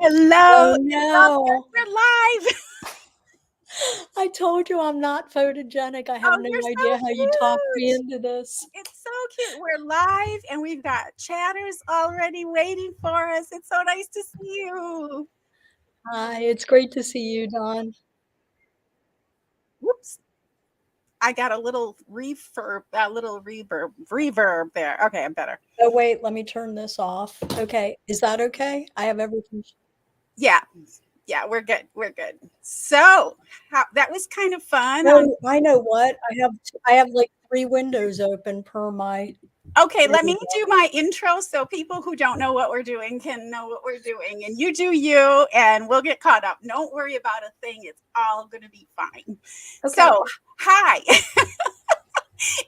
Hello. Oh no. We're live. I told you I'm not photogenic. I have Oh, no you're idea so how you talked me cute. into this. It's so cute. We're live and we've got chatters already waiting for us. It's so nice to see you. Hi, it's great to see you, Dawn. Whoops. I got a little reverb there. Okay, I'm better. Oh wait, let me turn this off. Okay, is that okay? I have everything. Yeah. Yeah, we're good. We're good. So that was kind of fun. Oh, I know what. I have like 3 windows open per my. Okay, let me do my intro so people who don't know what we're doing can know what we're doing. And you do you, and we'll get caught up. Don't worry about a thing. It's all going to be fine. Okay. So, hi.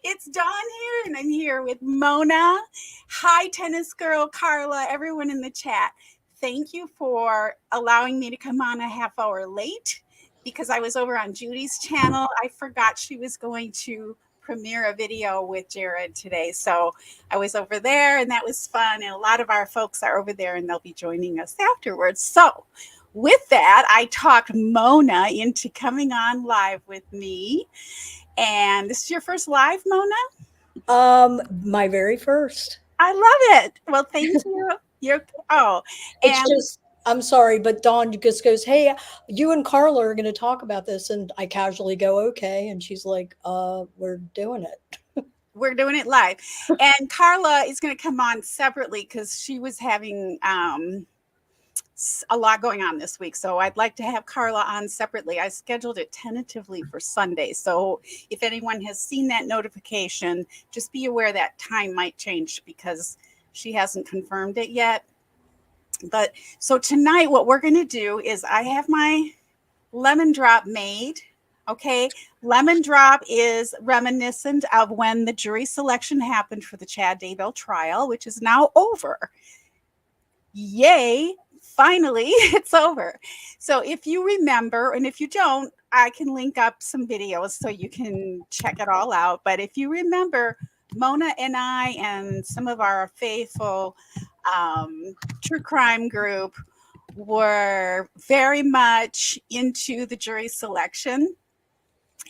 It's Dawn here, and I'm here with Mona. Hi, tennis girl, Carla, everyone in the chat. Thank you for allowing me to come on a half hour late because I was over on Judy's channel. I forgot she was going to premiere a video with Jared today. So I was over there and that was fun. And a lot of our folks are over there and they'll be joining us afterwards. So with that, I talked Mona into coming on live with me. And this is your first live, Mona? My very first. I love it. Well, thank you. It's And just I'm sorry, but Dawn just goes, "Hey, you and Carla are going to talk about this," and I casually go, "Okay," and she's like, we're doing it." we're doing it live. And Carla is going to come on separately because she was having a lot going on this week. So I'd like to have Carla on separately. I scheduled it tentatively for Sunday. So if anyone has seen that notification, just be aware that time might change because she hasn't confirmed it yet. But so tonight, what we're going to do is I have my lemon drop made. Okay. Lemon drop is reminiscent of when the jury selection happened for the Chad Daybell trial, which is now over. Yay. Finally, it's over. So if you remember, and if you don't, I can link up some videos so you can check it all out. But if you remember, Mona and I and some of our faithful true crime group were very much into the jury selection.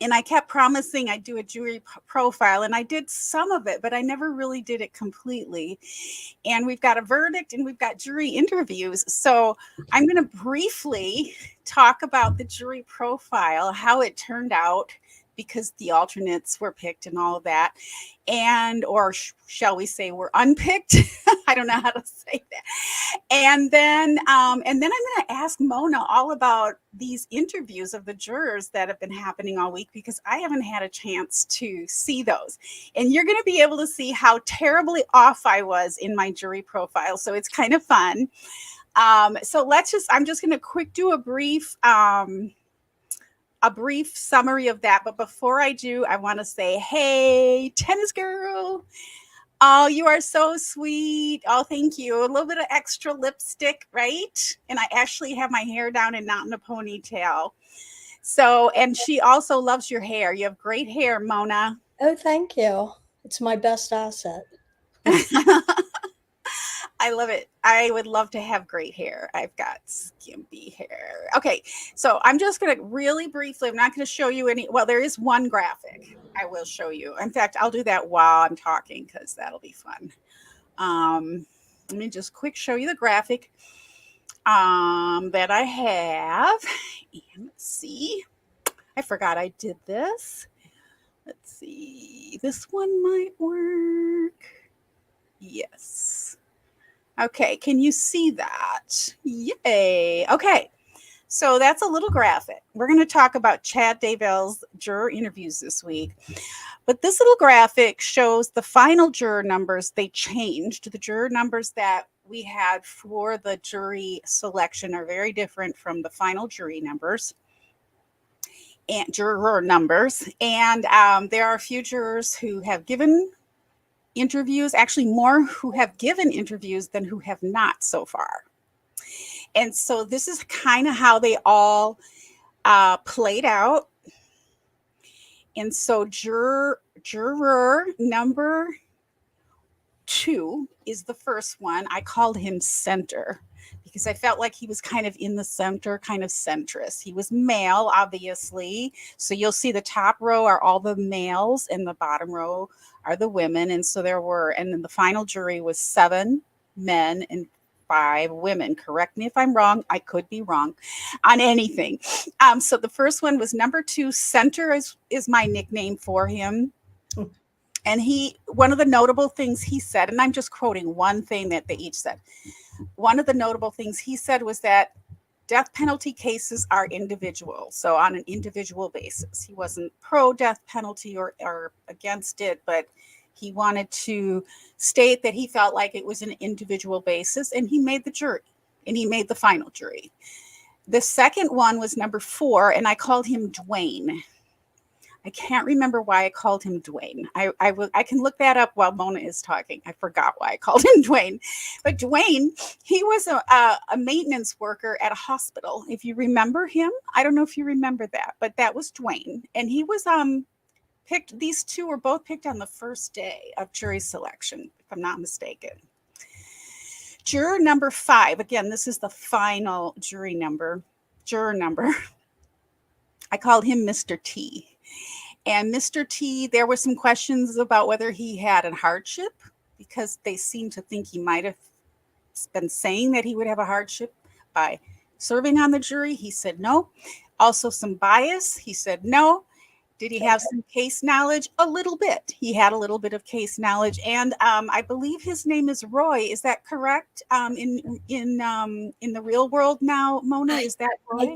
And I kept promising I'd do a jury profile, and I did some of it, but I never really did it completely. And we've got a verdict and we've got jury interviews. So I'm going to briefly talk about the jury profile, how it turned out, because the alternates were picked and all of that, and or shall we say were unpicked. I don't know how to say that. And then I'm going to ask Mona all about these interviews of the jurors that have been happening all week because I haven't had a chance to see those. And you're going to be able to see how terribly off I was in my jury profile. So it's kind of fun. So I'm just going to do a brief summary of that. But before I do, I want to say, hey, tennis girl. Oh, you are so sweet. Oh, thank you. A little bit of extra lipstick, right? And I actually have my hair down and not in a ponytail. So, and she also loves your hair. You have great hair, Mona. Oh, thank you. It's my best asset. I love it. I would love to have great hair. I've got skimpy hair. Okay, so I'm just going to really briefly, I'm not going to show you any. Well, there is one graphic I will show you. In fact, I'll do that while I'm talking because that'll be fun. Let me just quick show you the graphic that I have. And let's see. I forgot I did this. Let's see. This one might work. Yes. Okay, can you see that? Yay. Okay, so that's a little graphic. We're going to talk about Chad Daybell's juror interviews this week. But this little graphic shows the final juror numbers. They changed. The juror numbers that we had for the jury selection are very different from the final jury numbers and juror numbers. And there are a few jurors who have given interviews, actually more who have given interviews than who have not so far. And so this is kind of how they all played out. And so juror number 2 is the first one. I called him Center because I felt like he was kind of in the center, kind of centrist. He was male, obviously. So you'll see the top row are all the males and the bottom row are the women. And so and then the final jury was 7 men and 5 women. Correct me if I'm wrong. I could be wrong on anything. So the first one was number 2. Center is my nickname for him. And one of the notable things he said, and I'm just quoting one thing that they each said. One of the notable things he said was that death penalty cases are individual. So on an individual basis, he wasn't pro death penalty or against it, but he wanted to state that he felt like it was an individual basis, and he made the jury, and he made the final jury. The second one was number 4, and I called him Dwayne. I can't remember why I called him Dwayne. I can look that up while Mona is talking. I forgot why I called him Dwayne. But Dwayne, he was a maintenance worker at a hospital. If you remember him, I don't know if you remember that, but that was Dwayne. And he was picked. These two were both picked on the first day of jury selection, if I'm not mistaken. Juror number 5. Again, this is the final juror number. I called him Mr. T. And Mr. T, there were some questions about whether he had a hardship, because they seemed to think he might have been saying that he would have a hardship by serving on the jury. He said no. Also some bias. He said no. Did he have some case knowledge? A little bit. He had a little bit of case knowledge, and I believe his name is Roy. Is that correct? In the real world now, Mona, is that Roy?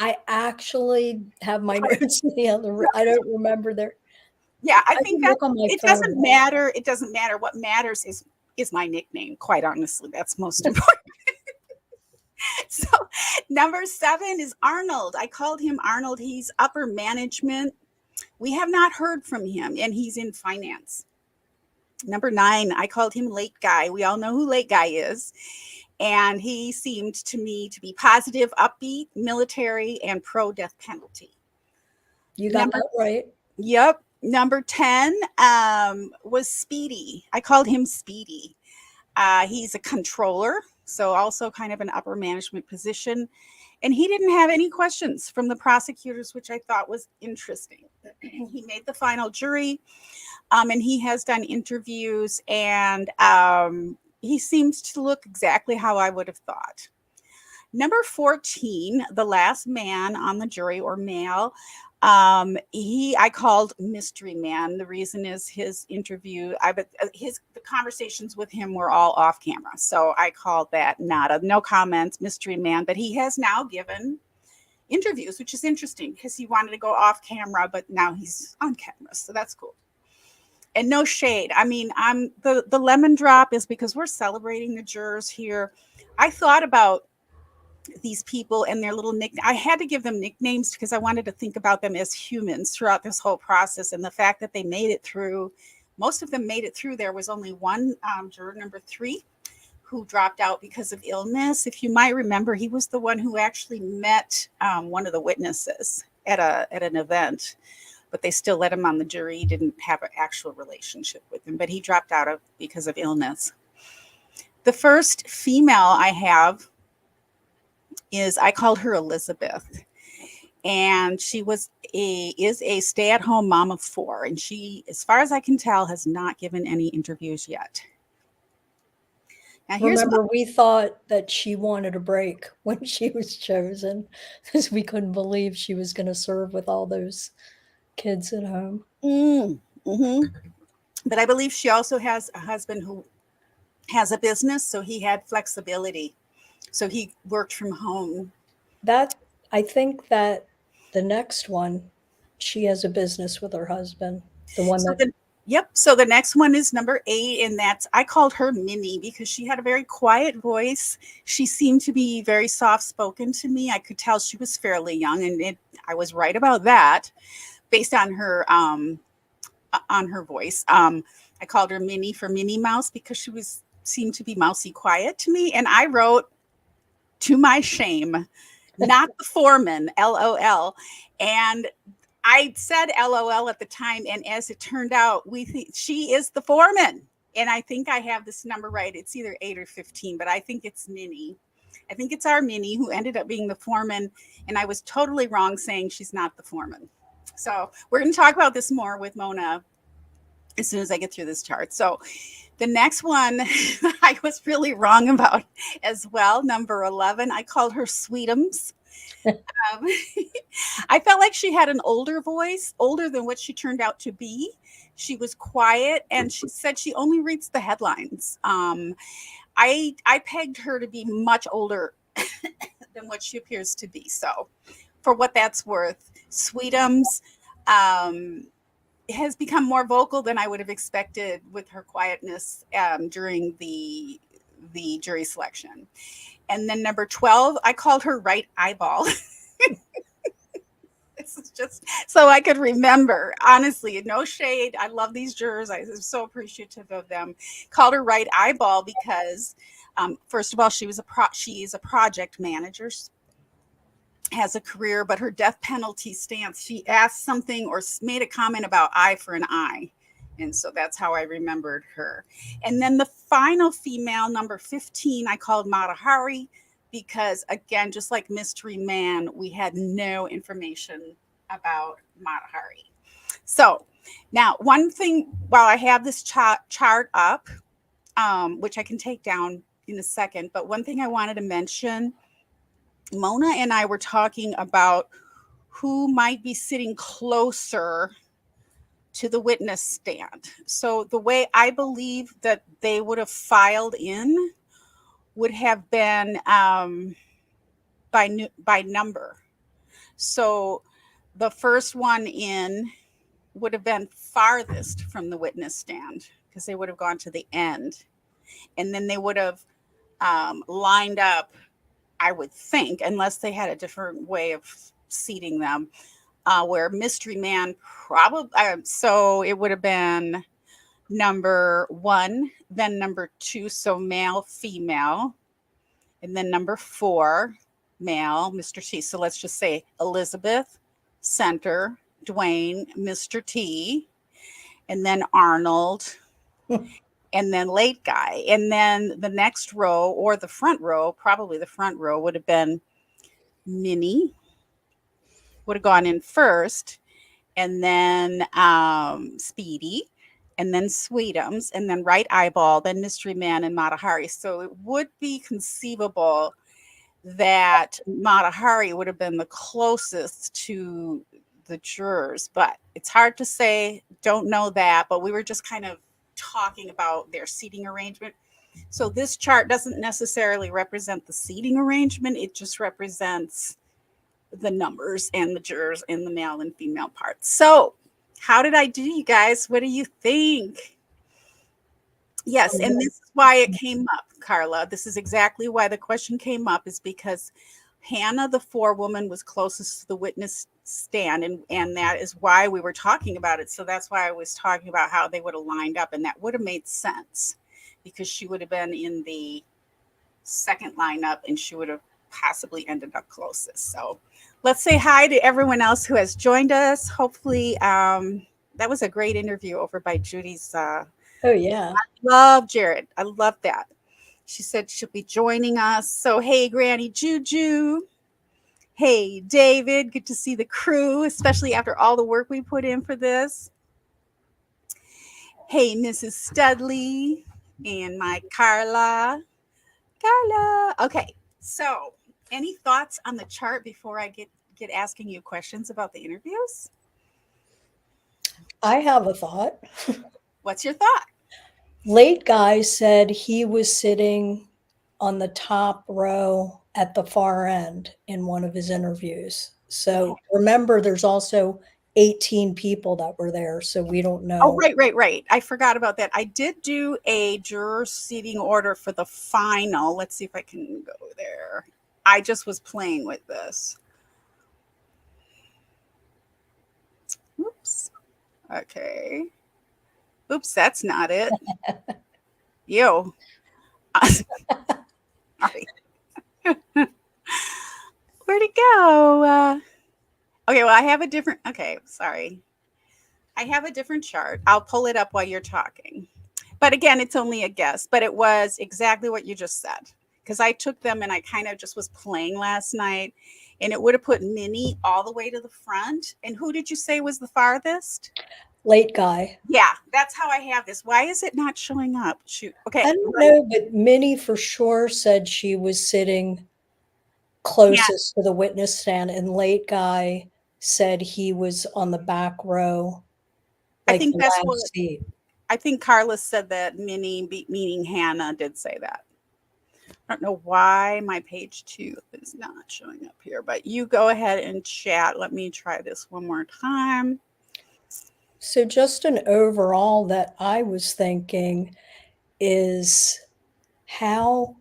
I actually have my notes in the other. I don't remember there. Yeah, I think that it doesn't matter. It doesn't matter. What matters is my nickname. Quite honestly, that's most important. So number 7 is Arnold. I called him Arnold. He's upper management. We have not heard from him, and he's in finance. Number 9, I called him Late Guy. We all know who Late Guy is. And he seemed to me to be positive, upbeat, military, and pro-death penalty. You got that right. Yep. Number 10 was Speedy. I called him Speedy. He's a controller, so also kind of an upper management position. And he didn't have any questions from the prosecutors, which I thought was interesting. He made the final jury, and he has done interviews, and he seems to look exactly how I would have thought. Number 14, the last man on the jury, or male, I called Mystery Man. The reason is his interview, the conversations with him were all off camera. So I called that no comments, Mystery Man. But he has now given interviews, which is interesting because he wanted to go off camera, but now he's on camera. So that's cool. And no shade. I mean, the lemon drop is because we're celebrating the jurors here. I thought about these people and their little nickname. I had to give them nicknames because I wanted to think about them as humans throughout this whole process. And the fact that they made it through, most of them made it through. There was only one juror, number 3, who dropped out because of illness. If you might remember, he was the one who actually met one of the witnesses at an event, but they still let him on the jury. He didn't have an actual relationship with him, but he dropped out because of illness. The first female I have I called her Elizabeth, and she is a stay-at-home mom of 4, and she, as far as I can tell, has not given any interviews yet. Now, remember, we thought that she wanted a break when she was chosen because we couldn't believe she was going to serve with all those kids at home. Mm-hmm. But I believe she also has a husband who has a business, so he had flexibility. So he worked from home. I think that the next one, she has a business with her husband. Yep. So the next one is number 8, and I called her Minnie because she had a very quiet voice. She seemed to be very soft-spoken to me. I could tell she was fairly young, and I was right about that based on her voice. I called her Minnie for Minnie Mouse because she seemed to be mousy quiet to me, and I wrote, to my shame, not the foreman, LOL. And I said LOL at the time, and as it turned out, we think she is the foreman. And I think I have this number right. It's either 8 or 15, but I think it's Minnie. I think it's our Minnie who ended up being the foreman, and I was totally wrong saying she's not the foreman. So we're going to talk about this more with Mona as soon as I get through this chart. So the next one I was really wrong about as well. Number 11, I called her Sweetums. I felt like she had an older voice, older than what she turned out to be. She was quiet, and she said she only reads the headlines. I pegged her to be much older than what she appears to be. So, for what that's worth, Sweetums has become more vocal than I would have expected with her quietness during the jury selection. And then number 12, I called her Right Eyeball. This is just so I could remember. Honestly, no shade. I love these jurors. I'm so appreciative of them. Called her Right Eyeball because, first of all, she is a project manager, has a career, but her death penalty stance, she asked something or made a comment about eye for an eye. And so that's how I remembered her. And then the final female, number 15, I called Mata Hari because, again, just like Mystery Man, we had no information about Mata Hari. So now, one thing, while I have this chart up, which I can take down in a second, but one thing I wanted to mention, Mona and I were talking about who might be sitting closer to the witness stand. So the way I believe that they would have filed in would have been by number. So the first one in would have been farthest from the witness stand because they would have gone to the end. And then they would have lined up, I would think, unless they had a different way of seating them, where Mystery Man probably, so it would have been number 1, then number 2, so male, female, and then number 4, male, Mr. T. So let's just say Elizabeth, center, Dwayne, Mr. T, and then Arnold, and then late guy. And then the next row, or the front row, probably the front row, would have been Minnie, would have gone in first, and then Speedy, and then Sweetums, and then Right Eyeball, then Mystery Man, and Mata Hari. So it would be conceivable that Mata Hari would have been the closest to the jurors, but it's hard to say. Don't know that, but we were just kind of talking about their seating arrangement. So this chart doesn't necessarily represent the seating arrangement. It just represents the numbers and the jurors in the male and female parts. So how did I do, you guys? What do you think? Yes, and this is why it came up, Carla. This is exactly why the question came up, is because Hannah, the forewoman, was closest to the witness stand, and that is why we were talking about it. So that's why I was talking about how they would have lined up, and that would have made sense because she would have been in the second lineup and she would have possibly ended up closest. So let's say hi to everyone else who has joined us. Hopefully, that was a great interview over by Judy's. Oh, yeah. I love Jared. I love that. She said she'll be joining us. So, hey, Granny Juju. Hey, David. Good to see the crew, especially after all the work we put in for this. Hey, Mrs. Studley and my Carla. Carla. Okay, so any thoughts on the chart before I get asking you questions about the interviews? I have a thought. What's your thought? Late guy said he was sitting on the top row at the far end in one of his interviews. So remember, there's also 18 people that were there, so we don't know. Oh, right. I forgot about that. I did do a juror seating order for the final. Let's see if I can go there. I just was playing with this. Oops. Okay. Oops, that's not it. Yo. Sorry. Where'd it go? Okay, well, I have a different, okay, sorry. I have a different chart. I'll pull it up while you're talking. But again, it's only a guess, but it was exactly what you just said. because I took them and I kind of just was playing last night, and it would have put Minnie all the way to the front. And who did you say was the farthest? Late guy. Yeah, that's how I have this. Why is it not showing up? Shoot. Okay. I don't know, but Minnie for sure said she was sitting closest to the witness stand, and late guy said he was on the back row, I like think the that's what last seat. I think Carla said that Minnie, meaning Hannah, did say that. I don't know why my page 2 is not showing up here, but you go ahead and chat. Let me try this one more time. So just an overall that I was thinking is how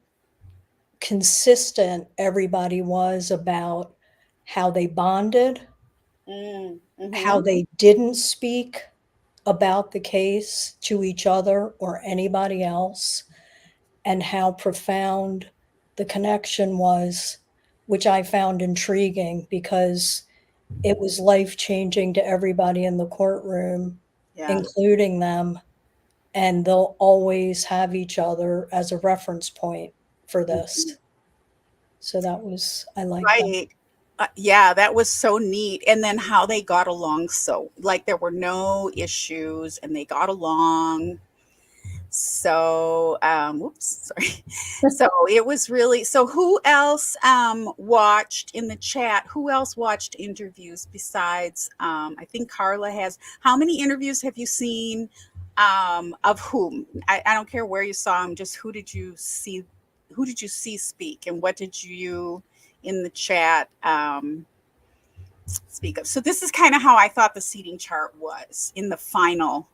consistent everybody was about how they bonded, how Mm-hmm. they didn't speak about the case to each other or anybody else, and how profound the connection was, which I found intriguing because it was life-changing to everybody in the courtroom, Yeah. including them, and they'll always have each other as a reference point for Mhm. this. So I like that. Right. Yeah, that was so neat. And then how they got along, so like there were no issues and they got along. So, whoops, sorry. So it was really, so who else watched in the chat? Who else watched interviews besides, I think Carla has. How many interviews have you seen? Of whom? I don't care where you saw them, just who did you see? Who did you see speak, and what did you in the chat speak of? So this is kind of how I thought the seating chart was in the final.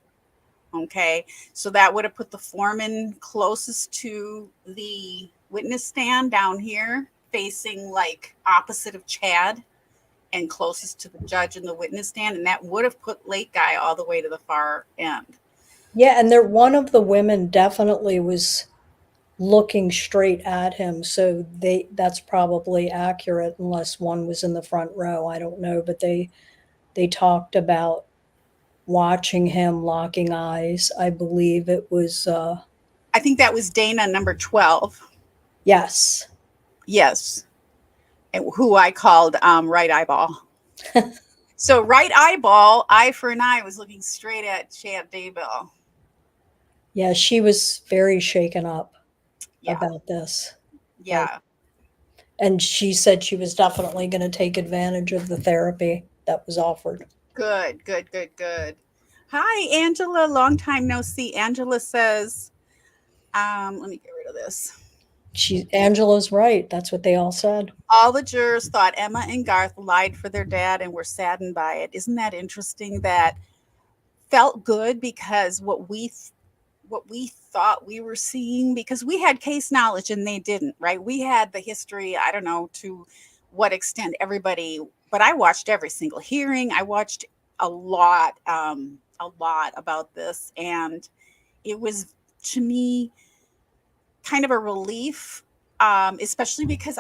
Okay, so that would have put the foreman closest to the witness stand down here, facing like opposite of Chad, and closest to the judge in the witness stand. And that would have put late guy all the way to the far end. Yeah, and one of the women definitely was looking straight at him, so that's probably accurate unless one was in the front row. I don't know, but they talked about watching him locking eyes. I believe it was I think that was Dana number 12. yes. Yes. And who I called right eyeball. So right eyeball, eye for an eye, was looking straight at Chad Daybell. Yeah, she was very shaken up Yeah. about this. Like, Yeah. and she said she was definitely going to take advantage of the therapy that was offered. Good, good, good, good. Hi, Angela. Long time no see. Angela says, let me get rid of this. Angela's right. That's what they all said. All the jurors thought Emma and Garth lied for their dad and were saddened by it. Isn't that interesting? That felt good because what we thought we were seeing, because we had case knowledge and they didn't, right? We had the history. I don't know to what extent everybody, but I watched every single hearing. I watched a lot about this, and it was, to me, kind of a relief, especially because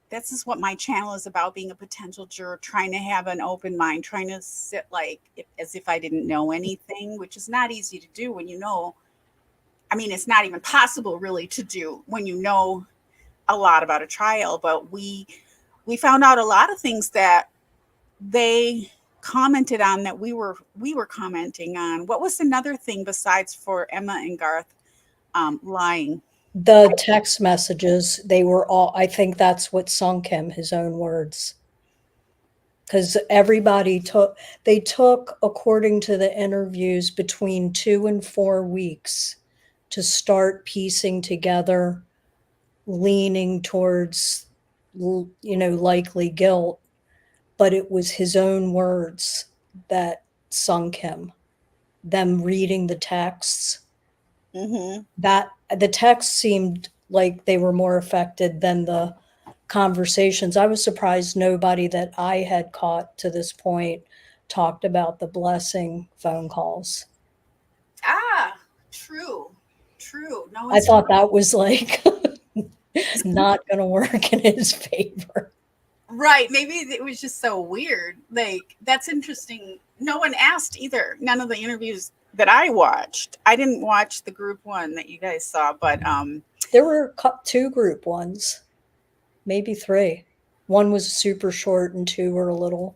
this is what my channel is about, being a potential juror, trying to have an open mind, trying to sit like as if I didn't know anything, which is not easy to do when you know. I mean, it's not even possible really to do when you know a lot about a trial, but we found out a lot of things that they commented on that we were commenting on. What was another thing besides for Emma and Garth lying? The text messages, they were all, I think that's what sunk him, his own words. Because they took, according to the interviews, between 2 and 4 weeks to start piecing together, leaning towards, likely guilt, but it was his own words that sunk him. Them reading the texts, Mm-hmm. that the text seemed like they were more affected than the conversations. I was surprised nobody that I had caught to this point talked about the blessing phone calls. Ah, true. No I one's thought that was like not going to work in his favor. right. Maybe it was just so weird. Like, that's interesting. No one asked either. None of the interviews that I watched. I didn't watch the group one that you guys saw, but There were 2 group ones, maybe 3. One was super short and 2 were a little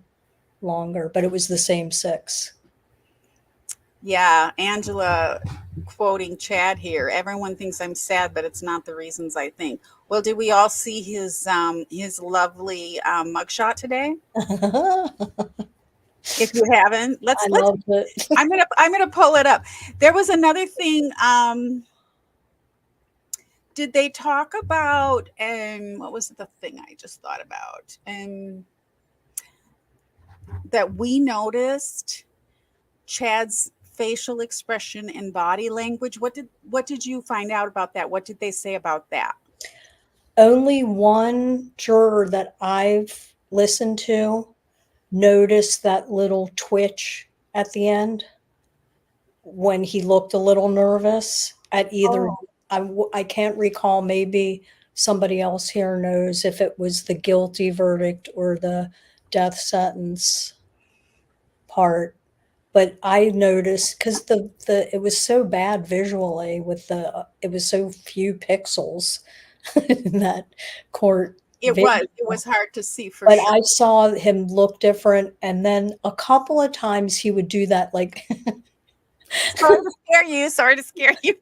longer, but it was the same 6. Yeah, Angela quoting Chad here. Everyone thinks I'm sad, but it's not the reasons I think. Well, did we all see his lovely mugshot today? If you haven't, I let's. loved it. I'm gonna pull it up. There was another thing. Did they talk about? What was the thing I just thought about? That we noticed Chad's facial expression and body language. What did you find out about that? What did they say about that? Only one juror that I've listened to noticed that little twitch at the end when he looked a little nervous at either. Oh. I can't recall, maybe somebody else here knows if it was the guilty verdict or the death sentence part. But I noticed because it was so bad visually with it was so few pixels in that court video. It was hard to see for But sure. I saw him look different, and then a couple of times he would do that, like Sorry to scare you.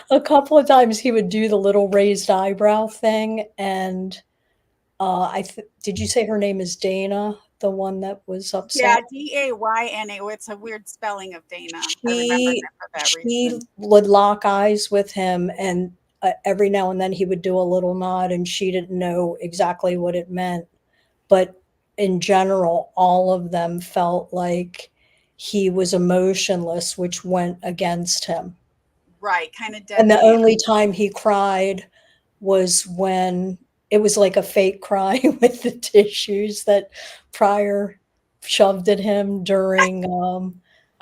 a couple of times he would do the little raised eyebrow thing, and did you say her name is Dana, the one that was Yeah, upset? Dayna. It's a weird spelling of Dana. I remember She that for that she reason. would lock eyes with him, and every now and then he would do a little nod, and she didn't know exactly what it meant. But in general, all of them felt like he was emotionless, which went against him. Right, kind of And the deadpan. only time he cried was when it was like a fake cry with the tissues that Pryor shoved at him during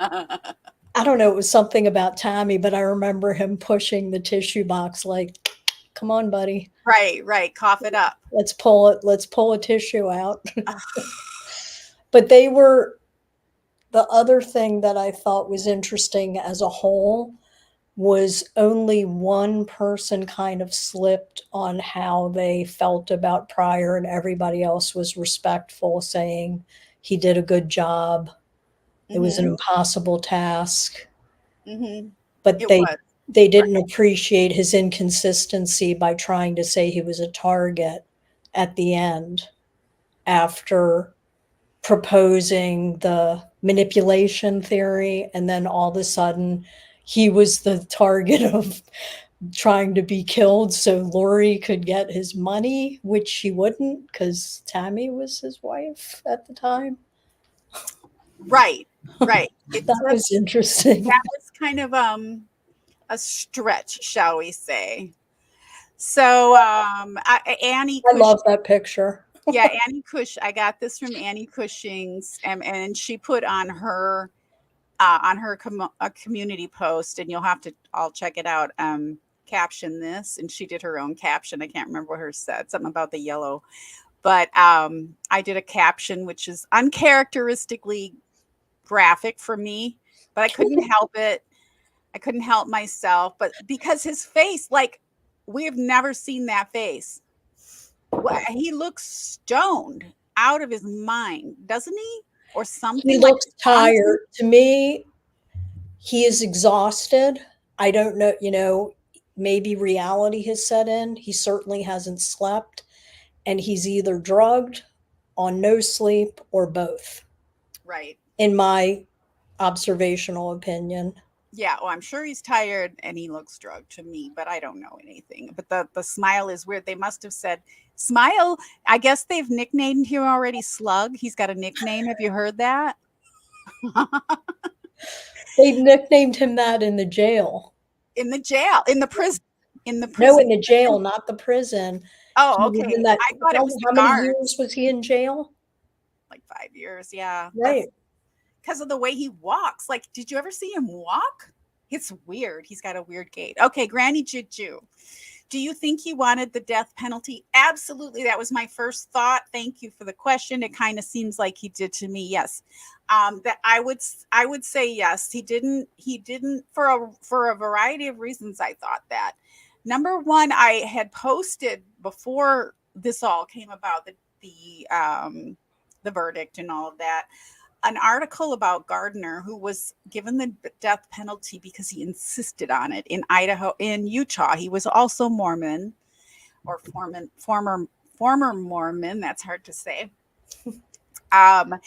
I don't know, it was something about Tammy, but I remember him pushing the tissue box like, "Come on, buddy. Right. Cough it up. Let's pull a tissue out." But the other thing that I thought was interesting as a whole was only one person kind of slipped on how they felt about Pryor, and everybody else was respectful, saying he did a good job. It was an Mm-hmm. impossible task. Mm-hmm. But It was. they Right. didn't appreciate his inconsistency by trying to say he was a target at the end after proposing the manipulation theory, and then all of a sudden he was the target of trying to be killed so Lori could get his money, which she wouldn't because Tammy was his wife at the time. Right. That was interesting. That was kind of a stretch, shall we say. So Annie I Cushing. love that picture. Yeah, Annie Cush. I got this from Annie Cushing's, and she put on her community post, and you'll have to all check it out. Caption this, and she did her own caption. I can't remember what hers said. Something about the yellow, but I did a caption which is uncharacteristically graphic for me, but I couldn't help it. I couldn't help myself, but because his face, like, we have never seen that face. He looks stoned out of his mind, doesn't he? Or He something like looks haunted. tired. To me, he is exhausted. I don't know, maybe reality has set in. He certainly hasn't slept, and he's either drugged, on no sleep, or both, Right. in my observational opinion. Yeah, well, I'm sure he's tired and he looks drugged to me, but I don't know anything. But the smile is weird. They must have said smile. I guess they've nicknamed him already Slug. He's got a nickname. Have you heard that? They nicknamed him that in the jail. In the jail, in the prison, in the No, prison. in the jail, not the prison. He Oh, was in okay. that. I thought it was the How many years guards. was he in jail? Like 5 years. Yeah, that's Right. because of the way he walks. Like, did you ever see him walk? It's weird. He's got a weird gait. Okay, Granny Juju. Do you think he wanted the death penalty? Absolutely. That was my first thought. Thank you for the question. It kind of seems like he did to me. Yes. That I would say yes. He didn't for a variety of reasons. I thought that. Number one, I had posted before this all came about, the verdict and all of that, an article about Gardner, who was given the death penalty because he insisted on it in Utah. He was also Mormon, or former Mormon. That's hard to say. 10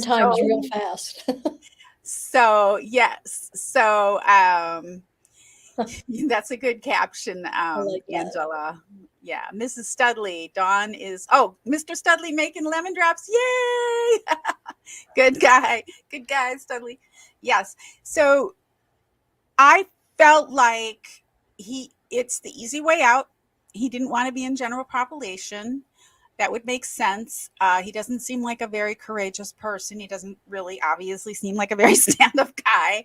times real fast. So yes, so that's a good caption, like Angela. Yeah, Mrs. Studley. Dawn is Mr. Studley making lemon drops. Yay! Good guy, Studley. Yes. So I felt like it's the easy way out. He didn't want to be in general population. That would make sense. He doesn't seem like a very courageous person. He doesn't really obviously seem like a very stand-up guy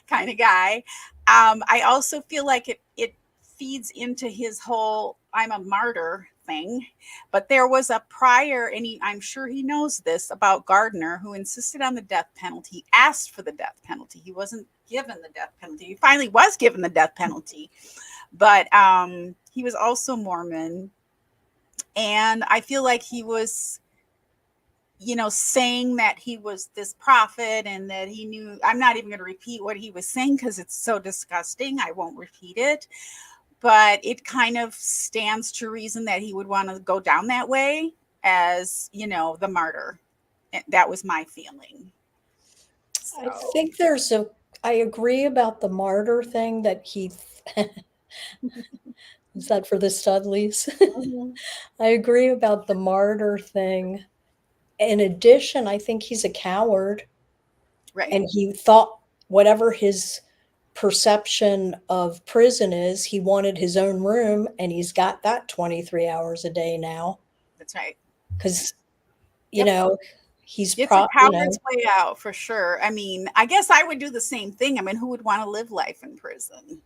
kind of guy. I also feel like it feeds into his whole I'm a martyr thing. But there was a prior, and I'm sure he knows this, about Gardner, who insisted on the death penalty, asked for the death penalty. He wasn't given the death penalty. He finally was given the death penalty. But he was also Mormon. And I feel like he was, saying that he was this prophet and that he knew. I'm not even going to repeat what he was saying because it's so disgusting. I won't repeat it. But it kind of stands to reason that he would want to go down that way as, the martyr. That was my feeling. So. I think I agree about the martyr thing that he. Is that for the Studleys? Mm-hmm. I agree about the martyr thing. In addition, I think he's a coward. Right. And he thought whatever his perception of prison is, he wanted his own room, and he's got that 23 hours a day now. That's right. Because, he's it's a coward's way out for sure. I mean, I guess I would do the same thing. I mean, who would want to live life in prison?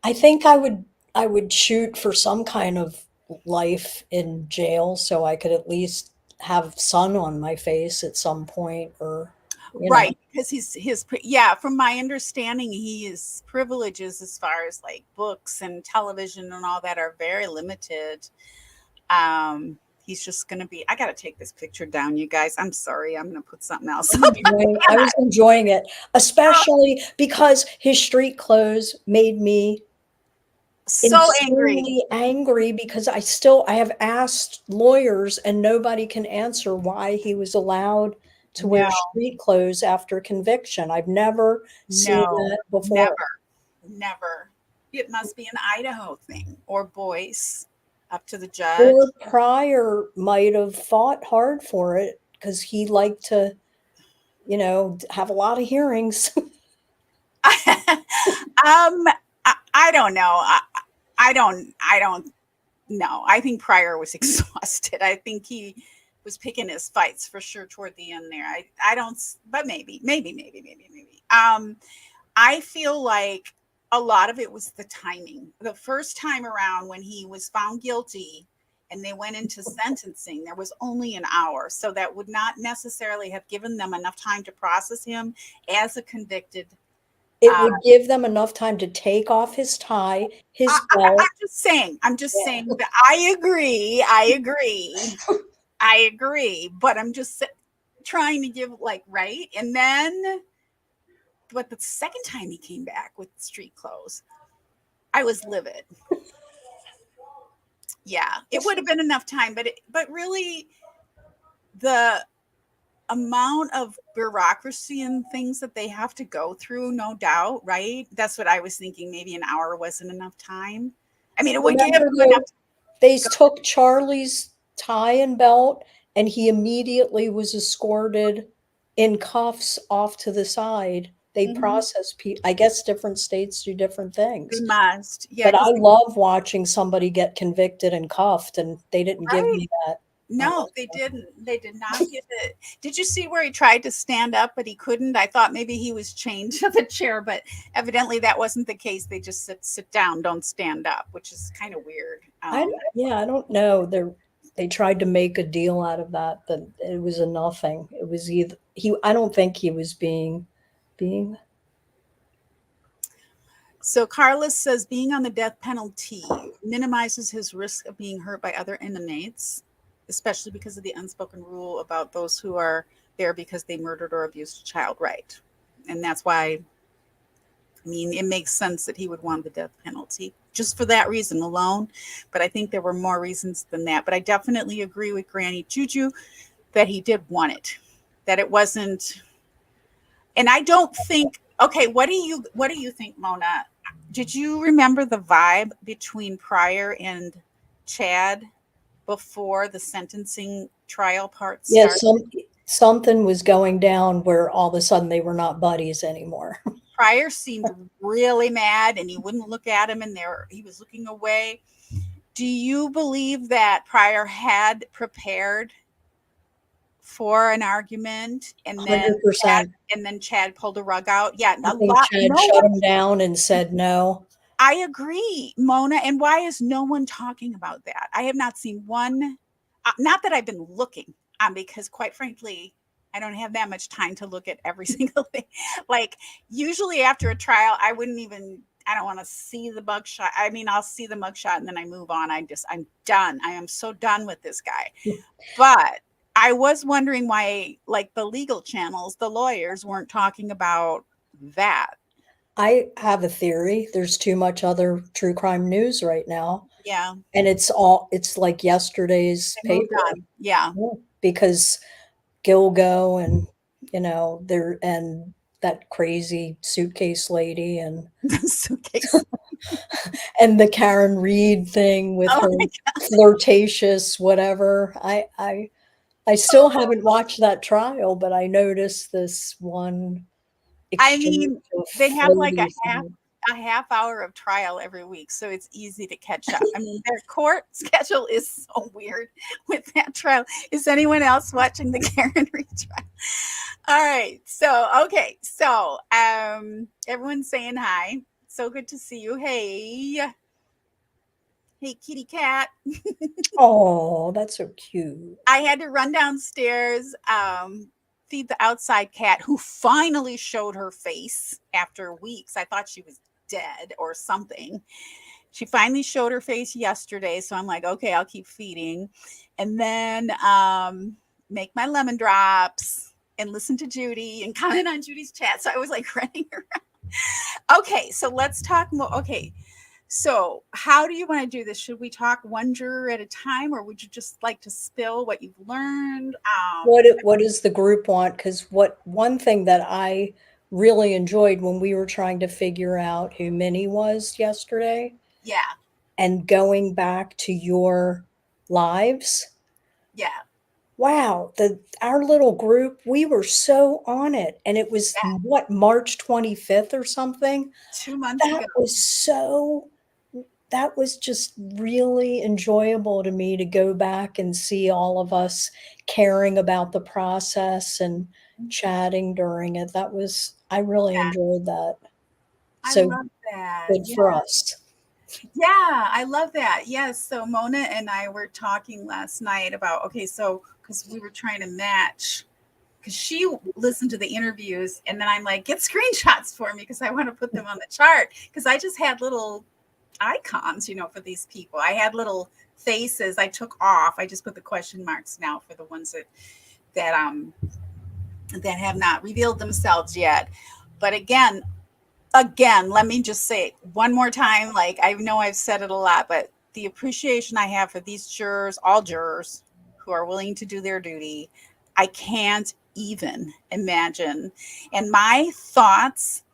I think I would shoot for some kind of life in jail so I could at least have sun on my face at some point, or right, because from my understanding, his privileges as far as like books and television and all that are very limited. He's just going to be, I got to take this picture down, you guys. I'm sorry. I'm going to put something else. I was enjoying it, especially because his street clothes made me so angry because I have asked lawyers and nobody can answer why he was allowed to wear street clothes after conviction. I've never seen that before. Never. It must be an Idaho thing, or Boyce. Up to the judge. Or Pryor might have fought hard for it because he liked to, have a lot of hearings. I don't know. I don't know. I think Pryor was exhausted. I think he was picking his fights for sure toward the end there. I don't, but maybe. I feel like a lot of it was the timing. The first time around when he was found guilty and they went into sentencing, there was only an hour. So that would not necessarily have given them enough time to process him as a convicted. It would give them enough time to take off his tie, his belt. I'm just saying that I agree. But I'm just trying to give right. And then, but the second time he came back with street clothes, I was livid. Yeah, it would have been enough time, but really the amount of bureaucracy and things that they have to go through, no doubt, right? That's what I was thinking. Maybe an hour wasn't enough time. I mean, it would give them enough. They took Charlie's tie and belt, and he immediately was escorted in cuffs off to the side. They process people. I guess different states do different things. They must. Yeah. But I love watching somebody get convicted and cuffed, and they didn't give me that. No, they didn't. They did not give it. Did you see where he tried to stand up, but he couldn't? I thought maybe he was chained to the chair, but evidently that wasn't the case. They just sit down, don't stand up, which is kind of weird. I don't know. They tried to make a deal out of that it was a nothing. It was either I don't think he was being. So Carlos says being on the death penalty minimizes his risk of being hurt by other inmates, especially because of the unspoken rule about those who are there because they murdered or abused a child. Right. And that's why, I mean, it makes sense that he would want the death penalty just for that reason alone. But I think there were more reasons than that. But I definitely agree with Granny Juju that he did want it, that it wasn't. And I don't think, okay, what do you think, Mona? Did you remember the vibe between Pryor and Chad before the sentencing trial part Yeah, started? something was going down where all of a sudden they were not buddies anymore. Pryor seemed really mad and he wouldn't look at him and he was looking away. Do you believe that Pryor had prepared for an argument and then 100%. Chad pulled a rug out? Yeah, I a think lot. Chad No shut one. him down and said no. I agree, Mona. And why is no one talking about that? I have not seen one. Not that I've been looking, because quite frankly, I don't have that much time to look at every single thing. Like usually after a trial, I wouldn't even. I don't want to see the mugshot. I mean, I'll see the mugshot and then I move on. I'm done. I am so done with this guy. But I was wondering why, like the legal channels, the lawyers weren't talking about that. I have a theory. There's too much other true crime news right now. Yeah. And it's like yesterday's They moved paper. on. Yeah. Yeah, because Gilgo and, there and that crazy suitcase lady and Suitcase. and the Karen Reed thing with Oh her my flirtatious whatever. I still haven't watched that trial, but I noticed this one I exchange mean, of they have like flirty thing. a half hour of trial every week, so it's easy to catch up. I mean, their court schedule is so weird with that trial. Is anyone else watching the Karen Reed trial? All right. So, okay. So, everyone's saying hi. So good to see you. Hey. Hey, kitty cat. Oh, that's so cute. I had to run downstairs, feed the outside cat who finally showed her face after weeks. I thought she was dead or something. She finally showed her face yesterday. So I'm like, okay, I'll keep feeding. And then make my lemon drops and listen to Judy and comment on Judy's chat. So I was like running around. Okay, so let's talk more. Okay, so, how do you want to do this? Should we talk one juror at a time, or would you just like to spill what you've learned? What does the group want? Because one thing that I really enjoyed when we were trying to figure out who Minnie was yesterday Yeah, and going back to your lives, yeah, wow, our little group, we were so on it. And it was yeah. what, March 25th or something? 2 months That ago. was so that was just really enjoyable to me to go back and see all of us caring about the process and chatting during it. I really Yeah, enjoyed that. I So love that. good Yeah, for us. yeah, I love that. Yes. So Mona and I were talking last night about okay, so because we were trying to match. Because she listened to the interviews, and then I'm like, get screenshots for me because I want to put them on the chart. Because I just had little icons, for these people. I had little faces I took off. I just put the question marks now for the ones that that have not revealed themselves yet. But again, let me just say it one more time. Like I know I've said it a lot, but the appreciation I have for these jurors, all jurors who are willing to do their duty, I can't even imagine. And my thoughts,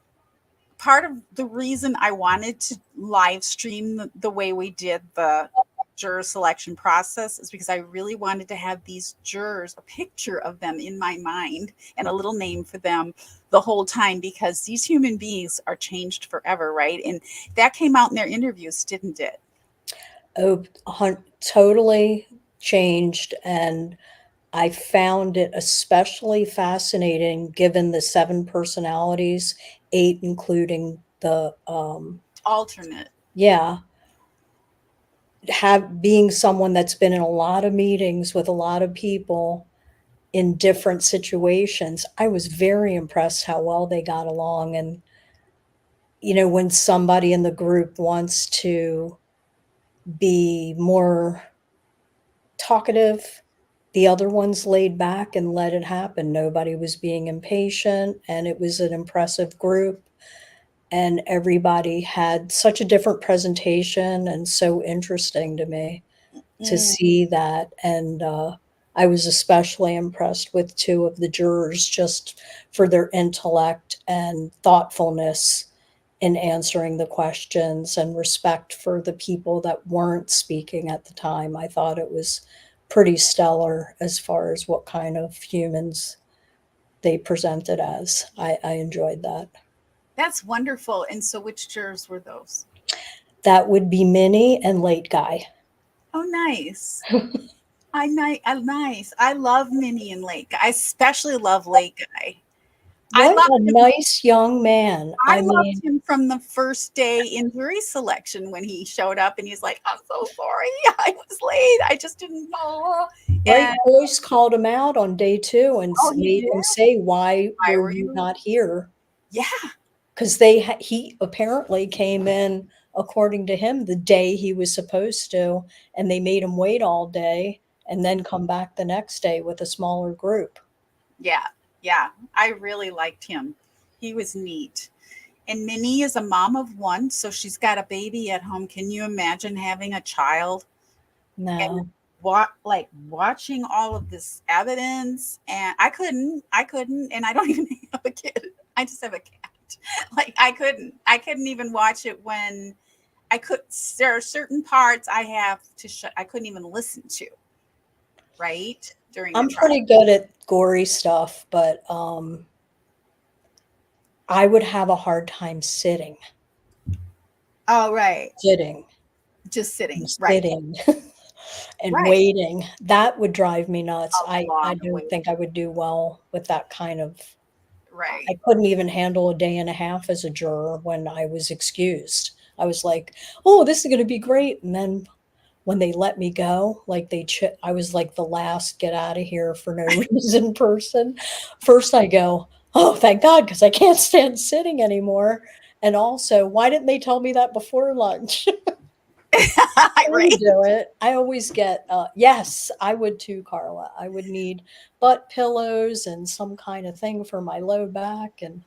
part of the reason I wanted to live stream the way we did the juror selection process is because I really wanted to have these jurors, a picture of them in my mind and a little name for them the whole time because these human beings are changed forever, right? And that came out in their interviews, didn't it? Oh, totally changed. And I found it especially fascinating given the 7 personalities, 8 including the, Alternate. yeah, being someone that's been in a lot of meetings with a lot of people in different situations, I was very impressed how well they got along. And when somebody in the group wants to be more talkative, the other ones laid back and let it happen. Nobody was being impatient, and it was an impressive group. And everybody had such a different presentation, and so interesting to me to Mm, see that. And I was especially impressed with two of the jurors just for their intellect and thoughtfulness in answering the questions and respect for the people that weren't speaking at the time. I thought it was pretty stellar as far as what kind of humans they presented as. I enjoyed that. that's wonderful. And so, which jurors were those? That would be Minnie and Late Guy. Oh, nice. Nice. I love Minnie and Lake. I especially love Lake Guy. I What loved a him. nice young man. I I loved mean, him from the first day in jury selection when he showed up and he's like, "I'm so sorry, I was late. I just didn't know." right, And Joyce called him out on day 2 and oh, he made did. him say, "Why Why were were you you? not here?" Yeah, Because he apparently came in, according to him, the day he was supposed to, and they made him wait all day and then come back the next day with a smaller group. yeah, yeah. I really liked him. He was neat. And Minnie is a mom of one, so she's got a baby at home. Can you imagine having a child and No, watching all of this evidence? And I couldn't, and I don't even have a kid. I just have a cat. Like I couldn't even watch it when I could. There are certain parts I have to shut. I couldn't even listen to right during the I'm trial. pretty good at gory stuff, but I would have a hard time Oh, right, sitting, just and sitting. Right, sitting and right. waiting. That would drive me nuts. A I long don't way. think I would do well with that kind of. Right. I couldn't even handle a day and a half as a juror when I was excused. I was like, "Oh, this is gonna be great," and then when they let me go, like, I was like the last get out of here for no reason person. First I go, "Oh, thank God, because I can't stand sitting anymore," and also, "Why didn't they tell me that before lunch?" I would Right. do it. I always get, yes, I would too, Carla. I would need butt pillows and some kind of thing for my low back, and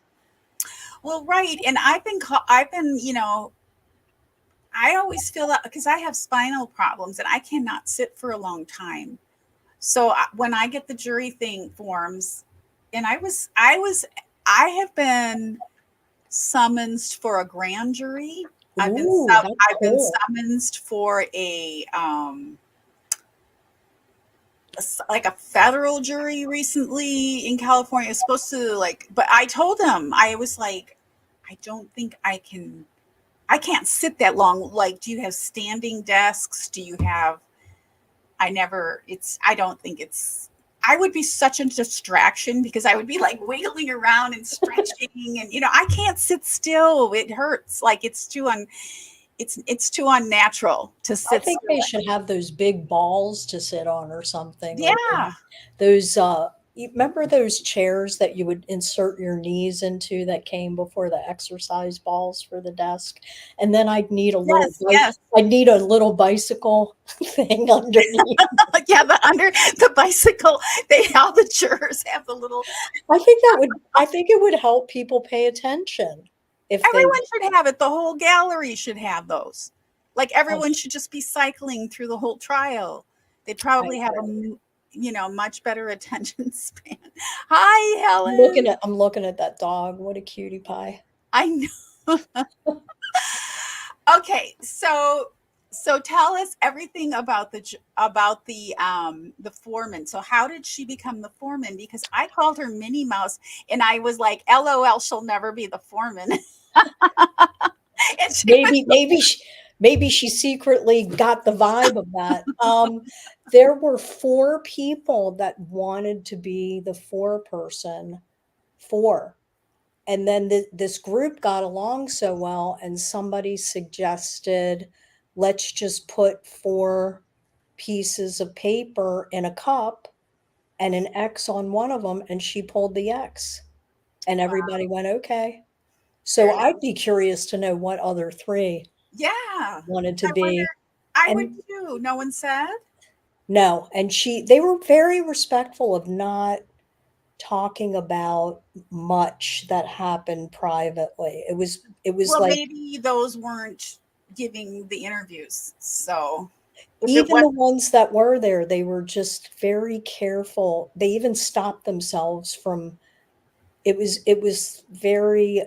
Well, right. And I've been, I always feel that because I have spinal problems and I cannot sit for a long time. So when I get the jury thing forms, and I have been summoned for a grand jury. ooh, that's I've been cool. summoned for like a federal jury recently in California. It's supposed to but I told him I was like, I don't think I can't sit that long. Like, do you have standing desks? Do you have I never I don't think it's I would be such a distraction because I would be like wiggling around and stretching and I can't sit still. It hurts. Like it's too unnatural to I sit think still. they should have those big balls to sit on or something, or Yeah. maybe those, you remember those chairs that you would insert your knees into that came before the exercise balls for the desk? And then Yes, yes. I'd need a little bicycle thing underneath. Yeah, but under the bicycle, all the jurors have the little I think it would help people pay attention if they. everyone should have it. The whole gallery should have those. Like I everyone should just be cycling through the whole trial. They'd I probably have much better attention span. Hi, Helen. I'm looking at that dog. What a cutie pie. I know. Okay, so tell us everything about the foreman. So how did she become the foreman? Because I called her Minnie Mouse, and I was like, "LOL, she'll never be the foreman." And she was Maybe she secretly got the vibe of that. There were 4 people that wanted to be the foreperson, 4, and then this group got along so well, and somebody suggested, "Let's just put 4 pieces of paper in a cup and an X on one of them," and she pulled the X, and everybody went, "Okay." So I'd be curious to know what other three Yeah. wanted to I wonder, be. I would And too. No one said? no, and they were very respectful of not talking about much that happened privately. It was Well, like maybe those weren't giving the interviews. So if it even was, the ones that were there, they were just very careful. They even stopped themselves from it was very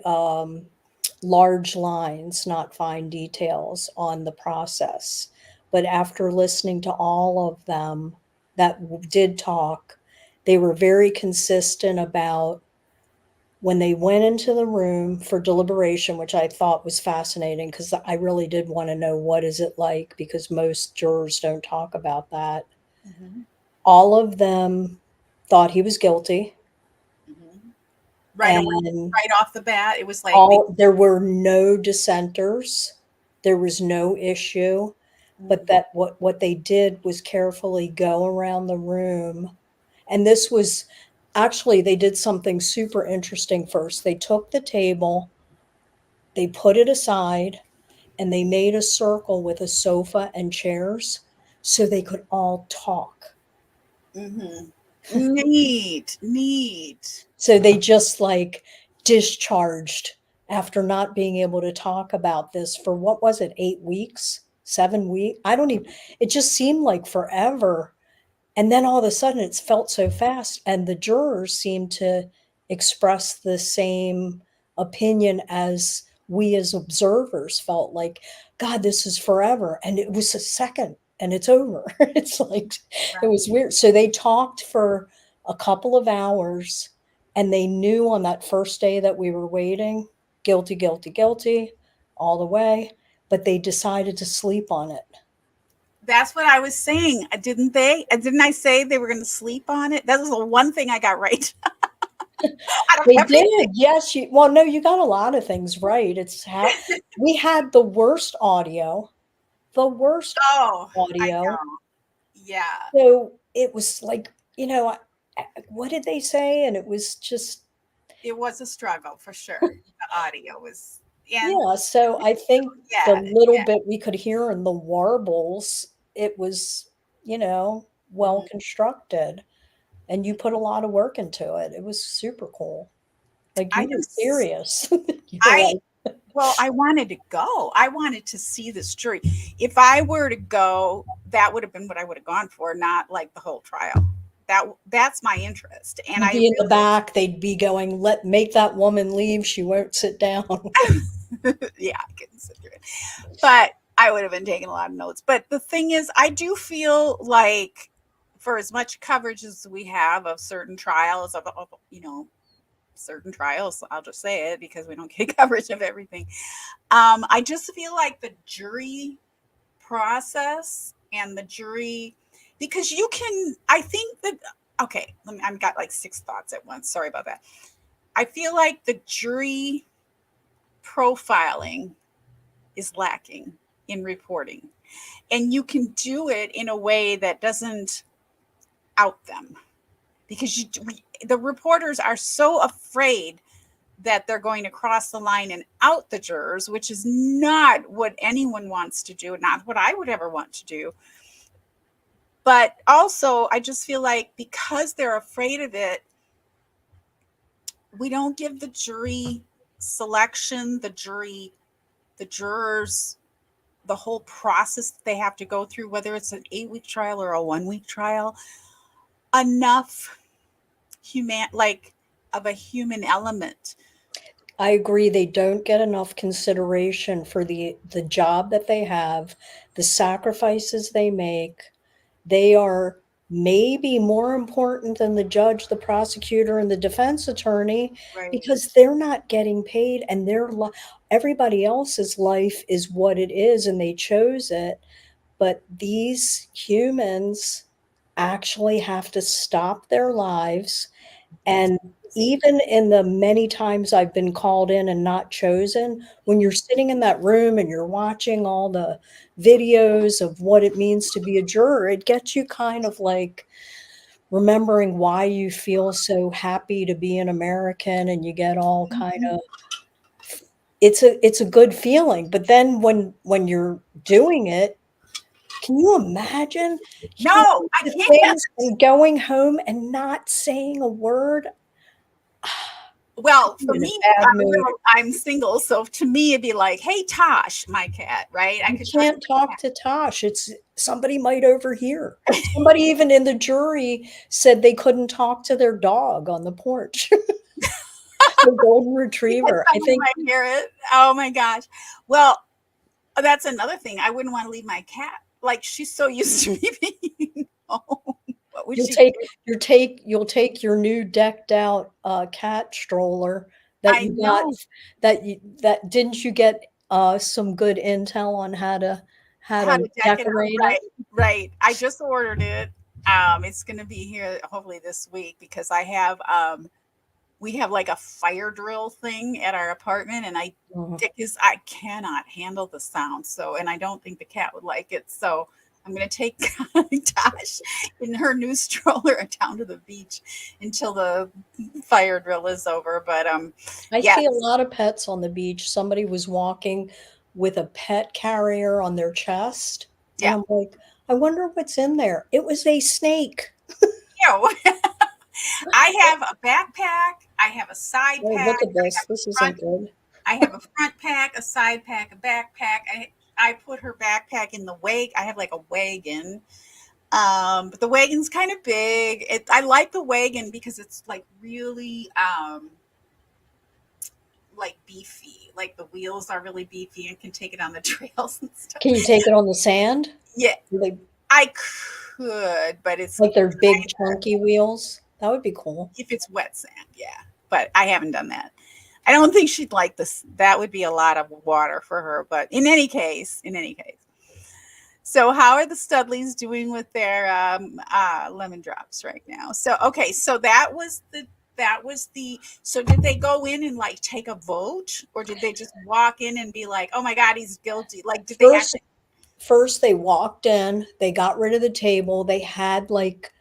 large lines, not fine details on the process. But after listening to all of them that did talk, they were very consistent about when they went into the room for deliberation, which I thought was fascinating because I really did want to know what is it like because most jurors don't talk about that. Mhm, All of them thought he was guilty, mhm. Right away, and right off the bat, it was like, all there were no dissenters. There was no issue, but mhm, that what they did was carefully go around the room. And this was actually they did something super interesting first. They took the table, they put it aside, and they made a circle with a sofa and chairs so they could all talk. mhm. Neat, neat. So they just like discharged after not being able to talk about this for what was it, 8 weeks, 7 weeks? I don't even, it just seemed like forever. And then all of a sudden it's felt so fast. And the jurors seemed to express the same opinion as we as observers felt like, God, this is forever. And it was a second and it's over. It's like, it was Right. weird. So they talked for a couple of hours and they knew on that first day that we were waiting, guilty, guilty, guilty, all the way. But they decided to sleep on it. That's what I was saying. Didn't they? Didn't I say they were going to sleep on it? That was the one thing I got right out of They everything. did, yes, well, no, you got a lot of things right. It's how we had the worst Oh, I audio. know. Yeah. So it was like, what did they say? And it was just, It was a struggle for sure. The audio was, and yeah. So I think the yeah, little bit we could hear in the warbles, it was, well mhm. constructed. And you put a lot of work into it. It was super cool. Like I you were just, serious. You're I, like, well, I wanted to go. I wanted to see this jury. If I were to go, that would have been what I would have gone for, not like the whole trial. That's my interest. And you'd I be in the back, they'd be going, make that woman leave, she won't sit down. really, yeah, I couldn't sit through it. But I would have been taking a lot of notes. But the thing is, I do feel like for as much coverage as we have of certain trials of certain trials, I'll just say it because we don't get coverage of everything. I just feel like the jury process and the jury, because you can, I think that, okay, I've got like six thoughts at once. Sorry about that. I feel like the jury profiling is lacking in reporting. And you can do it in a way that doesn't out them because the reporters are so afraid that they're going to cross the line and out the jurors, which is not what anyone wants to do, not what I would ever want to do. But also, I just feel like because they're afraid of it, we don't give the jury selection, the jurors, the whole process that they have to go through, whether it's an 8 week trial or a 1 week trial, enough like of a human element. I agree, they don't get enough consideration for the job that they have, the sacrifices they make. They are maybe more important than the judge, the prosecutor, and the defense attorney Right. because they're not getting paid and everybody else's life is what it is and they chose it. But these humans actually have to stop their lives. It's And crazy. even in the many times I've been called in and not chosen, when you're sitting in that room and you're watching all the videos of what it means to be a juror, it gets you kind of like remembering why you feel so happy to be an American and you get all kind Mhm. of it's a good feeling. But then when you're doing it, can you imagine No, hearing I the can't. things and going home and not saying a word? Well, for I'm in a me, bad mood. I'm single, so to me, it'd be like, "Hey, Tosh, my cat," right? I You could talk to can't talk to Tosh. It's somebody might overhear. Somebody even in the jury said they couldn't talk to their dog on the porch. The golden because retriever. I someone think might hear it. Oh my gosh. Well, that's another thing. I wouldn't want to leave my cat. Like she's so used to me being home. What would you'll she take do? you'll take your new decked out cat stroller that I you got know that didn't you get some good intel on how how to to deck it out. decorate it? Right, right. I just ordered it. It's going to be here hopefully this week because we have like a fire drill thing at our apartment, and Mhm. I cannot handle the sound. So, and I don't think the cat would like it. So, I'm going to take Tosh in her new stroller down to the beach until the fire drill is over. But I see a yes, lot of pets on the beach. Somebody was walking with a pet carrier on their chest, and yeah. I'm like, I wonder what's in there. It was a snake. You. I have a backpack. I have a side Oh, pack. look at I this. have a This isn't front. good. I have a front pack, a side pack, a backpack. I put her backpack in the I have like a wagon. But the wagon's kind of big. I like the wagon because it's like really like beefy. Like the wheels are really beefy and can take it on the trails and stuff. Can you take it on the sand? Yeah, Like I could, but it's like they're big chunky wheels? That would be cool. if it's wet sand, yeah. But I haven't done that. I don't think she'd like this. That would be a lot of water for her. But in any case. So how are the Studleys doing with their lemon drops right now? So okay, so so did they go in and like take a vote, or did they just walk in and be like, oh my god, he's guilty? Like did they First actually? first they walked in, they got rid of the table, they had like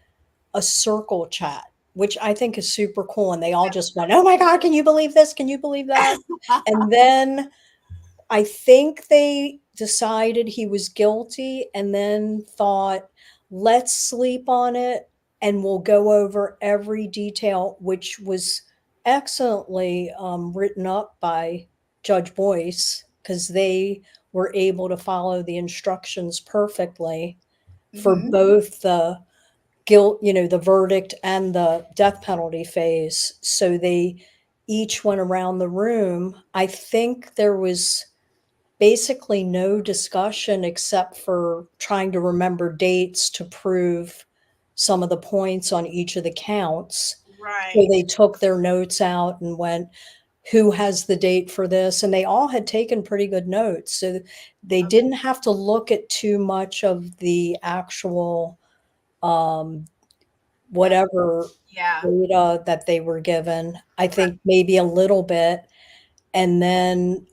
a circle chat, which I think is super cool. And they all just went, oh my God, can you believe this? Can you believe that? And then I think they decided he was guilty and then thought, let's sleep on it and we'll go over every detail, which was excellently written up by Judge Boyce because they were able to follow the instructions perfectly for Mm-hmm. both the guilt, the verdict and the death penalty phase. So they each went around the room. I think there was basically no discussion except for trying to remember dates to prove some of the points on each of the counts. So Right. they took their notes out and went, who has the date for this? And they all had taken pretty good notes. So they Okay. didn't have to look at too much of the actual um, Yeah. whatever Yeah. data that they were given. I think maybe a little bit. And then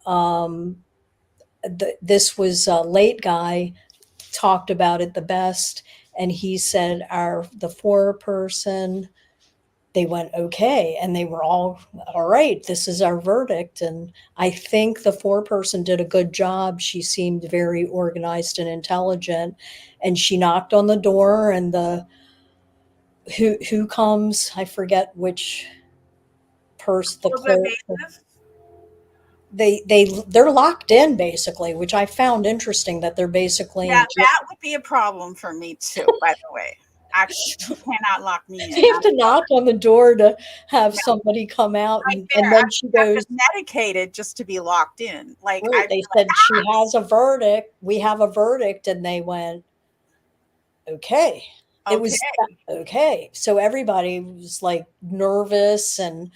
this was a late guy talked about it the best. And he said, the four-person, they went, okay. And they were all right, this is our verdict. And I think the four-person did a good job. She seemed very organized and intelligent. And she knocked on the door and who comes, I forget which person, the Was it clerk, evasive? they're locked in basically, which I found interesting that they're basically Yeah, in jail. that would be a problem for me too. By the way, you cannot lock me They in. have to knock on the door to have Yeah, somebody come out, right and there. then she I've goes, been medicated just to be locked in. Like right, I'd be they like, said she has a verdict, we have a verdict, and they went, okay. It okay, was okay. So everybody was like nervous, and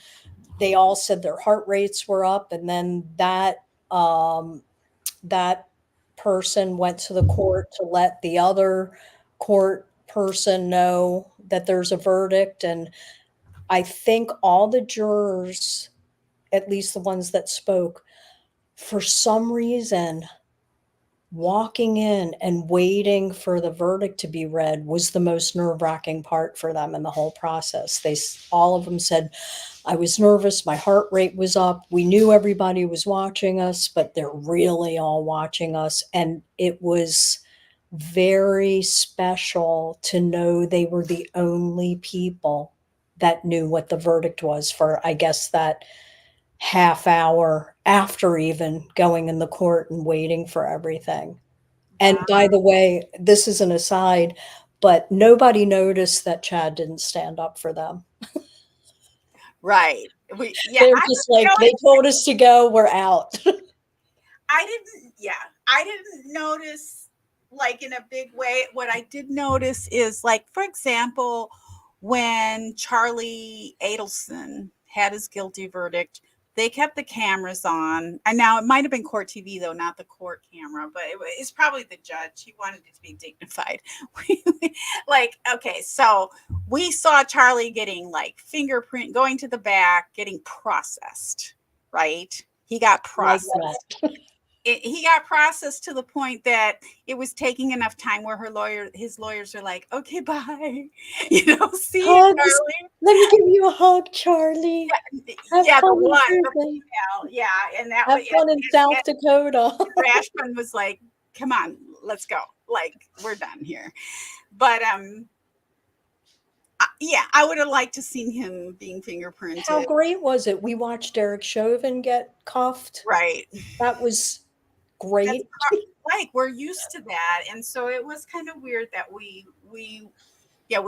they all said their heart rates were up, and then that person went to the court to let the other court person know that there's a verdict. And I think all the jurors, at least the ones that spoke, for some reason, walking in and waiting for the verdict to be read was the most nerve-wracking part for them in the whole process. All of them said, I was nervous, my heart rate was up. We knew everybody was watching us, but they're really all watching us. And it was very special to know they were the only people that knew what the verdict was for, I guess, that half hour after even going in the court and waiting for everything. And Wow. by the way, this is an aside, but nobody noticed that Chad didn't stand up for them. Right. They're just like, they told us to go, we're out. I didn't notice like in a big way. What I did notice is like, for example, when Charlie Adelson had his guilty verdict, they kept the cameras on. And now it might have been court TV though, not the court camera, but it's probably the judge. He wanted it to be dignified. Like, okay, so we saw Charlie getting like fingerprint, going to the back, getting processed, right? He got processed. He got processed to the point that it was taking enough time where his lawyers are like, okay, bye. See you, Charlie. Let me give you a hug, Charlie. Yeah, the one, yeah, and that have fun in South Dakota. Rashburn was like, come on, let's go. Like, we're done here. But yeah, I would have liked to seen him being fingerprinted. How great was it? We watched Derek Chauvin get cuffed. Right. That was great. Like, we're used to that. And so it was kind of weird that we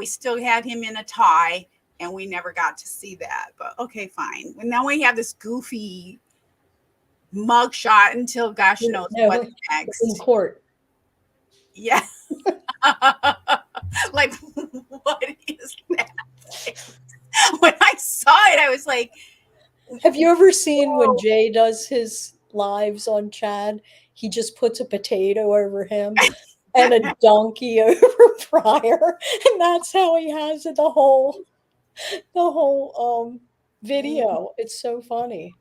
still had him in a tie and we never got to see that. But okay, fine. And now we have this goofy mugshot until gosh knows what next. In court. Yeah. Like, what is that? When I saw it, I was like, have you ever seen when Jay does his lives on Chad? He just puts a potato over him and a donkey over Pryor, and that's how he has it the whole video. It's so funny.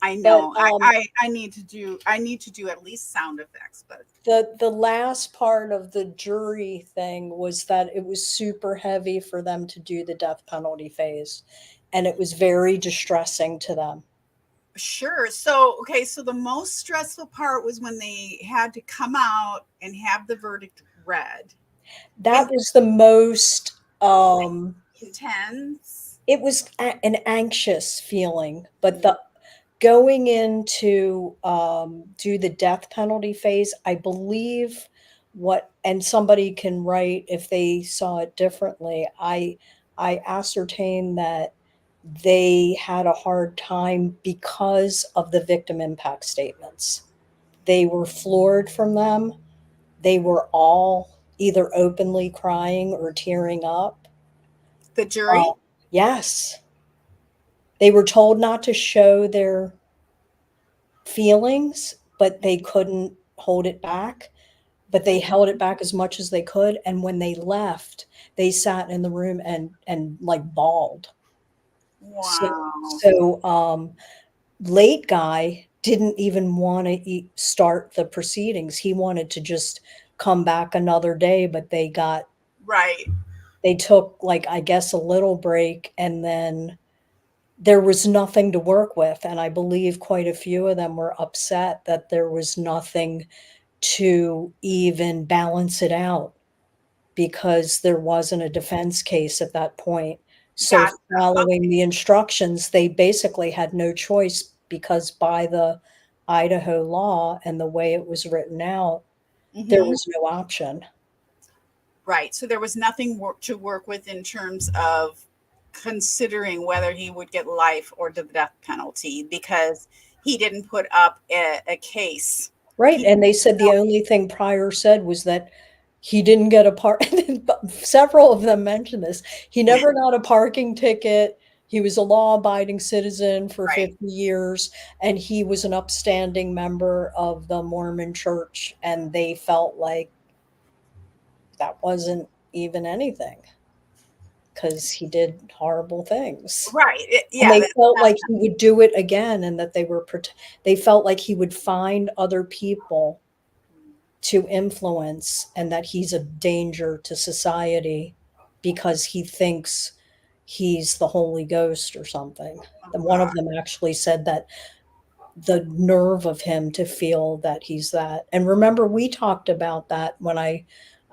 I know. But, I need to do at least sound effects, but the last part of the jury thing was that it was super heavy for them to do the death penalty phase, and it was very distressing to them. Sure. So the most stressful part was when they had to come out and have the verdict read. That was the most intense. It was an anxious feeling, but the going into do the death penalty phase, I believe and somebody can write if they saw it differently. I ascertained that they had a hard time because of the victim impact statements. They were floored from them. They were all either openly crying or tearing up. The jury? Yes. They were told not to show their feelings, but they couldn't hold it back. But they held it back as much as they could. And when they left, they sat in the room and like bawled. Wow. So late guy didn't even want to start the proceedings. He wanted to just come back another day, but they took like, I guess, a little break, and then there was nothing to work with. And I believe quite a few of them were upset that there was nothing to even balance it out because there wasn't a defense case at that point. So following the instructions, they basically had no choice, because by the Idaho law and the way it was written out, there was no option. Right. So there was nothing to work with in terms of considering whether he would get life or the death penalty, because he didn't put up a case. Right. And they said the only thing Pryor said was that he didn't get a several of them mentioned this. He never got a parking ticket. He was a law-abiding citizen for 50 years, and he was an upstanding member of the Mormon church, and they felt like that wasn't even anything because he did horrible things. Right. Yeah. And they felt like he would do it again, and that they felt like he would find other people to influence, and that he's a danger to society because he thinks he's the Holy Ghost or something. Oh, And one God. of them actually said that the nerve of him to feel that he's that. And remember, we talked about that when I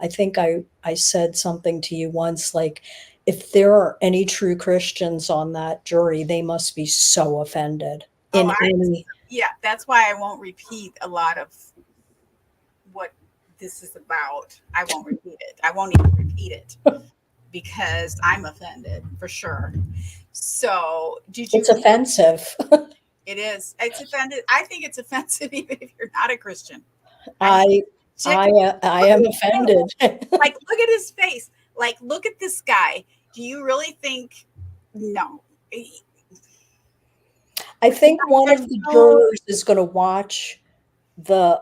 think I said something to you once, like, if there are any true Christians on that jury, they must be so offended Oh, in any. yeah, that's why I won't repeat a lot of what this is about. I won't repeat it. I won't even repeat it because I'm offended for sure. So, did you It's read? offensive. It is. It's offended. I think it's offensive even if you're not a Christian. I mean, I check. I Look at am his face. offended. Like, look at his face. Like, look at this guy. Do you really think? No. I think one There's of the no. jurors is going to watch the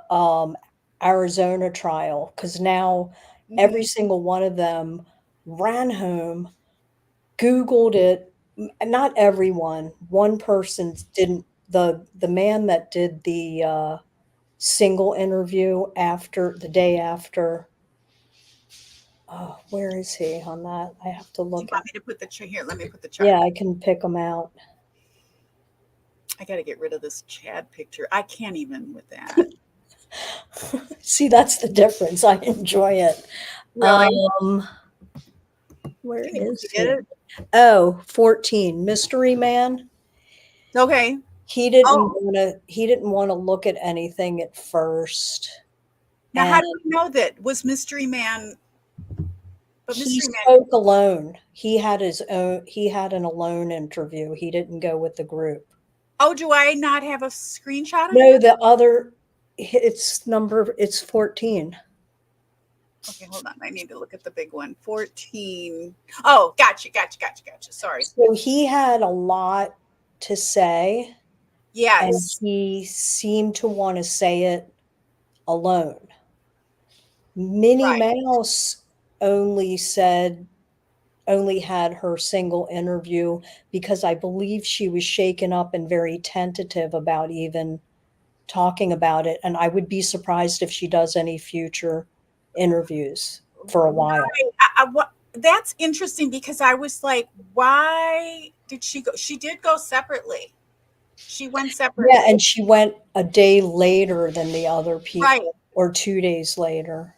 Arizona trial, because now every Mhm. single one of them ran home, Googled it. Not everyone. One person didn't. The man that did the single interview after the day after. Oh, where is he on that? I have to Do you look want at. me to put the chart here? Let me put the chart. Yeah, I can pick them out. I got to get rid of this Chad picture. I can't even with that. See, that's the difference. I enjoy it. Really? Um, where Can you is get he? it? Oh, 14. Mystery Man. Okay. He didn't Oh, wanna he didn't wanna look at anything at first, now how and do we know that was Mystery Man? But he Mystery Man. spoke alone. He had an alone interview. He didn't go with the group. Oh, do I not have a screenshot of No, him? the other it's 14. Okay, hold on. I need to look at the big one. 14. Oh, gotcha. Sorry. So he had a lot to say, and Yes. he seemed to wanna say it alone. Minnie Right. Mouse only had her single interview because I believe she was shaken up and very tentative about even talking about it, and I would be surprised if she does any future interviews for a while. Right. What, that's interesting because I was like, why did she go? She did go separately. She went Yeah, separately. and she went a day later than the other Right. people, or 2 days later.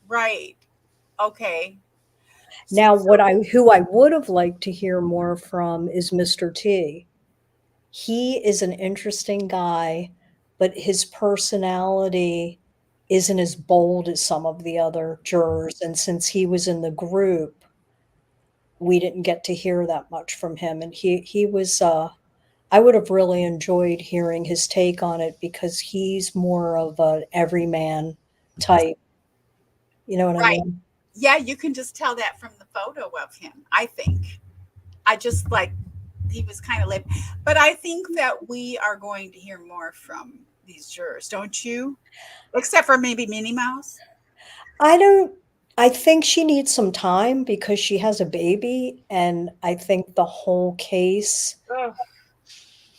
Right. Okay. Now, So, who I would have liked to hear more from is Mr. T. He is an interesting guy, but his personality isn't as bold as some of the other jurors, and since he was in the group, we didn't get to hear that much from him, and he was, I would have really enjoyed hearing his take on it because he's more of an everyman type, you know what I right. mean? Yeah, you can just tell that from the photo of him, I think. I just like he was kind of lip. But I think that we are going to hear more from these jurors, don't you? Except for maybe Minnie Mouse. I don't I think she needs some time because she has a baby, and I think the whole case Ugh.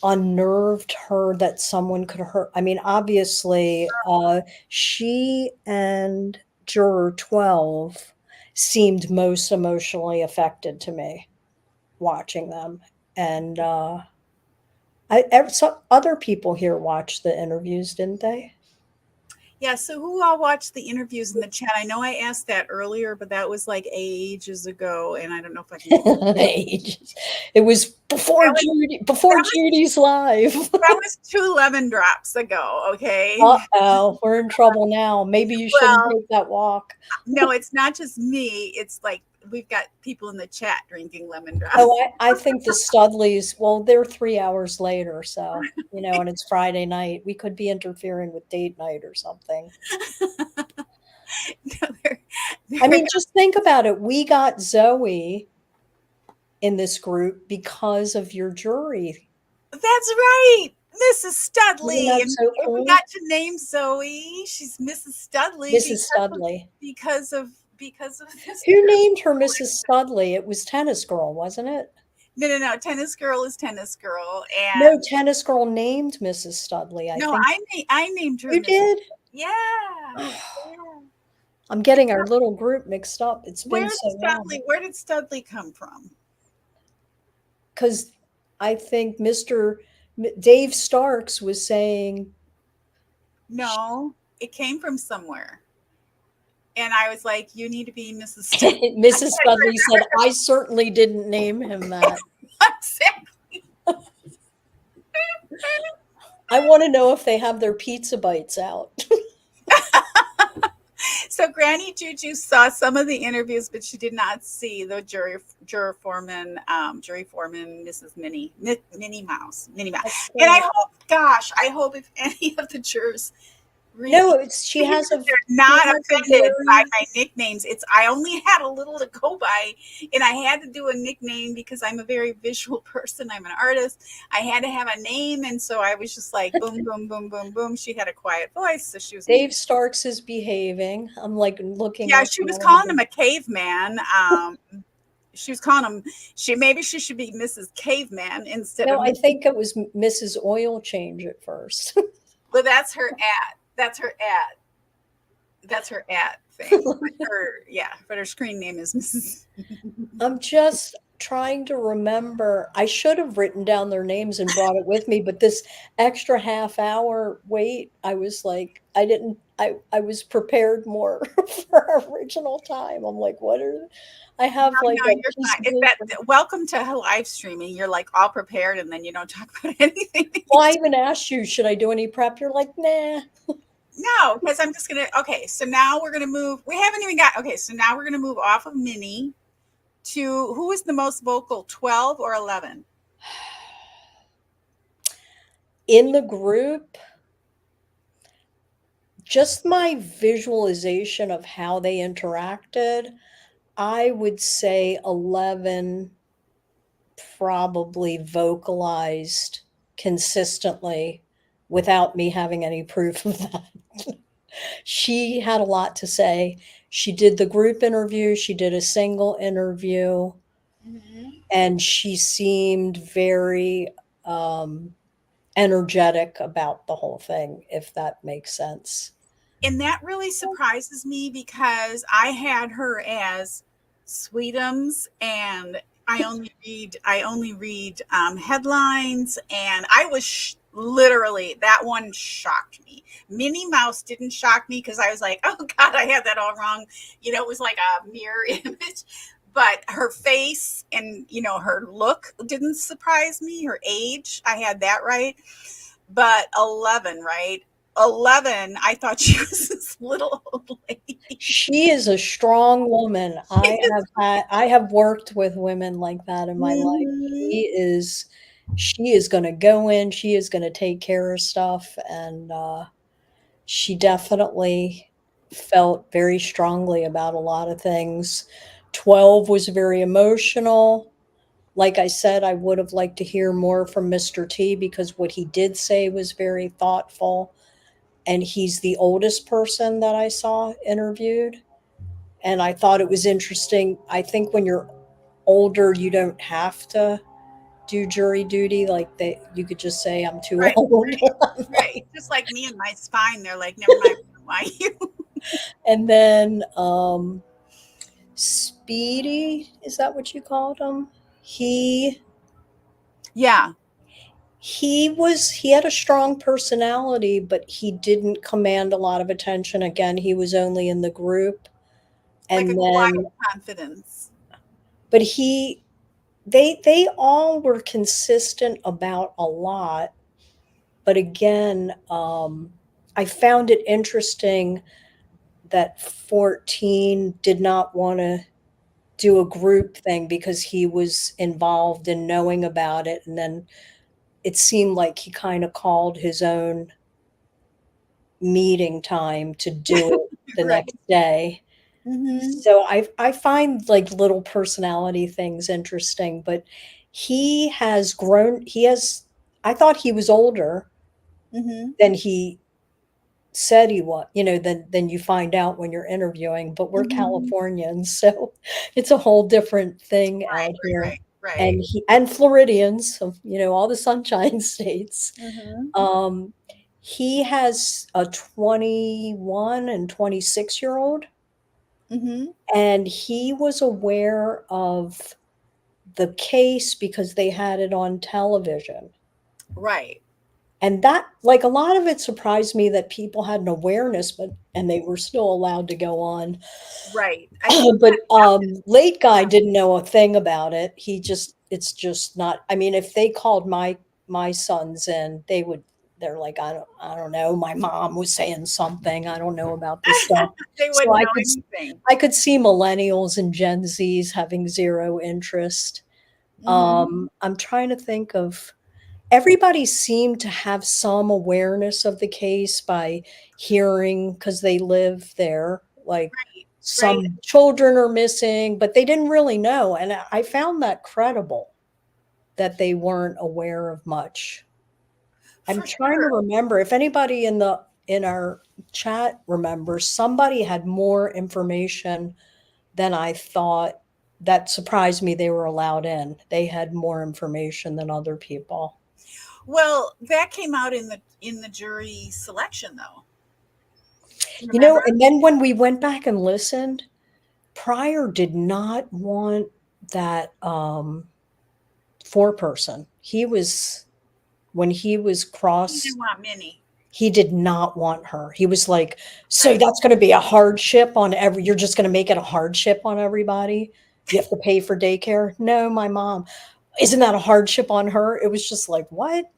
unnerved her that someone could hurt. I mean, obviously, she and juror 12 seemed most emotionally affected to me watching them, and, some other people here watched the interviews, didn't they? Yeah, so who all watched the interviews in the chat? I know I asked that earlier, but that was like ages ago, and I don't know if I can get Ages. It was that was before that was Judy's live. that was 2 lemon drops ago, okay? Uh-oh, we're in trouble now. Maybe you shouldn't Well, take that walk. no, it's not just me. It's like we've got people in the chat drinking lemon drops. Oh, I think the Studleys, well, they're 3 hours later, so, and it's Friday night. We could be interfering with date night or something. No, I they're mean, just think about it. We got Zoe in this group because of your jury. That's right, Mrs. Isn't Studley, that and so I cool? forgot to name Zoe. She's Mrs. Studley Mrs. Studley. because of this. Who named her Mrs. Studley? It was Tennis Girl, wasn't it? No. Tennis girl is tennis girl, No, and Tennis Girl named Mrs. Studley, I no, think. I named her You Mrs. did? Yeah. Yeah. I'm getting our little group mixed up. It's been so long. Where did Studley come from? Because I think Dave Starks was saying No, it came from somewhere. And I was like, you need to be Mrs. Studley. Mrs. Studley said, I certainly didn't name him that. I want to know if they have their pizza bites out. So Granny Juju saw some of the interviews, but she did not see the jury foreman, Mrs. Minnie Mouse. And I hope if any of the jurors read No, these, she has a they're not offended by very my nicknames. I only had a little to go by, and I had to do a nickname because I'm a very visual person. I'm an artist. I had to have a name, and so I was just like boom, boom, boom, boom, boom. She had a quiet voice, so she was. Dave Starks is behaving. I'm like looking Yeah, at she was calling him a caveman. She was calling him. Maybe she should be Mrs. Caveman instead No, of. I think it was Mrs. Oil Change at first. Well, that's her ad. That's her ad. That's her ad thing. But her screen name is Mrs. I'm just trying to remember. I should have written down their names and brought it with me, but this extra half hour wait, I was like, I was prepared more for our original time. I'm like, I have like No, a you're piece fine. of It's paper. that welcome to live streaming. You're like all prepared, and then you don't talk about anything. Well, I even asked you, should I do any prep? You're like, nah. No, because I'm just gonna. Okay, so now we're gonna move. We haven't even got. Okay, so now we're gonna move off of Minnie to who is the most vocal, 12 or 11? In the group, just my visualization of how they interacted, I would say 11 probably vocalized consistently without me having any proof of that. She had a lot to say. She did the group interview, she did a single interview, Mm-hmm. and she seemed very energetic about the whole thing, if that makes sense. And that really surprises me because I had her as Sweetums, and I only read headlines, and I was literally, that one shocked me. Minnie Mouse didn't shock me because I was like, oh God, I had that all wrong. It was like a mirror image. But her face and her look didn't surprise me. Her age, I had that right. But 11, right? 11, I thought she was this little old lady. She is a strong woman. I have worked with women like that in my life. Mhm. She is gonna go in, she is gonna take care of stuff, and, she definitely felt very strongly about a lot of things. 12 was very emotional. Like I said, I would have liked to hear more from Mr. T because what he did say was very thoughtful, and he's the oldest person that I saw interviewed. And I thought it was interesting. I think when you're older, you don't have to do jury duty. Like you could just say, I'm too Right, old. right. Just like me and my spine, they're like, never mind, why you? And then Speedy, is that what you called him? Yeah, He had a strong personality, but he didn't command a lot of attention. Again, he was only in the group. like a And quiet then confidence. but they all were consistent about a lot. But again, I found it interesting that 14 did not want to do a group thing because he was involved in knowing about it. And then it seemed like he kind of called his own meeting time to do it the Right. next day. Mm-hmm. So I find like little personality things interesting, but he has grown. I thought he was older Mm-hmm. than he said he was, than you find out when you're interviewing, but we're Mm-hmm. Californians, so it's a whole different thing Right, out here. right, And Floridians, so, all the sunshine states. right. Mm-hmm. Um, He has a 21 and 26-year-old, Mm-hmm. and he was aware of the case because they had it on television. Right. And that, like, a lot of it surprised me that people had an awareness, but and they were still allowed to go on. Right. I think But that happened. late guy Yeah. didn't know a thing about it. He just it's just not. I mean, if they called my sons in, they're like, I don't know. My mom was saying something. I don't know about this stuff. They So wouldn't know anything. I could see millennials and Gen Zs having zero interest. Mm-hmm. I'm trying to think of everybody seemed to have some awareness of the case by hearing because they live there, like Right. Right. some children are missing, but they didn't really know. And I found that credible that they weren't aware of much. I'm For trying to sure. remember if anybody in our chat remembers somebody had more information than I thought. That surprised me they were allowed in. They had more information than other people. Well, that came out in the jury selection, though. Do you You know, remember? and then when we went back and listened, Pryor did not want that foreperson. When he was He cross, didn't want Minnie. he did not want her. He was like, so Right. that's going to be a hardship on you're just going to make it a hardship on everybody. You have to pay for daycare. No, my mom. Isn't that a hardship on her? It was just like, what?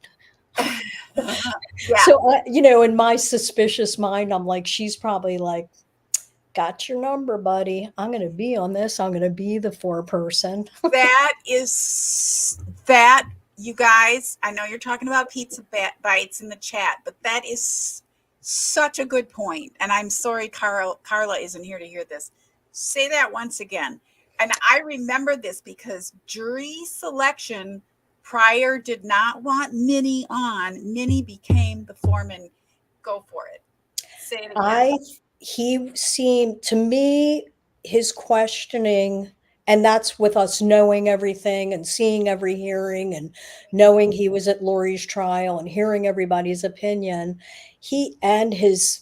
Yeah. So, in my suspicious mind, I'm like, she's probably like, got your number, buddy. I'm going to be on this. I'm going to be the foreperson. That is that, you guys. I know you're talking about pizza bites in the chat, but that is such a good point. And I'm sorry, Carla isn't here to hear this. Say that once again. And I remember this because jury selection, Pryor did not want Minnie on. Minnie became the foreman. Go for it. Say it again. I He seemed to me his questioning, and that's with us knowing everything and seeing every hearing and knowing he was at Lori's trial and hearing everybody's opinion. He and his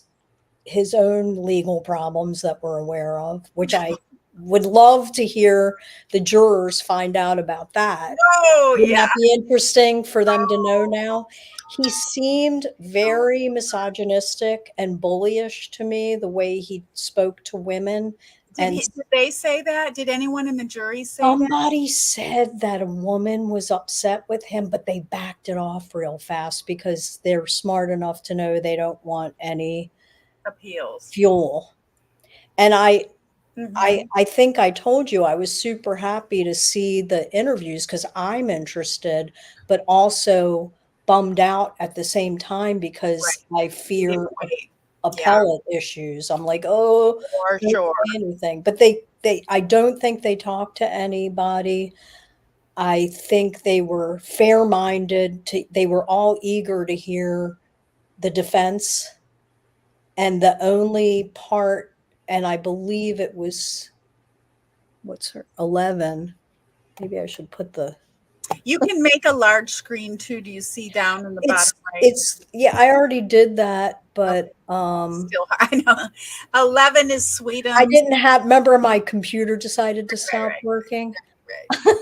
own legal problems that we're aware of, which I would love to hear the jurors find out about that. Oh, Wouldn't yeah. that be interesting for them to know Oh, now? He seemed no. very misogynistic and bullyish to me, the way he spoke to women. And Did they say that? Did anyone in the jury say that? somebody said that a woman was upset with him, but they backed it off real fast because they're smart enough to know they don't want any Appeals. fuel. And Mm-hmm. I think I told you I was super happy to see the interviews because I'm interested, but also bummed out at the same time because Right. I You didn't fear wait. Yeah, appellate issues. I'm like, oh, for don't sure. say anything. But I don't think they talked to anybody. I think they were fair minded. They were all eager to hear the defense, and the only part, and I believe it was what's her 11. Maybe I should put the You can make a large screen too. Do you see down in the bottom right? it's yeah, I already did that, Okay. but Still, I know. 11 is I Sweetums. didn't have remember my computer decided to Right, stop right, working. right. She's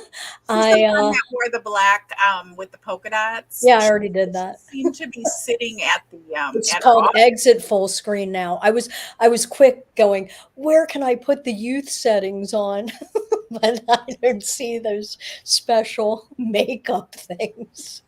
the I one that wore the black with the polka dots. Yeah, I already did She that. seemed to be sitting It's at her called office. exit full screen now. I was quick going, where can I put the youth settings on? But I don't see those special makeup things.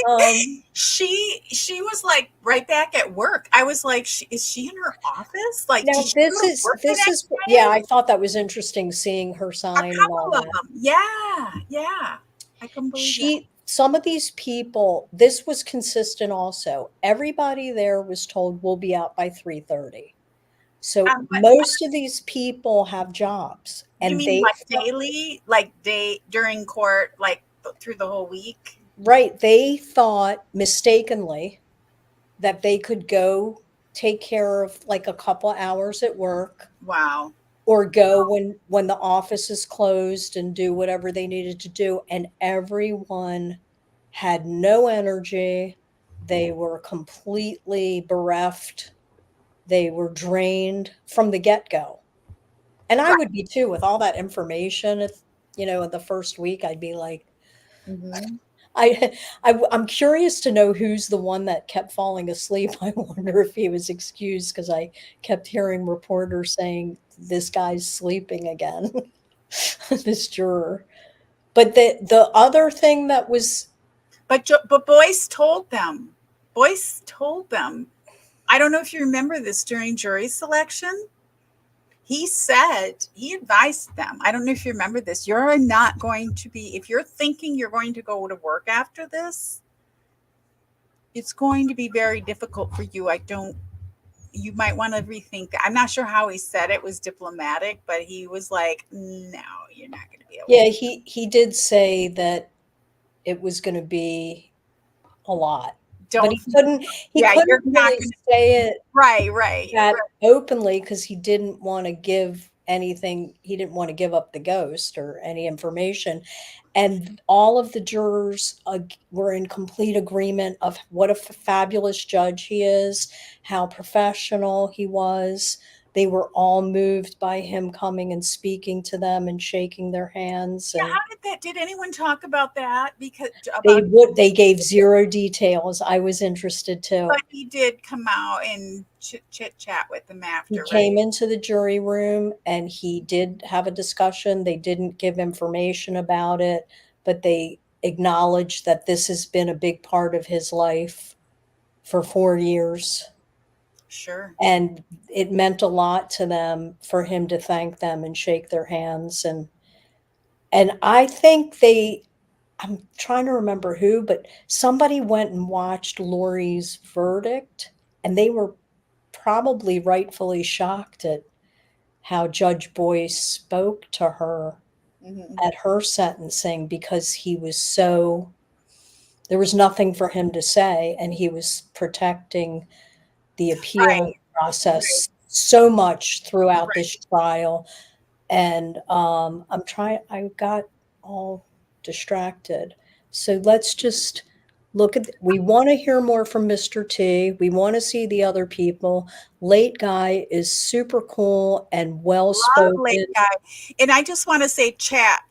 Um, She was like right back at work. I was like, is she in her office? Like, did Now she go to work the this next is yeah, day? I thought that was interesting seeing her A sign and all couple of that. them. Yeah, yeah. I couldn't believe that. Some of these people, this was consistent also. Everybody there was told we'll be out by 3:30. So But most of these people have jobs you and mean like daily, like day during court, like through the whole week? they thought mistakenly that they could go take care of like a couple hours at work Wow. or go when the office is closed and do whatever they needed to do, and everyone had no energy, They were completely bereft. They were drained from the get-go. And I Right. would be too with all that information. It's, in the first week, I'd be like, Mm-hmm. I, I'm curious to know who's the one that kept falling asleep. I wonder if he was excused because I kept hearing reporters saying this guy's sleeping again, this juror. But the other thing that was, But Boyce told them. Boyce told them. I don't know if you remember this during jury selection. He said, he advised them. I don't know if you remember this. You're not going to be, if you're thinking you're going to go to work after this, it's going to be very difficult for you. You might want to rethink that. I'm not sure how he said it was diplomatic, but he was like, no, you're not going to be able to. yeah, he did say that it was going to be a lot, but Don't, he yeah, couldn't you're not really going to, say it right. that openly because he didn't want to give anything. He didn't want to give up the ghost or any information. And all of the jurors were in complete agreement of what a fabulous judge he is, how professional he was. They were all moved by him coming and speaking to them and shaking their hands. Yeah, And how did that, did anyone talk about that? Because, about, they gave zero details. I was interested but too. he did come out and chit chat with them He after, came right? into the jury room and he did have a discussion. They didn't give information about it, but they acknowledged that this has been a big part of his life for 4 years. Sure. And it meant a lot to them for him to thank them and shake their hands. And I think I'm trying to remember who, but somebody went and watched Lori's verdict, and they were probably rightfully shocked at how Judge Boyce spoke to her Mm-hmm. at her sentencing because there was nothing for him to say, and he was protecting the appeal Right, right, process so much throughout right. this trial. And I got all distracted. So let's just we want to hear more from Mr. T. We want to see the other people. Late guy is super cool and well Love Lake spoken. Guy. And I just want to say, chat.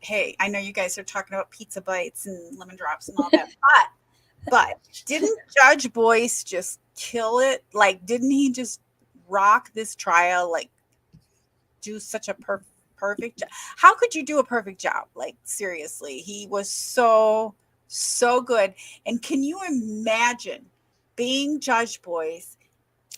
Hey, I know you guys are talking about pizza bites and lemon drops and all that, but didn't Judge Boyce just kill it? Like, didn't he just rock this trial? Like, do such a perfect job? How could you do a perfect job? Like, seriously, he was so good. And can you imagine being Judge Boyce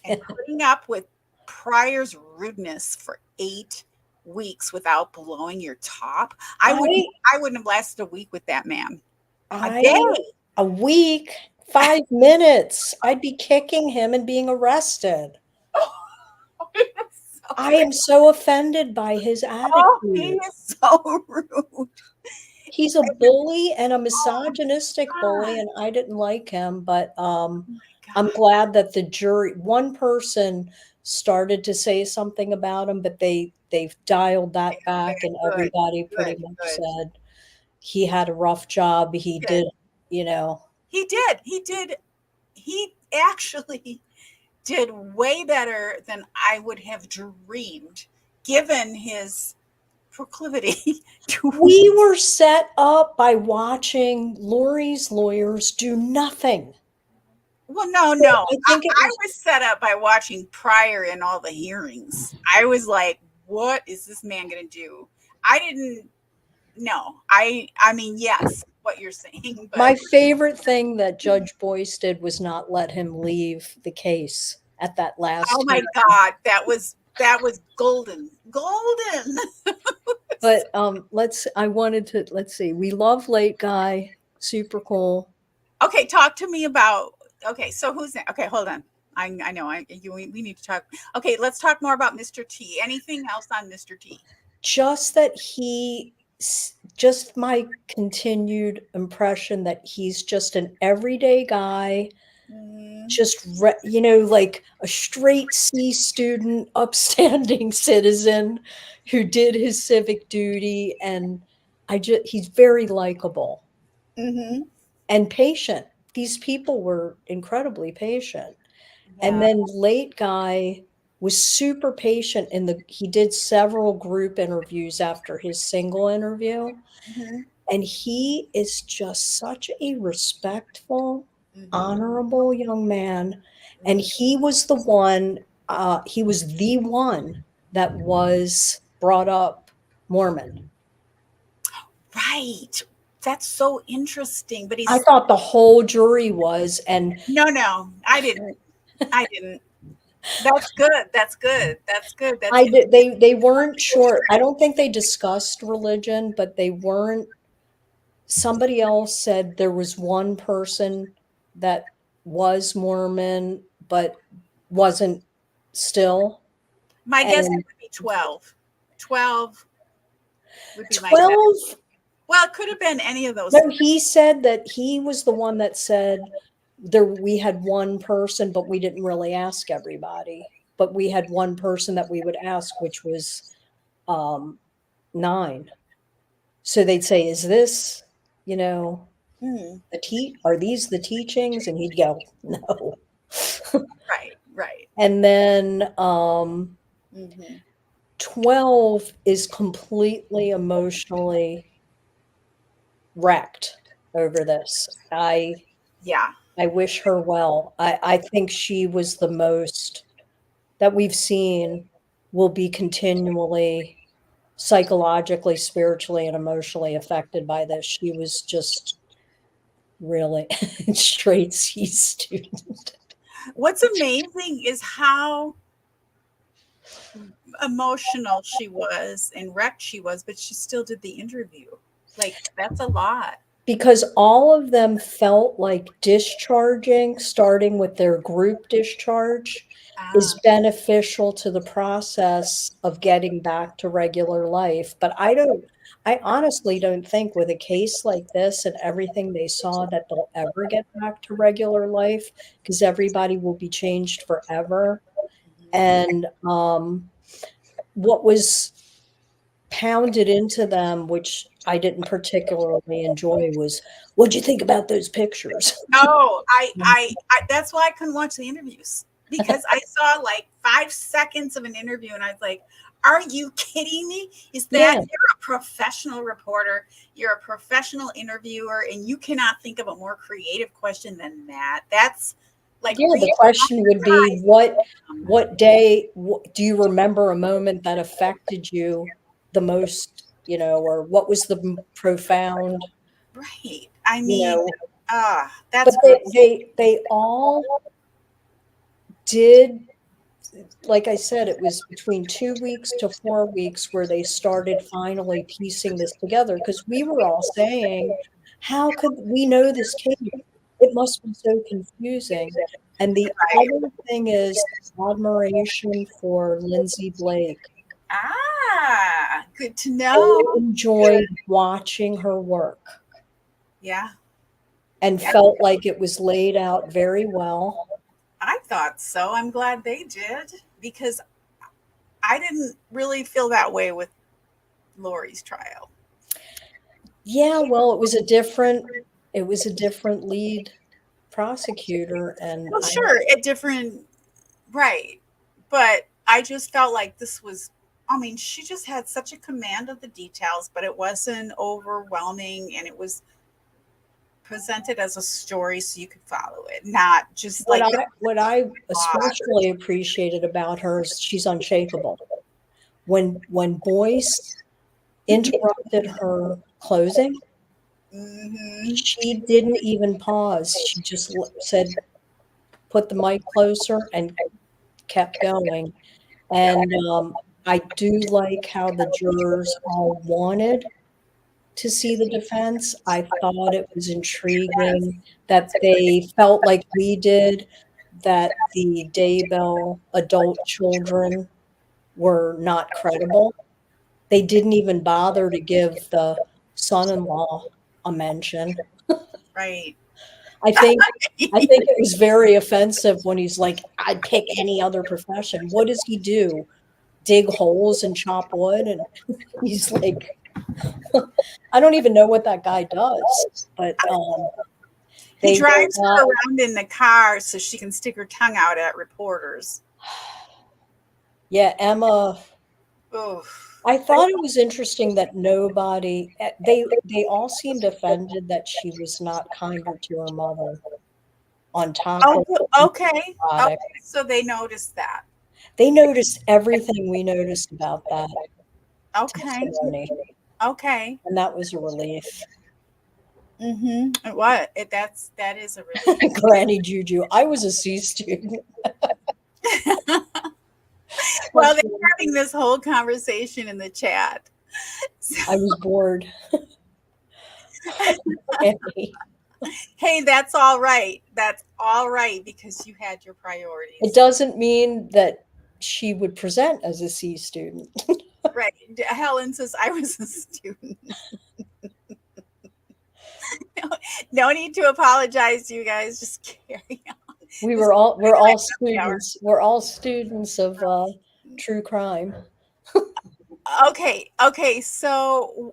and putting up with Pryor's rudeness for 8 weeks without blowing your top? I I wouldn't have lasted a week with that man. A I day. a week, 5 minutes, I'd be kicking him and being arrested. I am so offended by his Oh, he attitude. is so rude. He's a bully and a Oh misogynistic bully, God. and I didn't like him, but, Oh my I'm God. glad that the jury one person started to say something about him, but they've dialed They that held back, back. and Good. everybody pretty Good. much Good. said he had a rough job. He He did. did, you know He did. He did. He actually did way better than I would have dreamed, given his proclivity to. We were set up by watching Lori's lawyers do nothing. Well, no, So no. I think it I was was set up by watching Pryor in all the hearings. I was like, what is this man going to do? I didn't know. I mean, yes, what you're saying, but my favorite thing that Judge Boyce did was not let him leave the case at that oh last my hearing. God, that was golden. Golden. But let's see. We love Late Guy, super cool. Okay, talk to me about. Okay, so who's that? Okay, hold on. I know we need to talk. Okay, let's talk more about Mr. T. Anything else on Mr. T? Just that just my continued impression that he's just an everyday guy, Mm-hmm. just like a straight C student, upstanding citizen who did his civic duty, and he's very likable Mm-hmm. and patient. these people were incredibly patient. And Yeah. then late guy was super patient he did several group interviews after his single interview. Mhm. And he is just such a respectful, Mhm. honorable young man. And Mhm. he was the one that was brought up Mormon. Right. That's so interesting. But I he's thought the whole jury was, and no, I didn't. I didn't. That's good. That's good. That's good. That's I did, they weren't sure. I don't think they discussed religion, but they weren't. Somebody else said there was one person that was Mormon, but wasn't still. my guess And would be 12. 12 would be my guess. 12, Well, it could have been any of those. no, he said that he was the one that said we had one person, but we didn't really ask everybody. But we had one person that we would ask, which was 9. So they'd say, "Is this, you know, Hmm. are these the teachings?" And he'd go, "No." Right. Right. And then Hmm. 12 is completely emotionally wrecked over this. Yeah. I wish her well. I think she was the most that we've seen will be continually psychologically, spiritually, and emotionally affected by this. She was just really straight C student. What's amazing is how emotional she was and wrecked she was, but she still did the interview. Like, that's a lot. Because all of them felt like discharging, starting with their group discharge, Ah. is beneficial to the process of getting back to regular life. But I honestly don't think with a case like this and everything they saw that they'll ever get back to regular life because everybody will be changed forever. Mhm. And what was pounded into them, which I didn't particularly enjoy, was, "What'd you think about those pictures?" No, I that's why I couldn't watch the interviews because I saw like 5 seconds of an interview and I was like, are you kidding me? Is that Yeah, you're a professional reporter, you're a professional interviewer, and you cannot think of a more creative question than that? That's like yeah, the question would be, re-traumatizing them. what day do you remember a moment that affected you the most, or what was the profound, Right. I you mean, know, but that's gross. they all did. Like I said, it was between 2 weeks to 4 weeks where they started finally piecing this together because we were all saying, "How could we know this case? It must be so confusing." And the Right. other thing is admiration for Lindsay Blake. Ah, good to I know. enjoyed watching her work Yeah. and Yeah. felt like it was laid out very well. I thought so. I'm glad they did because I didn't really feel that way with Lori's trial. Yeah, well, it was a different lead prosecutor, and Well, sure, a different, right. But I just felt like this was, I mean, she just had such a command of the details, but it wasn't overwhelming and it was presented as a story so you could follow it, not just what like I the what I plot. especially appreciated about her is she's unshakable. When Boyce interrupted her closing, Hmm. she didn't even pause. She just said, "Put the mic closer," and kept going. Yeah. And I do like how the jurors all wanted to see the defense. I thought it was intriguing that they felt like we did, that the Daybell adult children were not credible. They didn't even bother to give the son-in-law a mention. Right. I think I think it was very offensive when he's like, "I'd pick any other profession." What does he do? Dig holes and chop wood? And he's like, I don't even know what that guy does, but He drives her around in the car so she can stick her tongue out at reporters. Yeah, Emma. Oof. I thought it was interesting that nobody, they all seemed offended that she was not kinder to her mother on top of Okay. Okay. So they noticed that. They noticed everything we noticed about that testimony. Okay. And that was a relief. Mm-hmm. What? That is a relief. Granny Juju. I was a C student. Well, they're having this whole conversation in the chat. So. I was bored. Hey, that's all right. That's all right because you had your priorities. It doesn't mean that she would present as a C student. Right. Helen says I was a student. No need to apologize, you guys. Just carry on. We're all students. We're all students of true crime. Okay. So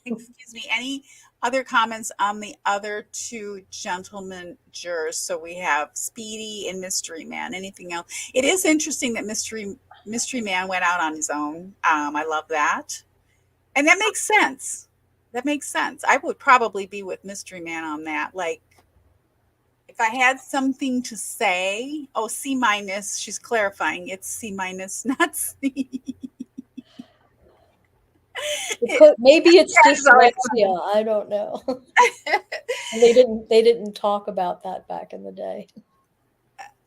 excuse me. Any other comments on the other two gentlemen jurors? So we have Speedy and Mystery Man. Anything else? It is interesting that Mystery Man went out on his own. I love that. And that makes sense. I would probably be with Mystery Man on that. Like, if I had something to say, C-. She's clarifying. It's C-, not C. Maybe it's dyslexia. I don't know. They didn't talk about that back in the day.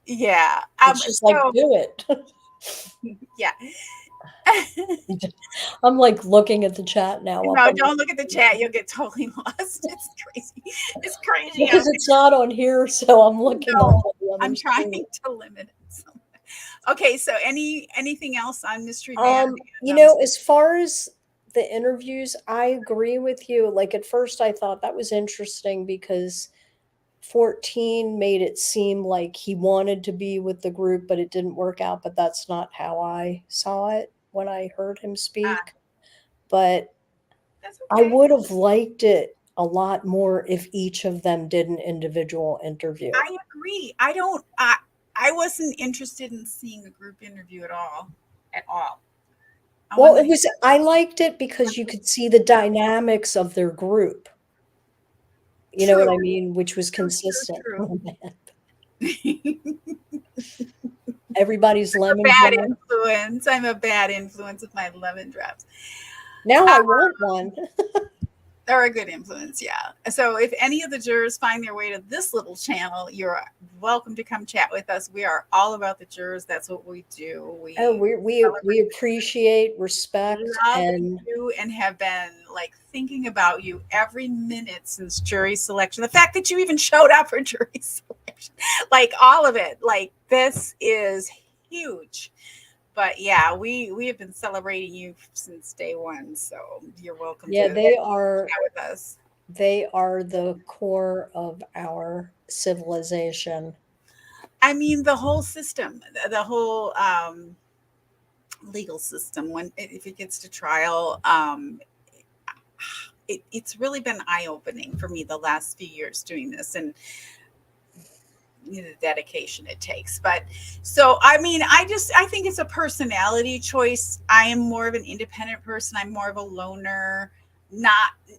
Yeah. It's just like, do it. Yeah. I'm like looking at the chat now. No, don't look at the chat. You'll get totally lost. It's crazy. It's crazy. Because it's not on here, so I'm looking on the other I'm trying to limit it. Okay, so anything else on Mystery Man? As far as the interviews, I agree with you. Like, at first I thought that was interesting because 14 made it seem like he wanted to be with the group, but it didn't work out. But that's not how I saw it when I heard him speak. But I would have liked it a lot more if each of them did an individual interview. I agree. I wasn't interested in seeing a group interview at all. Well, I liked it because you could see the dynamics of their group. You know what I mean? Which was consistent. True. Everybody's lemon bad influence. I'm a bad influence with my lemon drops. Now I want one. They're a good influence, yeah. So if any of the jurors find their way to this little channel, you're welcome to come chat with us. We are all about the jurors. That's what we do. We appreciate, respect, and you, and have been like thinking about you every minute since jury selection. The fact that you even showed up for jury selection, like all of it, like this is huge. But yeah, we have been celebrating you since day one, so you're welcome. Yeah, they are chat with us. They are the core of our civilization. I mean, the whole system, the whole legal system. If it gets to trial, it's really been eye-opening for me the last few years doing this, and the dedication it takes. But so I mean, I think it's a personality choice. I am more of an independent person. I'm more of a loner.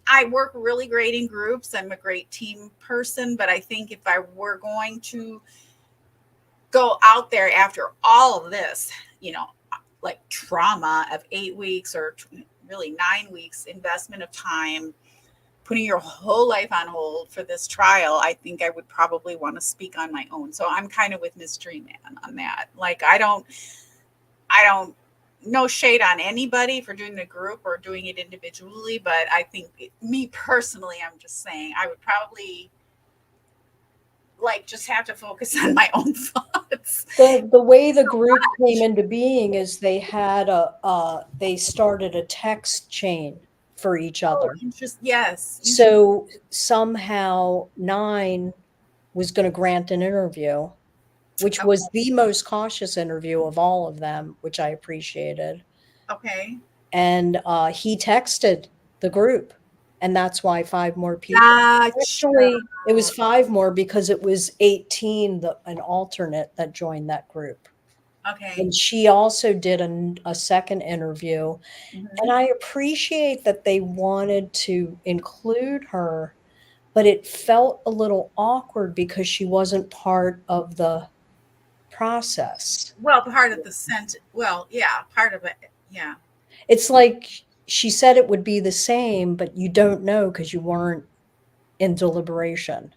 I work really great in groups. I'm a great team person, but I think if I were going to go out there after all of this, like trauma of 8 weeks or really 9 weeks investment of time, putting your whole life on hold for this trial, I think I would probably want to speak on my own. So I'm kind of with Mystery Man on that. Like, I don't no shade on anybody for doing the group or doing it individually, but I think me personally, I'm just saying I would probably just have to focus on my own thoughts. The way the group came into being is they started a text chain for each other. Yes. So somehow 9 was going to grant an interview, which was the most cautious interview of all of them, which I appreciated. Okay. And he texted the group and that's why 5 more people. Gotcha. Actually, it was 5 more because it was 18, an alternate that joined that group. Okay. And she also did a second interview. And I appreciate that they wanted to include her, but it felt a little awkward because she wasn't part of the process. Well, part of the part of it. Yeah. It's like she said it would be the same, but you don't know because you weren't in deliberation.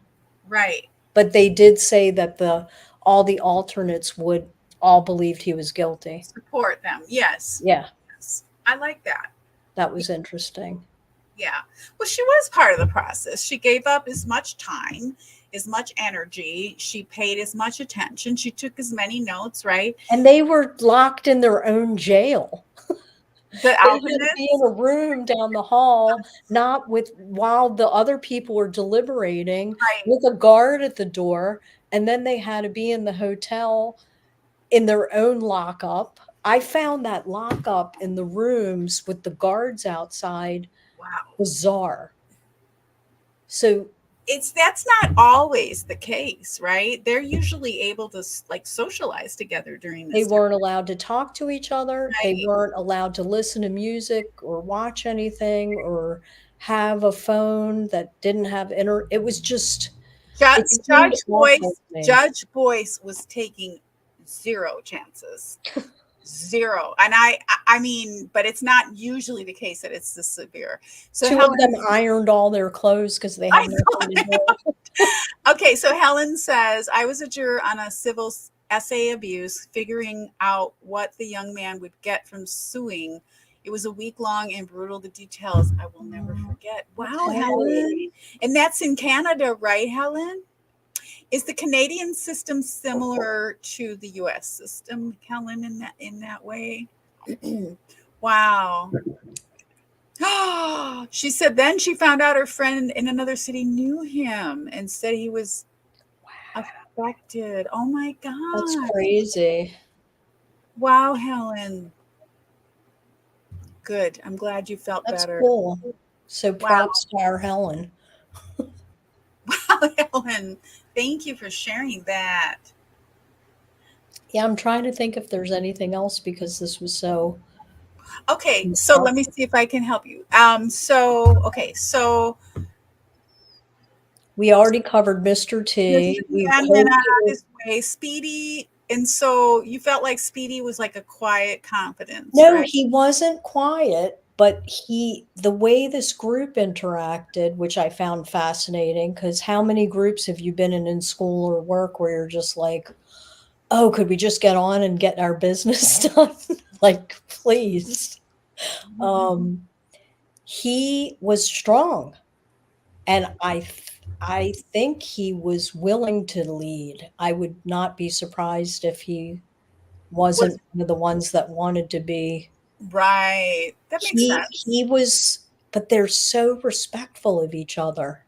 Right. But they did say that all the alternates would all believed he was guilty. Support them. Yes. Yeah. Yes. I like that. That was interesting. Yeah. Well, she was part of the process. She gave up as much time, as much energy. She paid as much attention. She took as many notes, right? And they were locked in their own jail. The They had to be in a room down the hall, not with while the other people were deliberating, right. with a guard at the door, and then they had to be in the hotel in their own lockup. I found that lockup in the rooms with the guards outside Wow. bizarre. So That's not always the case, right? They're usually able to like socialize together during this they time. weren't allowed to talk to each other. They Right. weren't allowed to listen to music or watch anything or have a phone that didn't have it was just it seemed awful to me. Judge Boyce was taking zero chances. Zero. And I mean, but it's not usually the case that it's this severe. So 2 of them ironed all their clothes because they had nothing to do. Okay, so Helen says, I was a juror on a civil essay abuse, figuring out what the young man would get from suing. It was a week long and brutal. The details I will never forget. Wow, Okay. Helen. And that's in Canada, right, Helen? Is the Canadian system similar to the US system, Helen, in that way? Wow. She said then she found out her friend in another city knew him and said he was affected. Oh my God. That's crazy. Wow, Helen. Good. I'm glad you felt That's better. cool. So props to our Helen. Wow, Helen. Thank you for sharing that. Yeah, I'm trying to think if there's anything else because this was so. Okay, so let me see if I can help you. So we already covered Mr. T. And then this way, Speedy. And so you felt like Speedy was like a quiet confidence. No, right? he wasn't quiet, but the way this group interacted, which I found fascinating, because how many groups have you been in school or work where you're just like, oh, could we just get on and get our business done? Like, please. He was strong, and I think he was willing to lead. I would not be surprised if he wasn't one of the ones that wanted to be. Right. That makes sense. He was, but they're so respectful of each other.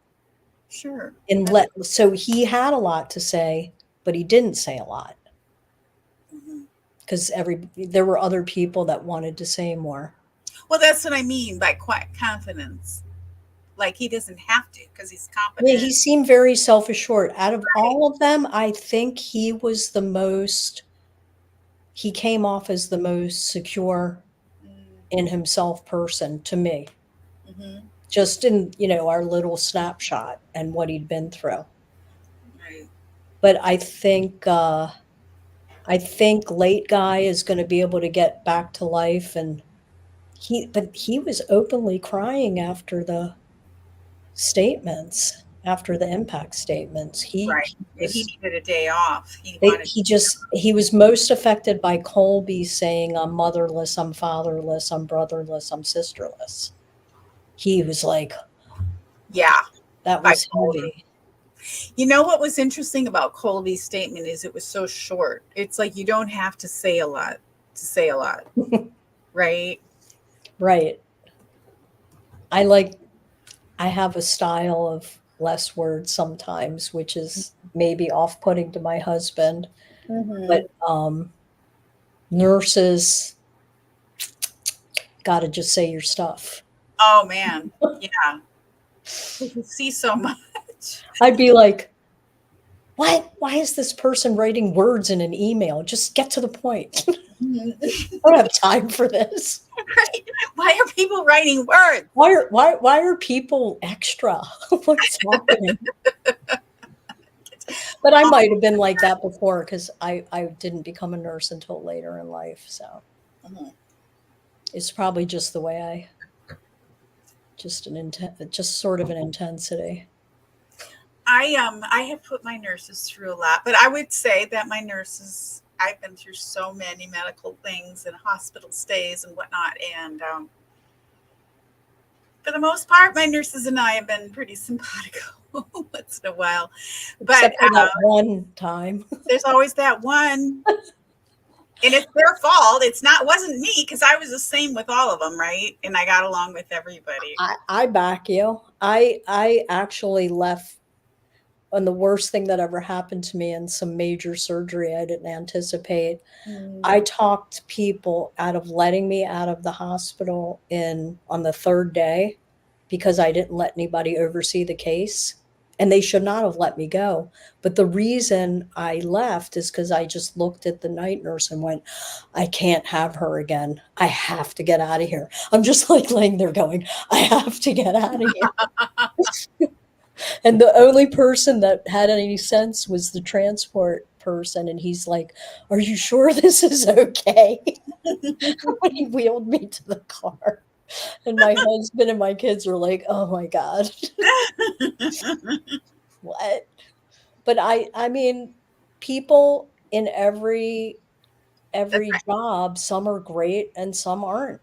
Sure. And so he had a lot to say, but he didn't say a lot. Because there were other people that wanted to say more. Well, that's what I mean by quiet confidence. Like he doesn't have to because he's confident. Yeah, he seemed very self-assured. Out of all of them, I think he was the most, he came off as the most secure in himself person to me. Just in, our little snapshot and what he'd been through. Right. But I think late guy is going to be able to get back to life, and he was openly crying after the statements, after the impact statements. He needed a day off. He was most affected by Colby saying, I'm motherless, I'm fatherless, I'm brotherless, I'm sisterless. He was like, yeah, that was heavy. You know what was interesting about Colby's statement is it was so short. It's like you don't have to say a lot right? Right. I have a style of less words sometimes, which is maybe off-putting to my husband. But nurses got to just say your stuff. Oh man, yeah. You see so much. I'd be like, why is this person writing words in an email? Just get to the point. I don't have time for this. Right? Why are people writing words? Why are people extra? What's happening? But I might have been like that before because I didn't become a nurse until later in life. So it's probably just the way just sort of an intensity. I have put my nurses through a lot, but I would say that my nurses, I've been through so many medical things and hospital stays and whatnot, and for the most part, my nurses and I have been pretty simpatico once in a while. But Except for that one time. There's always that one, and it's their fault. Wasn't me because I was the same with all of them, right? And I got along with everybody. I back you. I actually left on the worst thing that ever happened to me in some major surgery I didn't anticipate. I talked people out of letting me out of the hospital on the third day because I didn't let anybody oversee the case. And they should not have let me go. But the reason I left is because I just looked at the night nurse and went, I can't have her again. I have to get out of here. I'm just like laying there going, I have to get out of here. And the only person that had any sense was the transport person. And he's like, are you sure this is okay? When he wheeled me to the car. And my husband and my kids are like, oh my God. What? But I mean, people in every job, some are great and some aren't.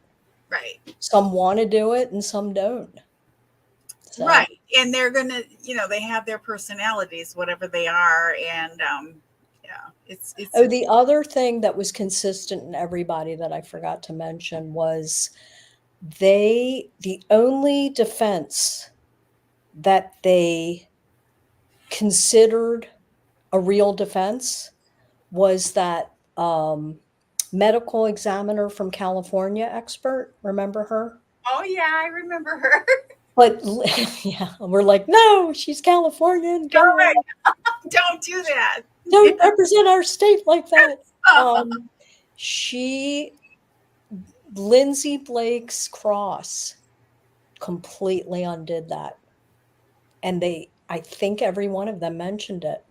Right. Some want to do it and some don't. So. Right. And they're going to, they have their personalities, whatever they are. And yeah, it's. Oh, the other thing that was consistent in everybody that I forgot to mention was the only defense that they considered a real defense was that medical examiner from California expert. Remember her? Oh, yeah, I remember her. But yeah, we're like, no, she's Californian. Go away. Don't do that. Don't represent our state like that. Lindsay Blake's cross completely undid that. And I think every one of them mentioned it.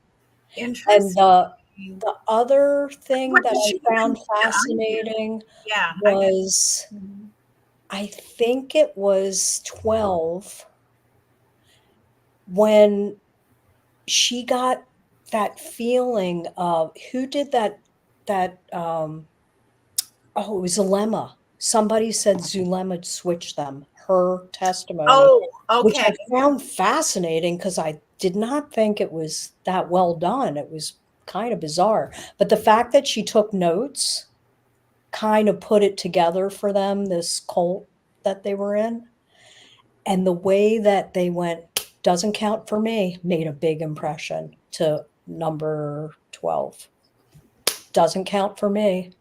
Interesting. And the other thing that I found fascinating was, I think it was 12, when she got that feeling of who did that, oh, it was Zulema. Somebody said Zulema switched them, her testimony. Oh, okay. Which I found fascinating because I did not think it was that well done. It was kind of bizarre. But the fact that she took notes kind of put it together for them, this cult that they were in. And the way that they went, doesn't count for me, made a big impression to number 12. Doesn't count for me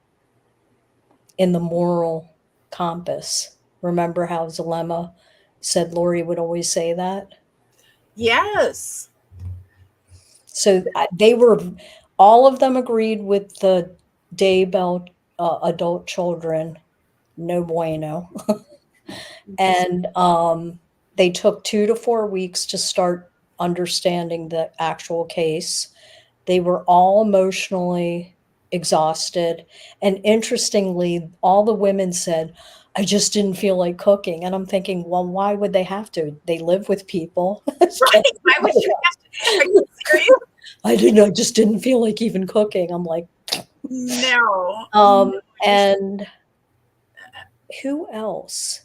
in the moral compass. Remember how Zulema said Lori would always say that? Yes. So all of them agreed with the Daybell adult children, no bueno. And they took 2 to 4 weeks to start understanding the actual case. They were all emotionally exhausted. And interestingly, all the women said, I just didn't feel like cooking. And I'm thinking, well, why would they have to? They live with people. Right. Why would you have to? Are you serious? I just didn't feel like even cooking. I'm like, no. And who else?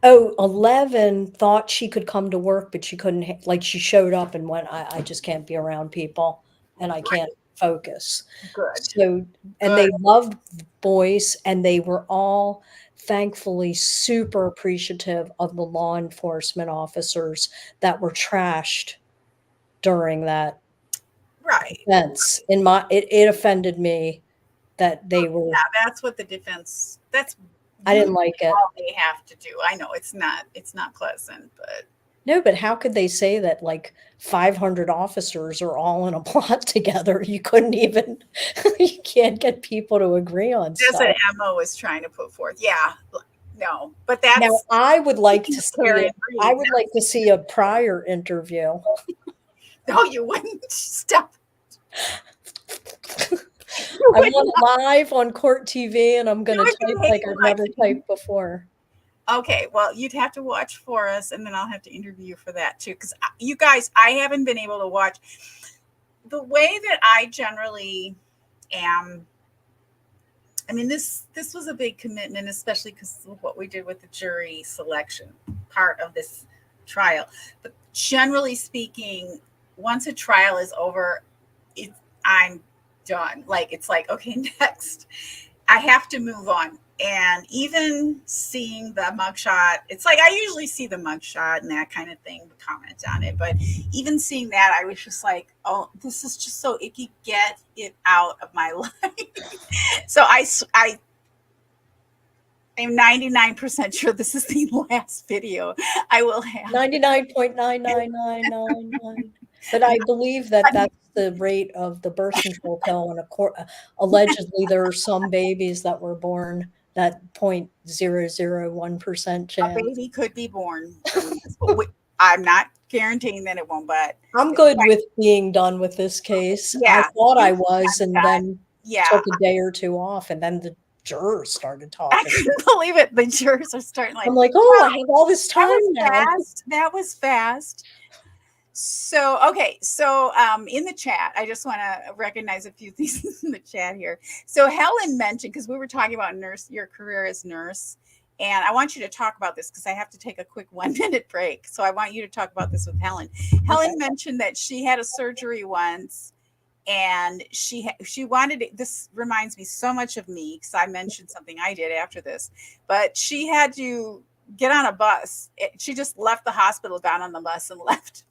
Oh, 11 thought she could come to work, but she couldn't. Like, she showed up and went, I just can't be around people and I can't focus. Good. So, and they loved boys, and they were all thankfully super appreciative of the law enforcement officers that were trashed during that defense. It offended me that they were. Yeah, that's what the defense. That's I didn't like it. All they have to do. I know it's not pleasant, but no, but how could they say that like 500 officers are all in a plot together? You couldn't even, you can't get people to agree on that's stuff. what Emma was trying to put forth. Yeah, no, but Now, that's I would like to see Karen it. Reed. I would like to see a prior interview. No, you wouldn't stop. I want it live on Court TV, and I'm going to type like I've never typed before. Okay, well, you'd have to watch for us, and then I'll have to interview you for that too. Because you guys, I haven't been able to watch. The way that I generally am, I mean, this was a big commitment, especially because of what we did with the jury selection part of this trial. But generally speaking, once a trial is over, I'm done. Like it's like, okay, next. I have to move on. And even seeing the mugshot, it's like I usually see the mugshot and that kind of thing, the comments on it. But even seeing that, I was just like, oh, this is just so icky. Get it out of my life. So I am 99% sure this is the last video I will have. 99.99999. But I believe that that's the rate of the birth control pill. And allegedly, there are some babies that were born that 0.001% chance. A baby could be born doing this, but I'm not guaranteeing that it won't. But I'm good with being done with this case. Yeah, I thought I was, and then yeah, took a day or two off, and then the jurors started talking. I couldn't believe it. The jurors are starting like, I'm like, oh, wow, I have all this time now. That was fast. So, okay. So, in the chat, I just want to recognize a few things in the chat here. So Helen mentioned, because we were talking about your career as nurse, and I want you to talk about this because I have to take a quick 1-minute break. So I want you to talk about this with Helen. Helen mentioned that she had a surgery once, and she wanted it. This reminds me so much of me because I mentioned something I did after this, but she had to get on a bus. She just left the hospital, got on the bus, and left.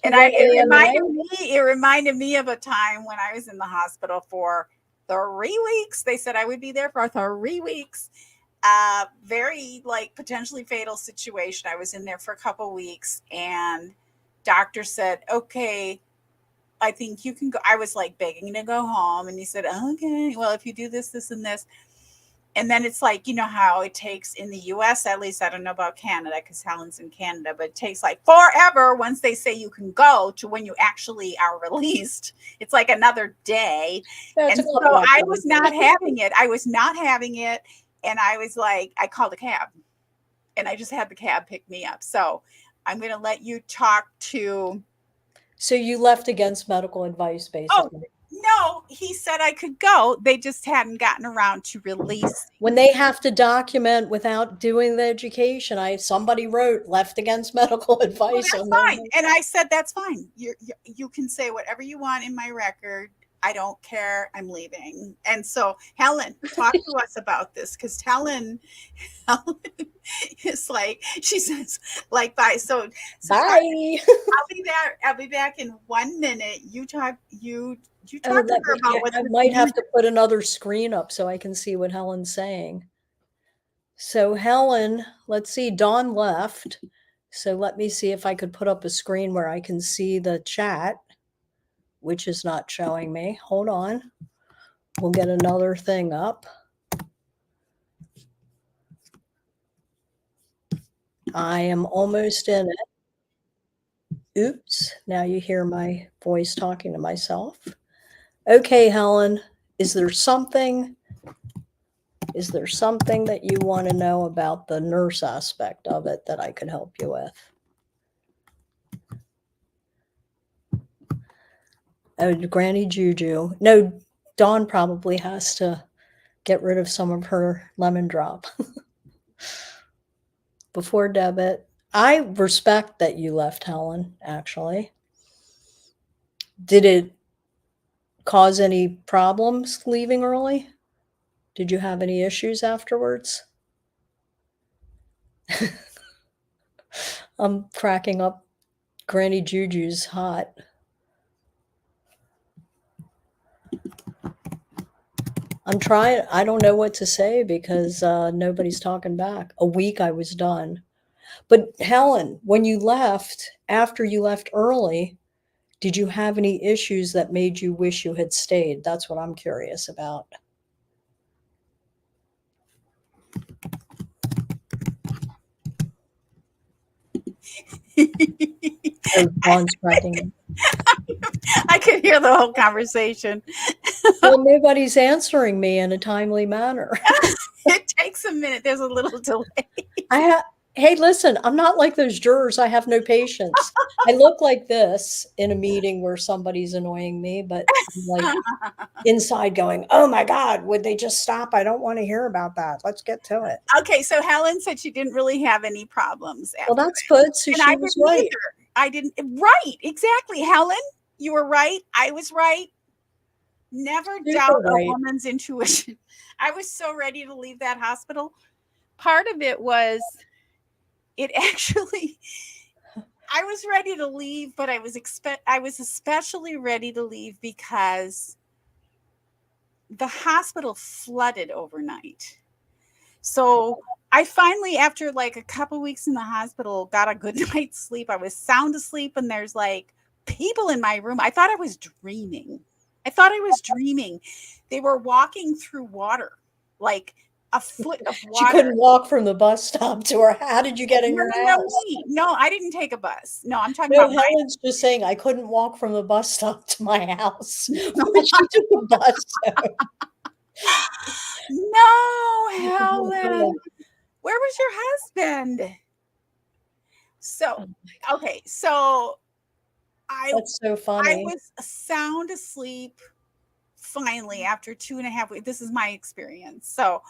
And it reminded me of a time when I was in the hospital for 3 weeks. They said I would be there for 3 weeks. Very like potentially fatal situation. I was in there for a couple weeks, and doctor said, okay, I think you can go. I was like begging to go home. And he said, okay, well, if you do this, this, and this. And then it's like, you know how it takes in the US, at least I don't know about Canada because Helen's in Canada, but it takes like forever once they say you can go to when you actually are released. It's like another day. And so I was not having it. And I was like, I called a cab and I just had the cab pick me up. So I'm going to let you talk to. So you left against medical advice, basically. Oh, no, he said I could go. They just hadn't gotten around to release. When they have to document without doing the education, somebody wrote left against medical advice. Well, that's fine. And I said, that's fine. You can say whatever you want in my record. I don't care. I'm leaving. And so Helen, talk to us about this because Helen is like, she says, like, bye. So bye. I'll be back in 1 minute. You talk to her about what I might have to put another screen up so I can see what Helen's saying. So Helen, let's see, Dawn left. So let me see if I could put up a screen where I can see the chat, which is not showing me. Hold on. We'll get another thing up. I am almost in it. Oops. Now you hear my voice talking to myself. Okay, Helen, is there something that you want to know about the nurse aspect of it that I could help you with? Oh, Granny Juju. No, Dawn probably has to get rid of some of her lemon drop. Before debit. I respect that you left, Helen, actually. Did it cause any problems leaving early? Did you have any issues afterwards? I'm cracking up. Granny Juju's hot. I'm trying. I don't know what to say because nobody's talking back. A week I was done. But Helen, when you left, after you left early, did you have any issues that made you wish you had stayed? That's what I'm curious about. Oh, Dawn's cracking. I could hear the whole conversation. Well, nobody's answering me in a timely manner. It takes a minute. There's a little delay. Hey, listen, I'm not like those jurors. I have no patience. I look like this in a meeting where somebody's annoying me, but I'm like inside going, oh my God, would they just stop? I don't want to hear about that. Let's get to it. Okay, so Helen said she didn't really have any problems Well, after that's good. So and she I was didn't right. either. I didn't. Right, exactly. Helen, you were right. I was right. Never doubt Super a right. woman's intuition. I was so ready to leave that hospital. Part of it was it actually I was ready to leave, but I was especially ready to leave because the hospital flooded overnight. So I finally, after like a couple weeks in the hospital, got a good night's sleep. I was sound asleep, and there's like people in my room. I thought I was dreaming. They were walking through water, like a foot of She water. couldn't walk from the bus stop to her. How did you get in your house? No, I didn't take a bus. No, I'm talking No, about Helen's just saying I couldn't walk from the bus stop to my house. my. She took a bus. No, Helen. Where was your husband? So, okay, so That's so I funny. was sound asleep finally after 2.5 weeks. This is my experience. So,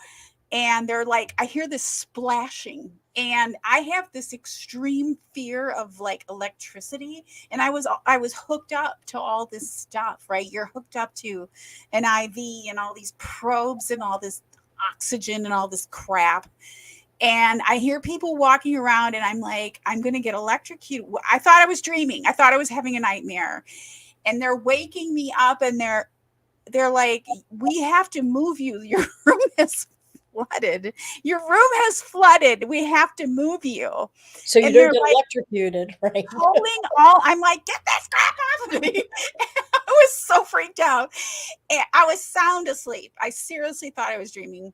and they're like, I hear this splashing, and I have this extreme fear of like electricity. And I was hooked up to all this stuff, right? You're hooked up to an IV and all these probes and all this oxygen and all this crap. And I hear people walking around, and I'm like, I'm going to get electrocuted. I thought I was dreaming. I thought I was having a nightmare. And they're waking me up, and they're like, we have to move you. Your room is flooded. Your room has flooded. We have to move you. So you And don't they're get like electrocuted, right? pulling all, I'm like, get this crap off of me. I was so freaked out. And I was sound asleep. I seriously thought I was dreaming.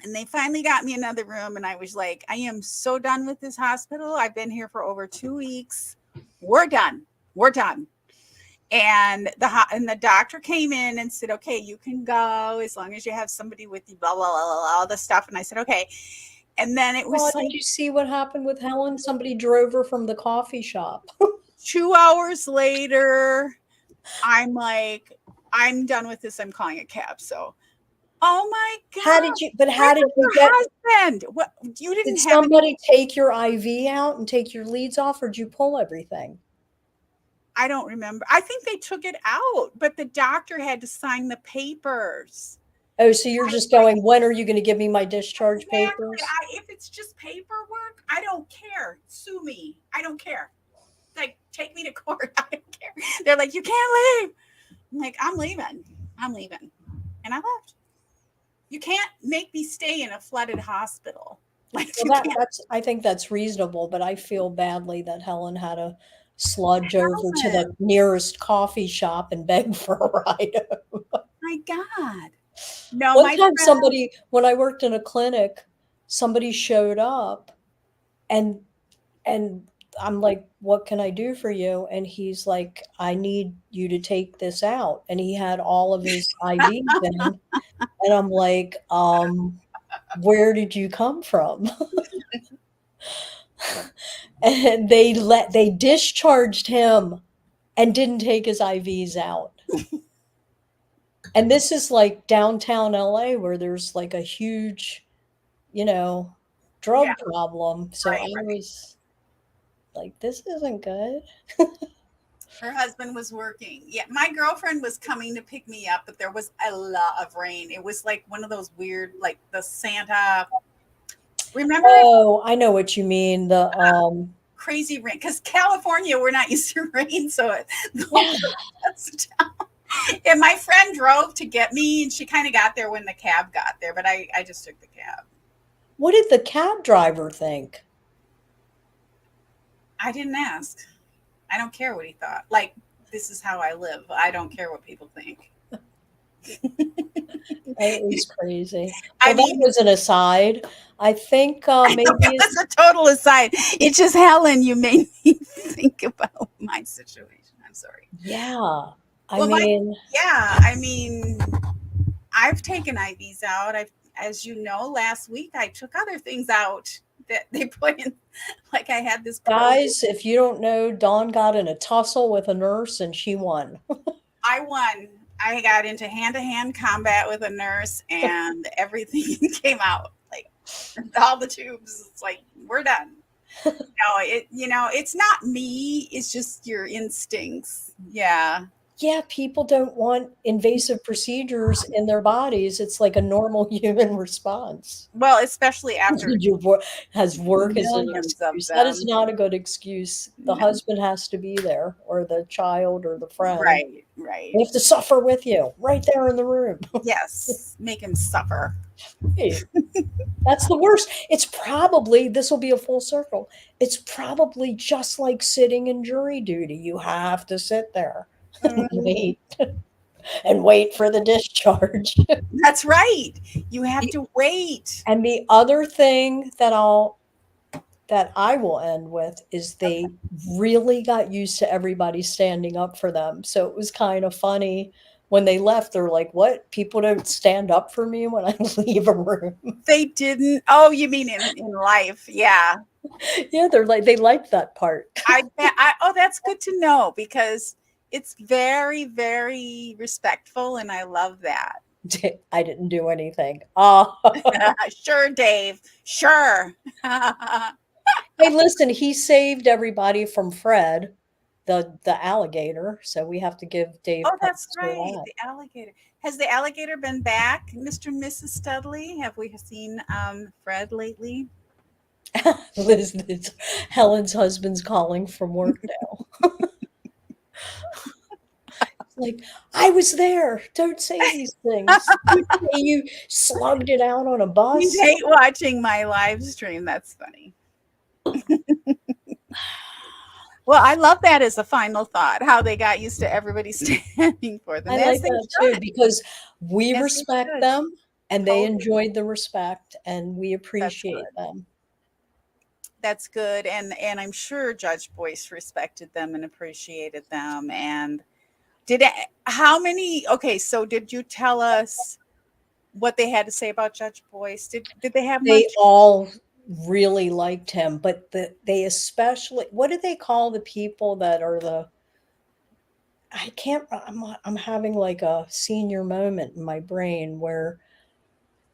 And they finally got me another room, and I was like, I am so done with this hospital. I've been here for over 2 weeks. We're done. And the doctor came in and said, okay, you can go as long as you have somebody with you, blah blah blah, blah all the stuff. And I said, okay. And then it was like, did you see what happened with Helen? Somebody drove her from the coffee shop. 2 hours later, I'm like, I'm done with this. I'm calling a cab. So oh my God. How did you get husband? What, you didn't did have somebody take your IV out and take your leads off, or did you pull everything? I don't remember. I think they took it out, but the doctor had to sign the papers. Oh, so you're just going, when are you going to give me my discharge papers? If it's just paperwork, I don't care. Sue me. I don't care. Like, take me to court. I don't care. They're like, you can't leave. I'm like, I'm leaving. And I left. You can't make me stay in a flooded hospital. Like, well, I think that's reasonable, but I feel badly that Helen had to sludge over to the nearest coffee shop and beg for a ride. My God. No, One time when I worked in a clinic, somebody showed up and I'm like, what can I do for you? And he's like, I need you to take this out. And he had all of his IVs in. And I'm like, where did you come from? And they discharged him and didn't take his IVs out. And this is like downtown LA where there's like a huge, drug problem. So I was like, this isn't good. Her husband was working. Yeah, my girlfriend was coming to pick me up, but there was a lot of rain. It was like one of those weird, like the Santa. Remember? Oh, I know what you mean. The crazy rain, because California, we're not used to rain, so And my friend drove to get me, and she kind of got there when the cab got there, but I just took the cab. What did the cab driver think? I didn't ask. I don't care what he thought. Like, this is how I live. I don't care what people think. That was crazy. I Well, that mean, was an aside. I think I know maybe that was a total aside. It's just, Helen, you made me think about my situation. I'm sorry. yeah. I Well, mean, yeah, I mean, I've taken IVs out. As you know, last week I took other things out that they put in. Like I had this program. guys, if you don't know, Dawn got in a tussle with a nurse and she won. I won. I got into hand-to-hand combat with a nurse, and everything came out like all the tubes. It's like we're done. It's not me. It's just your instincts. Yeah. Yeah, people don't want invasive procedures in their bodies. It's like a normal human response. Well, especially after Your has work as an millions of excuse. That is them. not a good excuse. The No. husband has to be there, or the child, or the friend. Right. Right. They have to suffer with you right there in the room. Yes. Make him suffer. Right. That's the worst. It's probably, this will be a full circle. It's probably just like sitting in jury duty. You have to sit there and wait and wait for the discharge. That's right. You have to wait. And the other thing that I will end with is they really got used to everybody standing up for them. So it was kind of funny when they left. They're like, "What? People don't stand up for me when I leave a room?" They didn't. Oh, you mean in life? Yeah. Yeah, they're like, they liked that part. I bet. Oh, that's good to know because it's very, very respectful, and I love that. I didn't do anything. Oh, Sure, Dave. Sure. hey, listen, he saved everybody from Fred, the alligator. So we have to give Dave Oh, that's props for right. that. The alligator. Has the alligator been back, Mr. and Mrs. Studley? Have we seen Fred lately? Liz, Helen's husband's calling from work now. Like, I was there. Don't say these things. You slugged it out on a You bus. hate watching my live stream. That's funny. Well, I love that as a final thought, how they got used to everybody standing for them, I as like they that too should. because we As they respect should. them and they Totally. enjoyed the respect and we That's appreciate good. them. That's good. And I'm sure Judge Boyce respected them and appreciated them. And how many, okay, so did you tell us what they had to say about Judge Boyce? Did they have They much? all really liked him, but they especially, what do they call the people that are I can't, I'm having like a senior moment in my brain where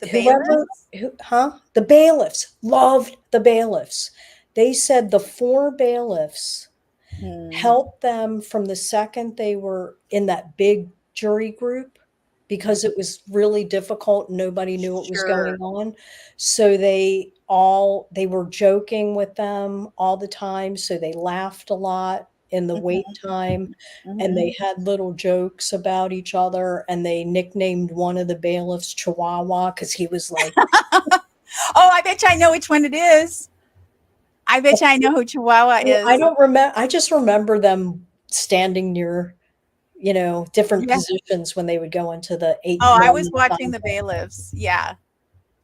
The whoever, bailiffs? the bailiffs loved the bailiffs. They said the four bailiffs Hmm. helped them from the second they were in that big jury group because it was really difficult and nobody knew what was Sure. going on. So they were joking with them all the time. So they laughed a lot in the wait Hmm. time and Hmm. they had little jokes about each other and they nicknamed one of the bailiffs Chihuahua because he was like, Oh, I bet you I know which one it is. I bet you I know who Chihuahua I is. don't remember. I just remember them standing near, different Yeah. positions when they would go into the Oh, I was 8-1 watching the contest. bailiffs. Yeah.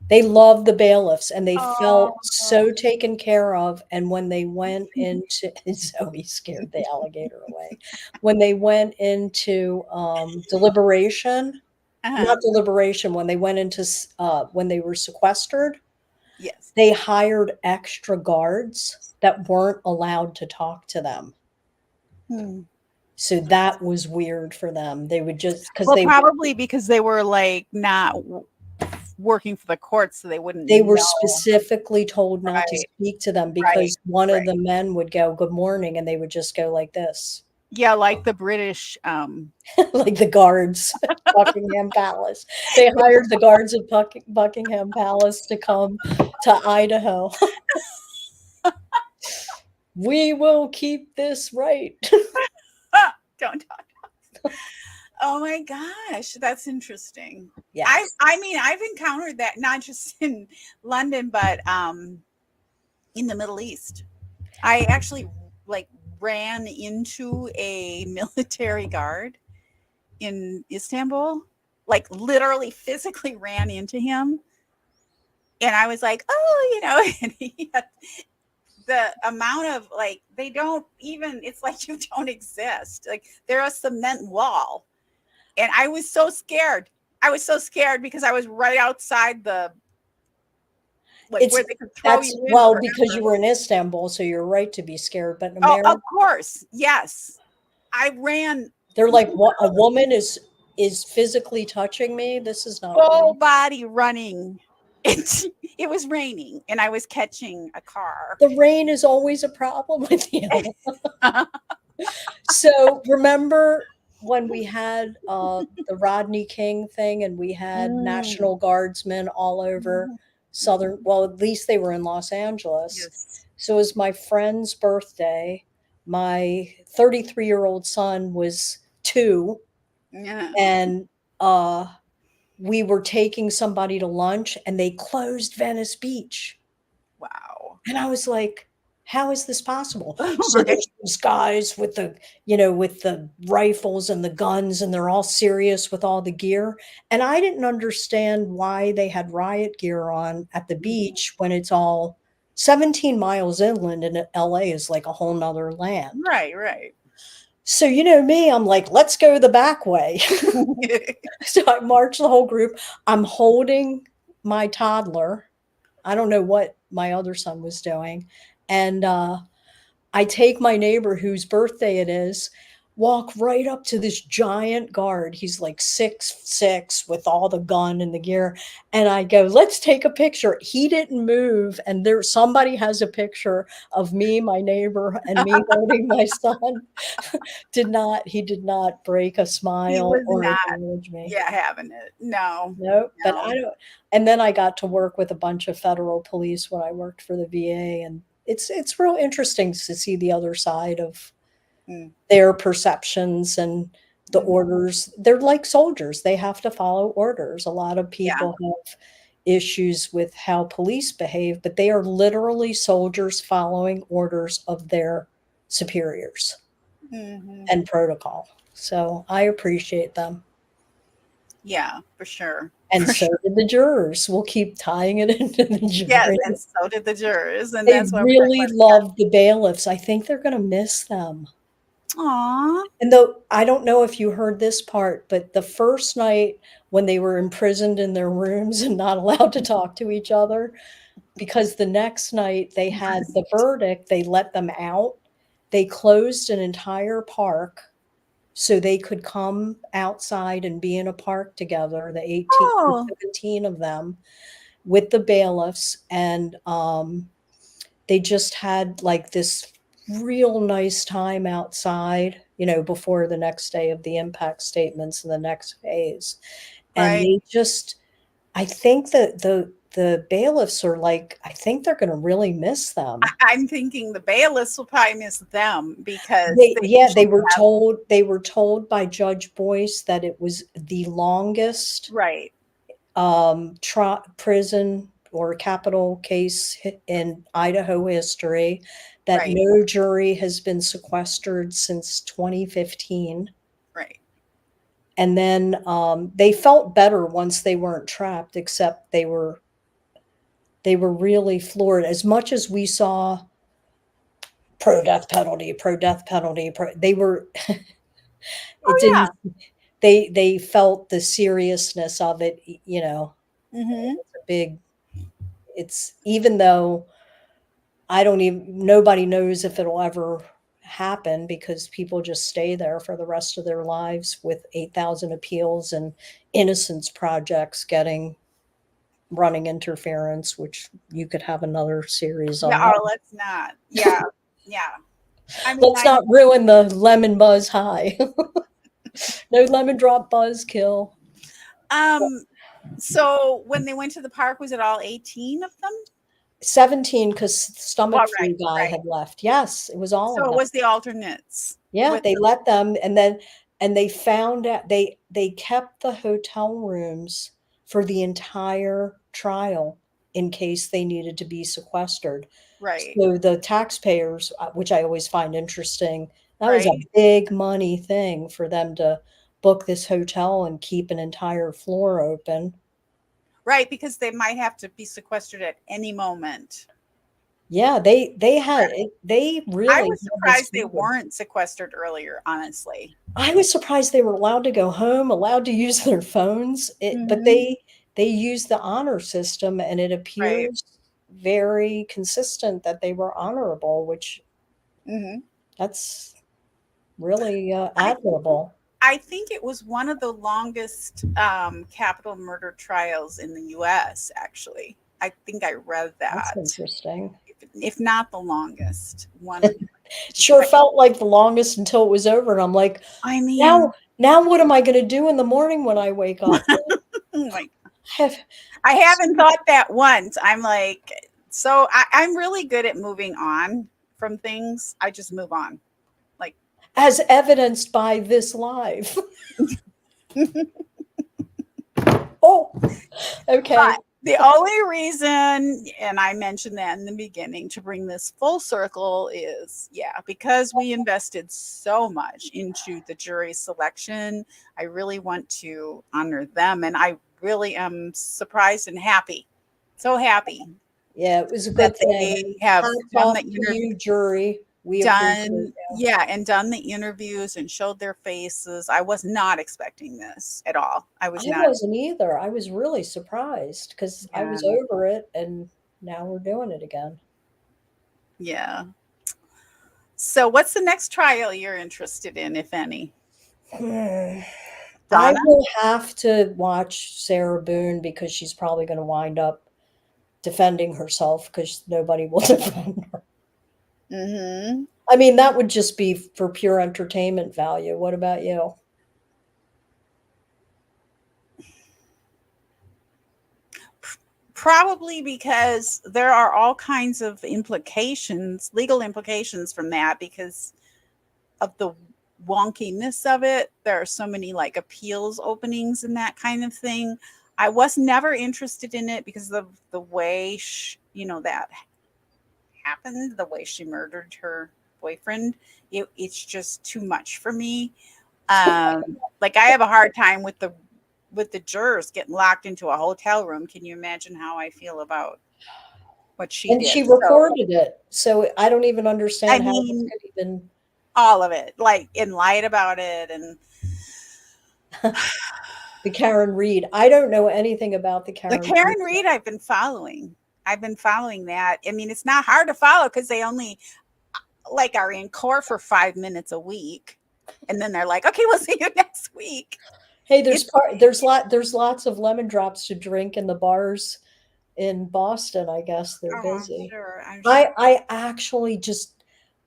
They loved the bailiffs and they Oh. felt so taken care of. And when they went into, Zoe scared the alligator away. When they went into deliberation, Uh-huh. not deliberation, when they went into, when they were sequestered, Yes. they hired extra guards that weren't allowed to talk to them. Hmm. So that was weird for them. They would just because Well, probably because they were like not working for the court, so they wouldn't they were know. specifically told not to Right. speak to them Right. because one of Right. the men would go, "Good morning," and they would just go like this, Yeah, like the British. like the guards at Buckingham Palace. They hired the guards at Buckingham Palace to come to Idaho. We will keep this right. Don't talk. Oh my gosh, that's interesting. Yes. I mean, I've encountered that not just in London, but in the Middle East. I actually like ran into a military guard in Istanbul, like literally physically ran into him. And I was like, oh, and he had the amount of like, they don't even, it's like you don't exist. Like they're a cement wall. And I was so scared. I was so scared because I was right outside the, like It's where they could throw you in because you forever. were in Istanbul, so you're right to be scared. But in Oh, of America, course. Yes. I ran they're like, "What? A woman is physically touching me? This is not full right." body running. It was raining and I was catching a car. The rain is always a problem with you. So remember when we had the Rodney King thing, and we had Mm, National Guardsmen all over mhm, Southern, mhm. well, at least they were in Los Angeles. Yes. So it was my friend's birthday. My 33-year-old son was 2, Yeah. and we were taking somebody to lunch, and they closed Venice Beach. Wow. And I was like, "How is this possible?" So Right. there's these guys with with the rifles and the guns, and they're all serious with all the gear, and I didn't understand why they had riot gear on at the Mhm. beach when it's all 17 miles inland, and LA is like a whole 'nother land. Right, right. So, you know me, I'm like, "Let's go the back way." So I marched the whole group. I'm holding my toddler. I don't know what my other son was doing, and, I take my neighbor whose birthday it is, walk right up to this giant guard. He's like 6'6" with all the gun and the gear, and I go, "Let's take a picture." He didn't move, and there somebody has a picture of me, my neighbor, and me holding my son. He did not break a He smile was or not, acknowledge me. yeah, having it. No, Nope, but I no. don't, and then I got to work with a bunch of federal police when I worked for the VA, and it's real interesting to see the other side of Mm, their perceptions and the mhm. orders. They're like soldiers, they have to follow orders. A lot of Yeah. people have issues with how police behave, but they are literally soldiers following orders of their superiors Mhm. and protocol. So I appreciate them. Yeah, for sure. And For so sure. did the jurors. We'll keep tying it into the Yes, jury. and so did the jurors, and They that's why we're talking really about love the bailiffs. I think they're gonna miss them. it. Aw. And though I don't know if you heard this part, but the first night when they were imprisoned in their rooms and not allowed to talk to each other, because the next night they had the verdict, they let them out. They closed an entire park so they could come outside and be in a park together, the Oh, 17 of them, with the bailiffs, and they just had like this real nice time outside, before the next day of the impact statements and the next phase. And right. they just, I think that the bailiffs are like, I think they're going to really miss them. I'm thinking the bailiffs will probably miss them because They they Yeah, usually have, they were told by Judge Boyce that it was the longest right, prison or capital case in Idaho history, that right, no jury has been sequestered since 2015. right. And then they felt better once they weren't trapped, except they were really floored. As much as we saw pro death penalty, they were it Oh, yeah. didn't they felt the seriousness of it, Mhm. it's a big, it's, even though I don't even nobody knows if it'll ever happen, because people just stay there for the rest of their lives with 8,000 appeals and innocence projects getting running interference, which you could have another series Yeah, on oh, that. let's not. Yeah, yeah. I mean, Let's not ruin the lemon buzz high. No lemon drop buzz kill. um, so when they went to the park, was it all 18 of them? 17, because Well, stomach right, flu guy right. had left. Yes, it was all of So it them. was the alternates Yeah, with they let them, and then and they found out they kept the hotel rooms for the entire trial in case they needed to be sequestered. Right. So the taxpayers, which I always find interesting, that was a Right. big money thing for them to book this hotel and keep an entire floor open. Right, because they might have to be sequestered at any moment. Yeah, they had it, they I really was had this surprised they covered. weren't sequestered earlier, honestly. I was surprised they were allowed to go home, allowed to use their phones, but Mhm. they used the honor system, and it Right. appears very consistent that they were honorable, which Mhm. that's really I admirable. I think it was one of the longest capital murder trials in the U.S. Actually, I think I read That's that. interesting. If not the longest one. Sure felt like the longest until it was over, and I'm like, I now mean, now what am I going to do in the morning when I wake up? oh my, Have I haven't thought that once. I'm like, so I'm really good at moving on from things. I just move on. Like, as evidenced by this live. Oh, okay. but the only reason, and I mentioned that in the beginning, to bring this full circle is, yeah, because we invested so much into the jury selection. I really want to honor them. And I really am surprised and happy, so happy Yeah, it was a that good thing. they have Hats done off the to interview. you, jury. We appreciate Done, you. yeah, and done the interviews and showed their faces. I was not expecting this at all. I was I not. wasn't either. I was really surprised because I Yeah, was over it, and now we're doing it again. yeah. So, what's the next trial you're interested in, if any? Hmm. I Donna? will have to watch Sarah Boone because she's probably going to wind up defending herself because nobody will defend her. Mm-hmm. I mean, that would just be for pure entertainment value. What about you? Probably because there are all kinds of implications, legal implications from that, because of the wonkiness of it. There are so many like appeals openings and that kind of thing. I was never interested in it because of the way that happened, the way she murdered her boyfriend. It's just too much for me. Like I have a hard time with the jurors getting locked into a hotel room. Can you imagine how I feel about what she And she did? So recorded it, so I don't even I understand how this mean, could even. all of it, like, and lied about it, and The Karen Reed. I don't know anything about the the Karen Reed. Karen Reed I've been following. I've been following that. I mean, it's not hard to follow because they only like are in court for 5 minutes a week, and then they're like, "Okay, we'll see you next week." Hey, It's there's lots of lemon drops to drink in the bars in Boston. I guess they're oh, busy. I'm sure. I actually just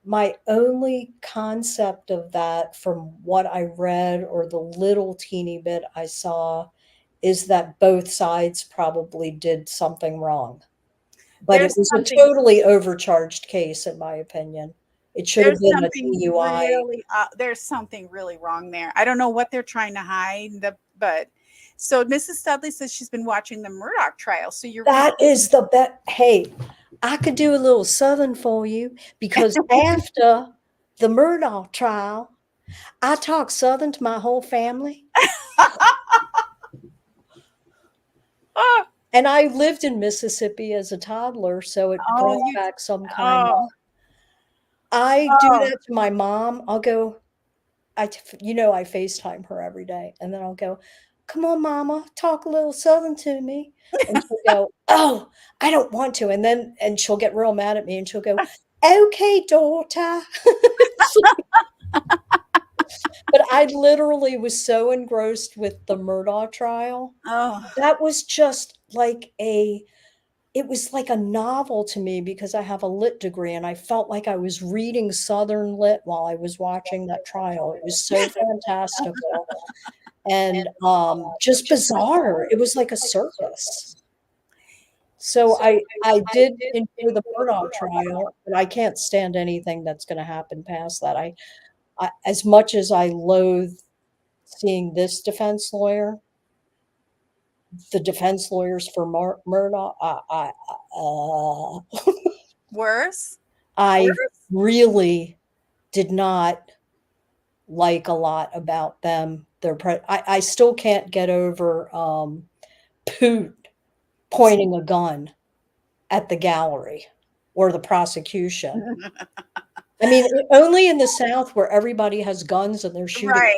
my only concept of that from what I read or the little teeny bit I saw is that both sides probably did something wrong. But it There's was a something. totally overcharged case, in my opinion. It should have been a DUI. There's something really wrong there. I don't know what they're trying to hide. But so Mrs. Studley says she's been watching the Murdoch trial. So you're really That is the best. Hey, I could do a little Southern for you because after the Murdoch trial, I talked Southern to my whole family. oh, And I lived in Mississippi as a toddler, so it oh, brought back some kind oh, of. I do oh, that to my mom. I'll go, I FaceTime her every day, and then I'll go, "Come on, mama, talk a little Southern to me." And she'll go, "Oh, I don't want to." And she'll get real mad at me and she'll go, "Okay, daughter." But I literally was so engrossed with the Murdaugh trial. oh. That was just like it was like a novel to me because I have a lit degree and I felt like I was reading Southern lit while I was watching that trial. It was so fantastical and just bizarre. It was like a circus. So I did enjoy the Murdaugh trial, but I can't stand anything that's going to happen past that. I as much as I loathe seeing this defense lawyer, the defense lawyers for Murdoch, Worse? I Worse? really did not like a lot about them. I still can't get over Poot pointing a gun at the gallery or the prosecution. I mean, only in the South where everybody has guns and Right.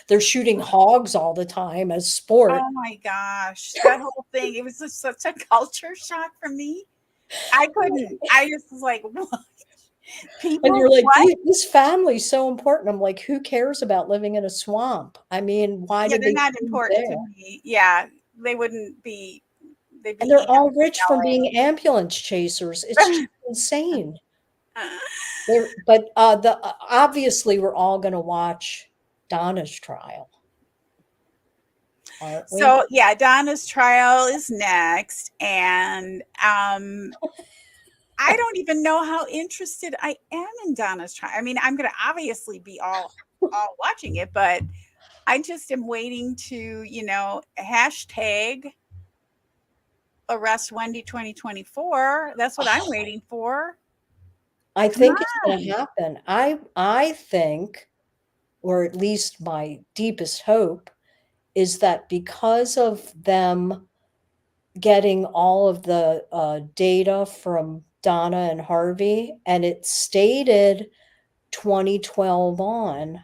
they're shooting hogs all the time as sport. Oh my gosh. That whole thing, it was just such a culture shock for me. I couldn't. I just was like, what? And People, you're like, what? this family's so important. I'm like, who cares about living in a swamp? I mean, why Yeah, did they're they not choose important to there? me. Yeah, they wouldn't be, they'd And be they're all ants rich from being ambulance chasers. It's in just insane. LA. But obviously we're all going to watch Donna's trial, aren't we? So yeah, Donna's trial is next, and I don't even know how interested I am in Donna's trial. I mean, I'm going to obviously be all watching it, but I just am waiting to, hashtag arrest Wendy 2024. That's what I'm waiting for. I Come think it's going to on. happen. I think, or at least my deepest hope, is that because of them getting all of the data from Donna and Harvey, and it stated 2012 on,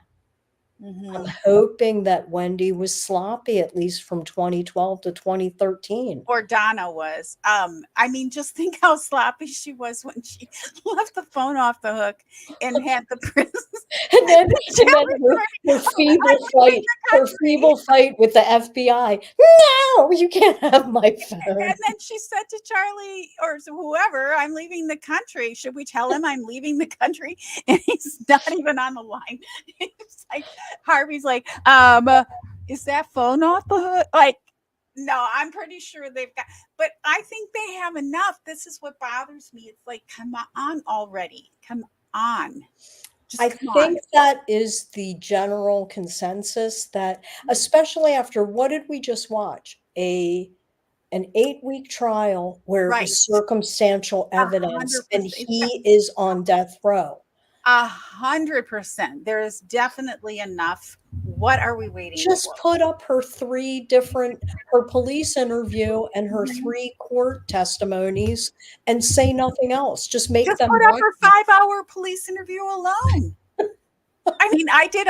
I'm Mm-hmm. hoping that Wendy was sloppy at least from 2012 to 2013. Or Donna was. I mean, just think how sloppy she was when she left the phone off the hook and had the prison. And then, and then her I'm leaving the her country. feeble fight with the FBI. No, you can't have my phone. And then she said to Charlie or whoever, I'm leaving the country. Should we tell him I'm leaving the country? And he's not even on the line. It's like Harvey's like, is that phone off the hook? Like, no, I'm pretty sure they've got, but I think they have enough. This is what bothers me. It's like, come on already. Come on. I Just come on. think that is the general consensus that, especially after what did we just watch? An 8-week trial where it Right. was circumstantial evidence and 100%. he is on death row. 100%. There is definitely enough. What are we waiting Just for? put up her her police interview and her Mhm. 3 court testimonies and say nothing else. Just make Just them put up her record. 5-hour police interview alone. I mean, I did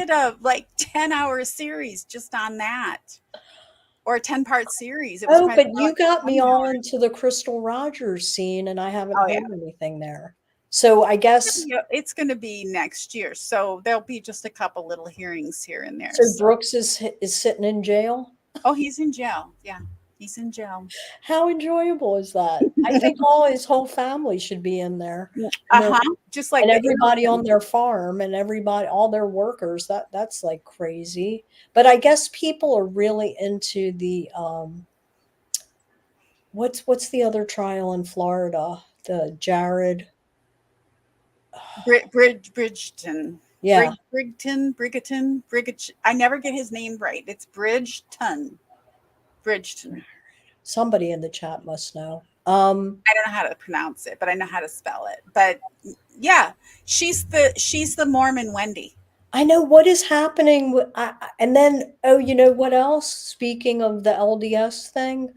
a like 10-hour series just on that, or a 10-part series. It was Oh, probably but more you like got me 20 hours. on to the Crystal Rogers scene, and I haven't Oh yeah. heard anything there. So I guess It's going to be next year. So there'll be just a couple little hearings here and there. so So, Brooks is sitting in jail? oh, he's in jail. Yeah. He's in jail. How enjoyable is that? I think all his whole family should be in there, and Uh-huh. Just like and the everybody on aliens. their farm and everybody all their workers. That's like crazy. But I guess people are really into the what's the other trial in Florida? The Jared. Bridgeton. Yeah, Brigton. I never get his name right. It's Bridgeton. Bridgeton. somebody in the chat must know. I don't know how to pronounce it, but I know how to spell it. But yeah, she's the Mormon Wendy. I know what is happening and then oh, you know what else? Speaking of the LDS thing,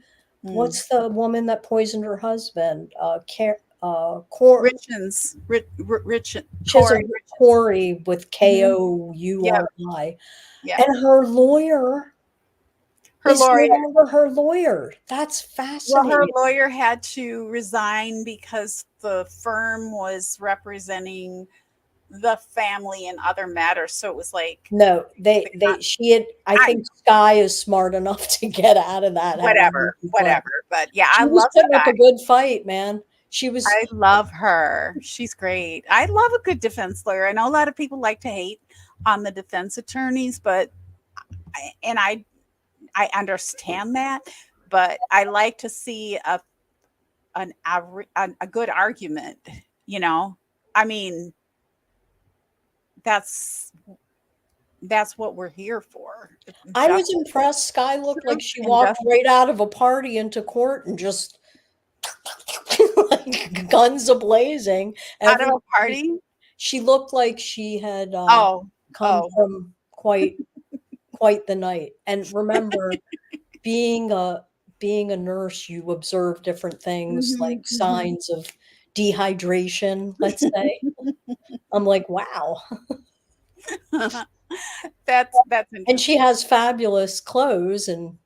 Mm. what's the woman that poisoned her husband? Cor Richens, She has a Corey Richens. Corey with Mm-hmm. Yep. Kouri, Yeah. and her lawyer Her is no lawyer. longer her lawyer. That's Well, her fascinating. lawyer had to resign because the firm was representing the family in other matters. So it was like No, she had, I I think Sky is smart enough to get out of that, having whatever, been played. whatever. But yeah, I She was love putting up Sky. a good fight, man. She was I love her. She's great. I love a good defense lawyer. I know a lot of people like to hate on the defense attorneys, but I understand that, but I like to see a good argument, you know. I mean, that's that's what we're here for. I was Justice, impressed. Sky looked like truth, she and walked justice. right out of a party into court and just like guns a-blazing. Out of Every a party? She looked like she had Oh, come oh. from quite the night. And remember, being a being a nurse, you observe different things like Mhm, mhm. signs of dehydration, let's say. I'm like, wow. That's And she interesting. has fabulous clothes, and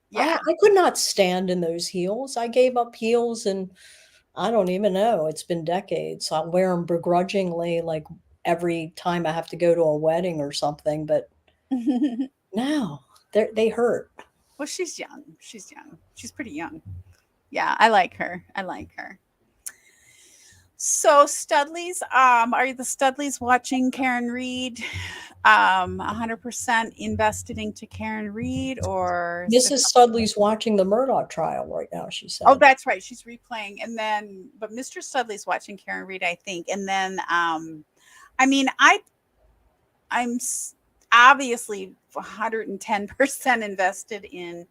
Yeah. I could not stand in those heels. I gave up heels, and I don't even know. It's been decades. I'll wear them begrudgingly, like every time I have to go to a wedding or something. But no, they hurt. Well, she's young. She's young. She's pretty young. Yeah, I like her. I like her. So Studleys, are the Studleys watching Karen Reed? 100% invested into Karen Reed or Mrs. Studley's watching the Murdoch trial right now, she oh, said. that's right. She's replaying. And then, but Mr. Studley's watching Karen Reed, I think. And then, I mean, I'm obviously 110% invested in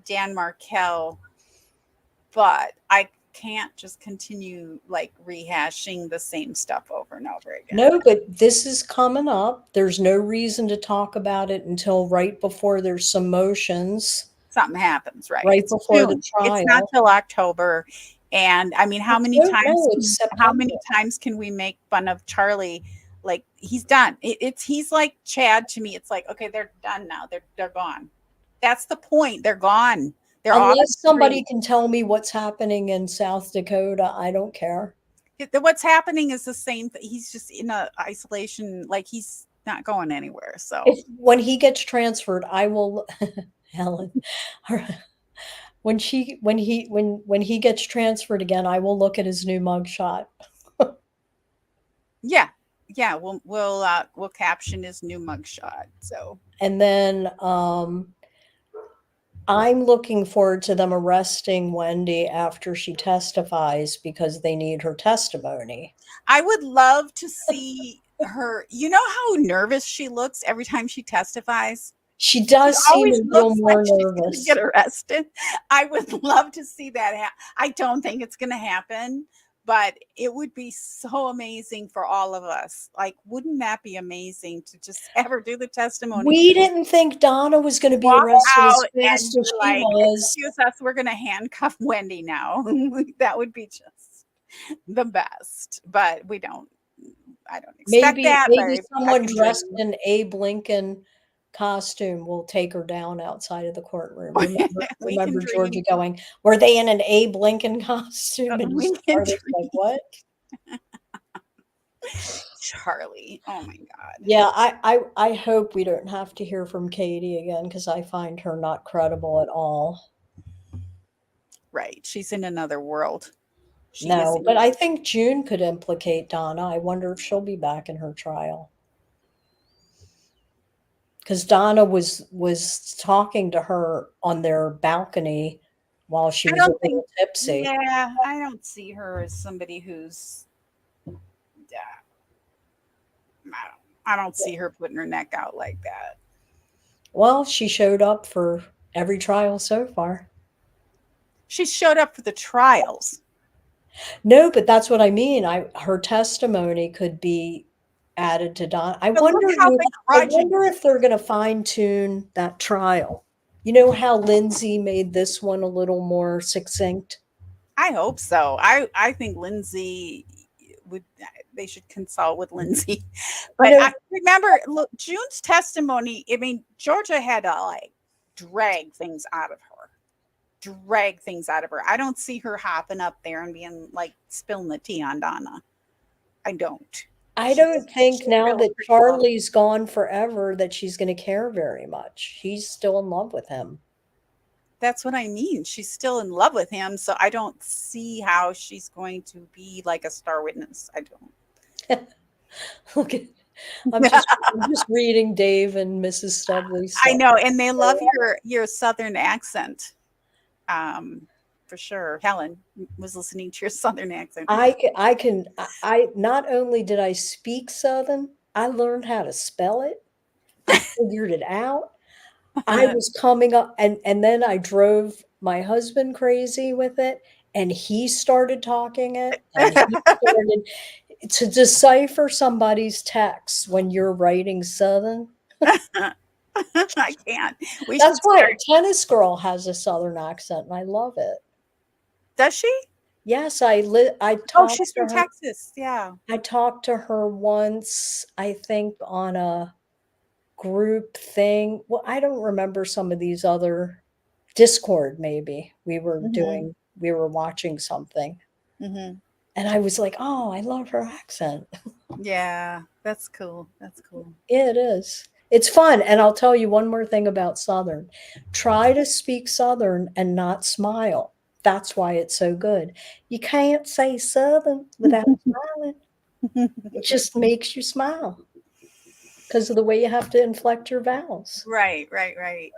Dan Markel, but I can't just continue like rehashing the same stuff over and over again. No, but this is coming up. There's no reason to talk about it until right before there's some motions, Something happens, right? right It's before the June. It's not trial. till October. And I mean, No, it's how September. many times can we make fun of Charlie? Like he's done. He's like Chad to me. It's like, okay, they're done now. They're gone. That's the point. They're gone. They're off the Unless somebody street. can tell me what's happening in South Dakota, I don't care. What's happening is the same thing. He's just in a isolation, like he's not going anywhere. So When he gets transferred, I will Helen. When he gets transferred again, I will look at his new mugshot. yeah, yeah, we'll caption his new mugshot. So And then I'm looking forward to them arresting Wendy after she testifies because they need her testimony. I would love to see her. You know how nervous she looks every time she testifies? She She does seem always a little looks like more she's going to nervous. get arrested. I would love to see that I don't think it's going to happen, but it would be so amazing for all of us. Like, wouldn't that be amazing to just have her do the testimony? We didn't think Donna was going to be Walk arrested as out fast and as you're she like, was. excuse us, we're going to handcuff Wendy now. That would be just the best, but we don't. I don't expect that, but Maybe I someone can dressed dream. in Abe Lincoln costume will take her down outside of the courtroom. We can Remember Georgia dream. going, "Were they in an Abe Lincoln costume?" And We can Charlie's like, dream. "What?" Charlie. Oh my God. Yeah, I hope we don't have to hear from Katie again because I find her not credible at all. Right. She's in another world. She is No, but in. I think June could implicate Donna. I wonder if she'll be back in her trial. Because Donna was talking to her on their balcony while she I was a don't think, little tipsy. yeah, I don't see her as somebody who's, I don't see her putting her neck out like that. Well, she showed up for every trial so far. She showed up for the trials. No, but that's what I mean. Her testimony could be added to Don. But look how I begrudging. wonder if they're going to fine tune that trial. You know how Lindsay made this one a little more succinct? I hope so. I think Lindsay would. They should consult with Lindsay. You But know, I remember, look, June's testimony. I mean, Georgia had to like drag things out of her. Drag things out of her. I don't see her hopping up there and being like spilling the tea on Donna. I don't. I don't She's think now really that pretty low. Charlie's gone forever that she's going to care very much. She's still in love with him. That's what I mean. She's still in love with him, so I don't see how she's going to be like a star witness. I don't. Look at, I'm just reading Dave and Mrs. Studley I stuff. know, and they love your southern accent. For sure. Helen was listening to your southern accent. I not only did I speak Southern, I learned how to spell it. I figured it out. I was coming up, and then I drove my husband crazy with it, and he started talking it, and he started to decipher somebody's text when you're writing Southern. I can't. We That's should why start. a tennis girl has a Southern accent, and I love it. Does she? Yes, I Oh, talked she's to from her. Texas. Yeah. I talked to her once, I think on a group thing. Well, I don't remember some of these other Discord maybe. Hmm. We were watching something, Hmm. and I was like, "Oh, I love her accent." Yeah, that's cool. That's cool. It is. It's fun, and I'll tell you one more thing about Southern. Try to speak Southern and not smile. That's why it's so good. You can't say Southern without smiling. It just makes you smile because of the way you have to inflect your vowels. Right, right, right.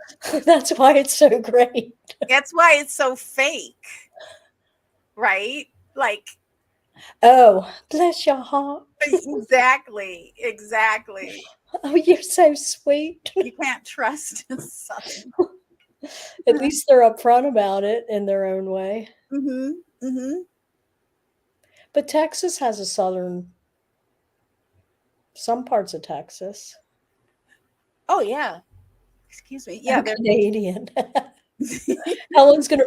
That's why it's so great. That's why it's so fake, right? Like, Oh, bless your heart. exactly, exactly. Oh, you're so sweet. You can't trust Southern. At least they're upfront about it in their own way. Hmm. Hmm. But Texas has a Southern, some parts of Texas. Oh yeah. Excuse me. Yeah, I'm they're. Canadian. Helen's gonna.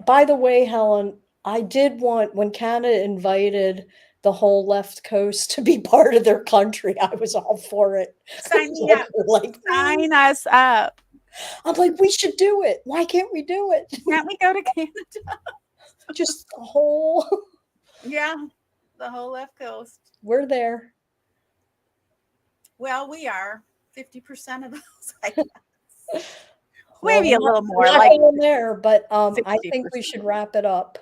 By the way, Helen, I did want when Canada invited the whole left coast to be part of their country. I was all for it. Sign me up. Like, really? Sign us up. I'm like, we should do it. Why can't we do it? Can't we go to Canada? Just the whole. Yeah, the whole left coast. We're there. Well, we are 50% of those, I guess. Well, Maybe a little we're more, not like going there, but I think we 60%. should wrap it up.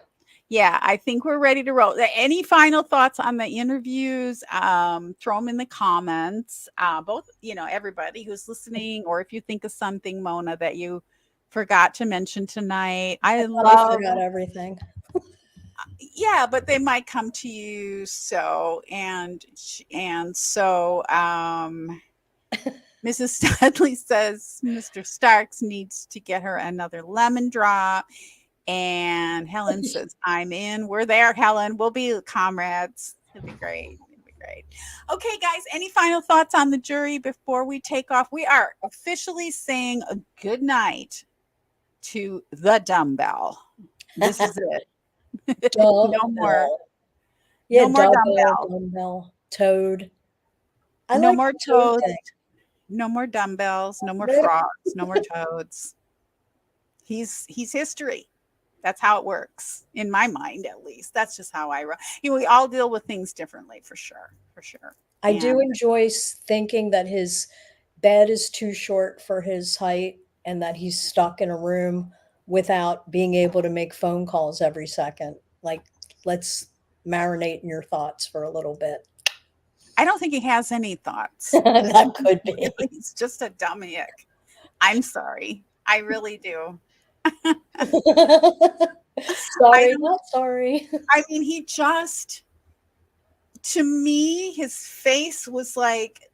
Yeah, I think we're ready to roll. Any final thoughts on the interviews? Throw them in the comments. Both, everybody who's listening, or if you think of something, Mona, that you forgot to mention tonight. I I thought I love, forgot everything. yeah, but they might come to you. So, and so, Mrs. Studley says Mr. Starks needs to get her another lemon drop. And Helen says, I'm in. We're there, Helen. We'll be comrades. It'll be great. It'll be great. Okay, guys, any final thoughts on the jury before we take off? We are officially saying a good night to the dumbbell. This is it. No more. Dumbbell. Yeah, No more dumbbell, dumbbell. dumbbell, toad. I No like more the toad toads. thing. No more dumbbells. No more No, frogs. No more toads. He's history. That's how it works in my mind, at least. That's just how I. We all deal with things differently, for sure, for sure. I do And enjoy thinking that his bed is too short for his height and that he's stuck in a room without being able to make phone calls every second. Like, let's marinate in your thoughts for a little bit. I don't think he has any thoughts. That could be. Really, he's just a dumb ick. I'm sorry. I really do. I Sorry, don't. not sorry. I mean, he just. To me, his face was like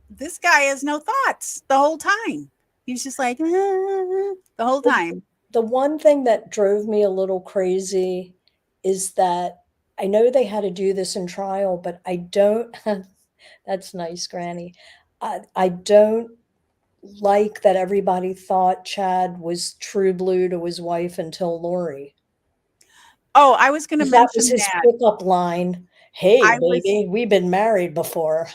this guy has no thoughts the whole time. He's just like the whole time. The one thing that drove me a little crazy is that I know they had to do this in trial, but I don't. That's nice, Granny. I don't like that everybody thought Chad was true blue to his wife until Lori. Oh, I was going to Because that was mention his that. pickup line. Hey, I was baby, we've been married before.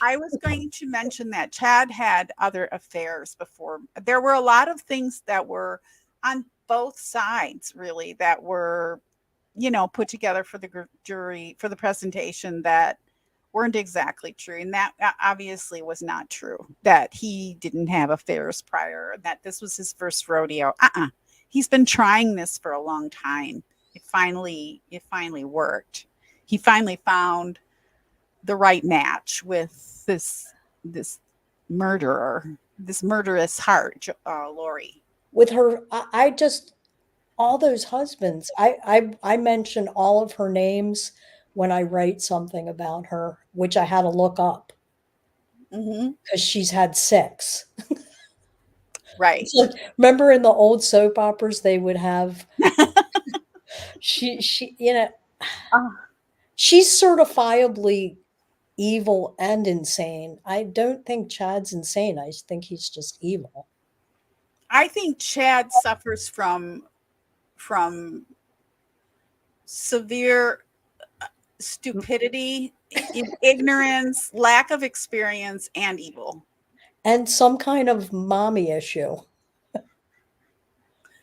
I was going to mention that Chad had other affairs before. There were a lot of things that were on both sides, really, that were, put together for the jury for the presentation that weren't exactly true. And that obviously was not true, that he didn't have affairs prior, that this was his first rodeo. He's been trying this for a long time. It finally worked. He finally found the right match with this murderer, this murderous heart, Lori. With her, I just all those husbands. I mention all of her names when I write something about her, which I had to look up. because she's had 6. Right. Like, remember in the old soap operas they would have she she's certifiably evil and insane. I don't think Chad's insane. I think he's just evil. I think Chad suffers from severe stupidity, ignorance, lack of experience, and evil. And some kind of mommy issue.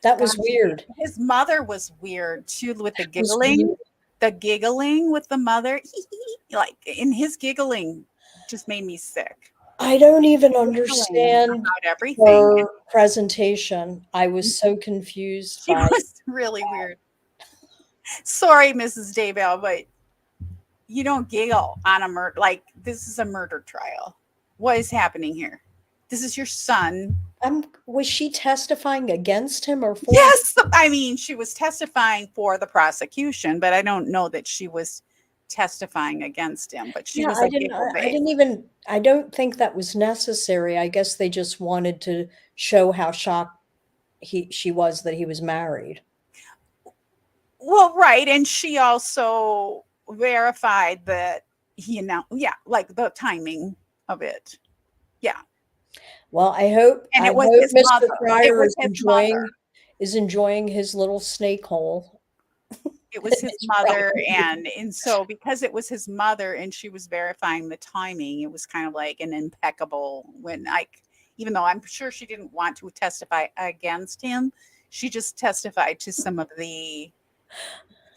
That was Gosh, weird. his mother was weird too with the Was weird. giggling. The giggling with the mother, like in his giggling just made me sick. I don't even Giggling understand about everything. her presentation. I was so confused She by was really weird. Sorry, Mrs. Daybell, but you don't giggle on a murder. Like, this is a murder trial. What is happening here? This is your son. was she testifying against him or for him? Yes, I mean, she was testifying for the prosecution, but I don't know that she was testifying against him. But she Yeah, was a giggle babe. I don't think that was necessary. I guess they just wanted to show how shocked she was that he was married. Well, right, and she also verified that like the timing of it. Yeah. Well, I And it was hope his Mr. mother. It Fryer was his mother. is enjoying his little snake hole. It was his mother, and so because it was his mother and she was verifying the timing, it was kind of like an impeccable when even though I'm sure she didn't want to testify against him, she just testified to some of the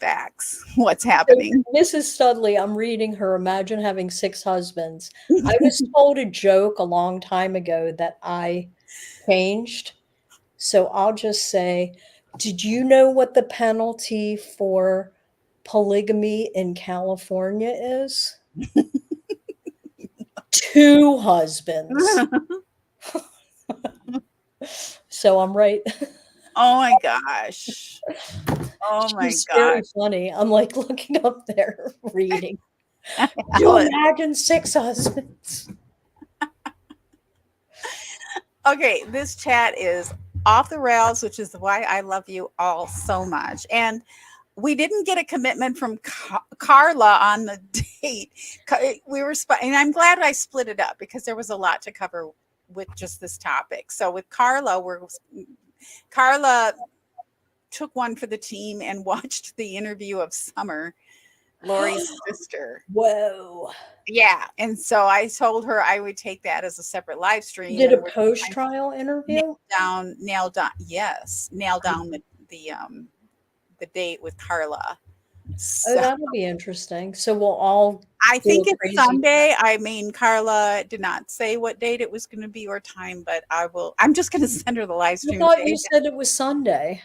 facts, what's happening. Mrs. Studley, I'm reading her Imagine Having 6 Husbands. I was told a joke a long time ago that I changed. So I'll just say, did you know what the penalty for polygamy in California is? 2 husbands. So I'm right. Oh my gosh. Oh my She's very gosh. funny. I'm like looking up there, reading. You imagine 6 husbands. Okay, this chat is off the rails, which is why I love you all so much. And we didn't get a commitment from Carla on the date. We were, and I'm glad I split it up because there was a lot to cover with just this topic. So with Carla, Carla took one for the team and watched the interview of Summer, Lori's sister. Whoa. Yeah. And so I told her I would take that as a separate live stream. You did a post-trial interview? Nail down the date with Carla. So, that'll be interesting. So we'll all I think it's Sunday. I mean, Carla did not say what date it was going to be or time, but I'm just going to send her the live stream. I thought you said it was Sunday.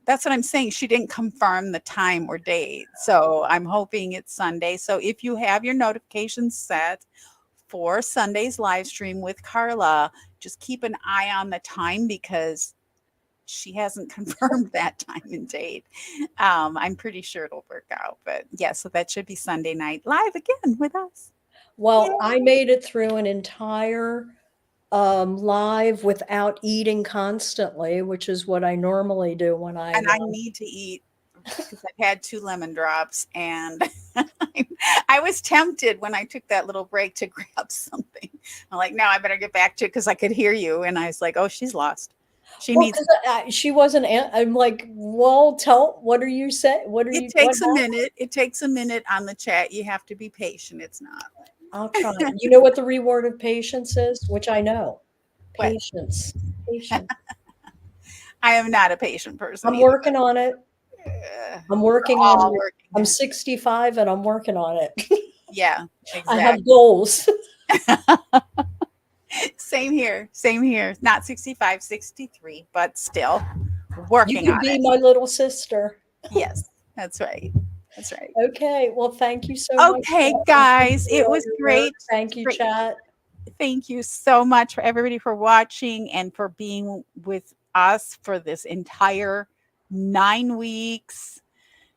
That's what I'm saying. She didn't confirm the time or date. So I'm hoping it's Sunday. So if you have your notifications set for Sunday's live stream with Carla, just keep an eye on the time because she hasn't confirmed that time and date. I'm pretty sure it'll work out. But yeah, so that should be Sunday night live again with us. Well, yay. I made it through an entire live without eating constantly, which is what I normally do when I need to eat because I've had 2 lemon drops and I was tempted when I took that little break to grab something. I'm like, no, I better get back to it because I could hear you. And I was like, oh, she's lost. She wasn't. I'm like, well, what are you saying? It takes a minute. It takes a minute on the chat. You have to be patient. It's not. I'll try. You know what the reward of patience is? Which I know. Patience. Patience. I am not a patient person. I'm working on it. I'm working on it. I'm 65 and I'm working on it. Yeah, exactly. I have goals. Same here. Same here. Not 65, 63, but still working on it. You could be my little sister. Yes, that's right. That's right. Okay. Well, thank you so much. Okay, guys. It was great. Thank you, chat. Thank you so much for everybody for watching and for being with us for this entire 9 weeks.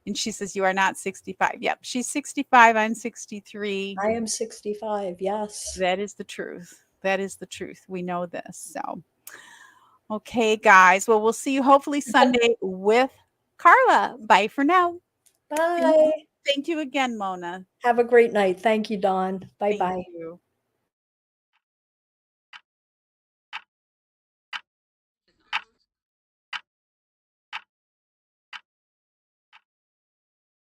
And she says, you are not 65. Yep, she's 65. I'm 63. I am 65. Yes. That is the truth. That is the truth. We know this. So, okay, guys. Well, we'll see you hopefully Sunday with Carla. Bye for now. Bye. Thank you again, Mona. Have a great night. Thank you, Dawn. Thank Bye-bye. you.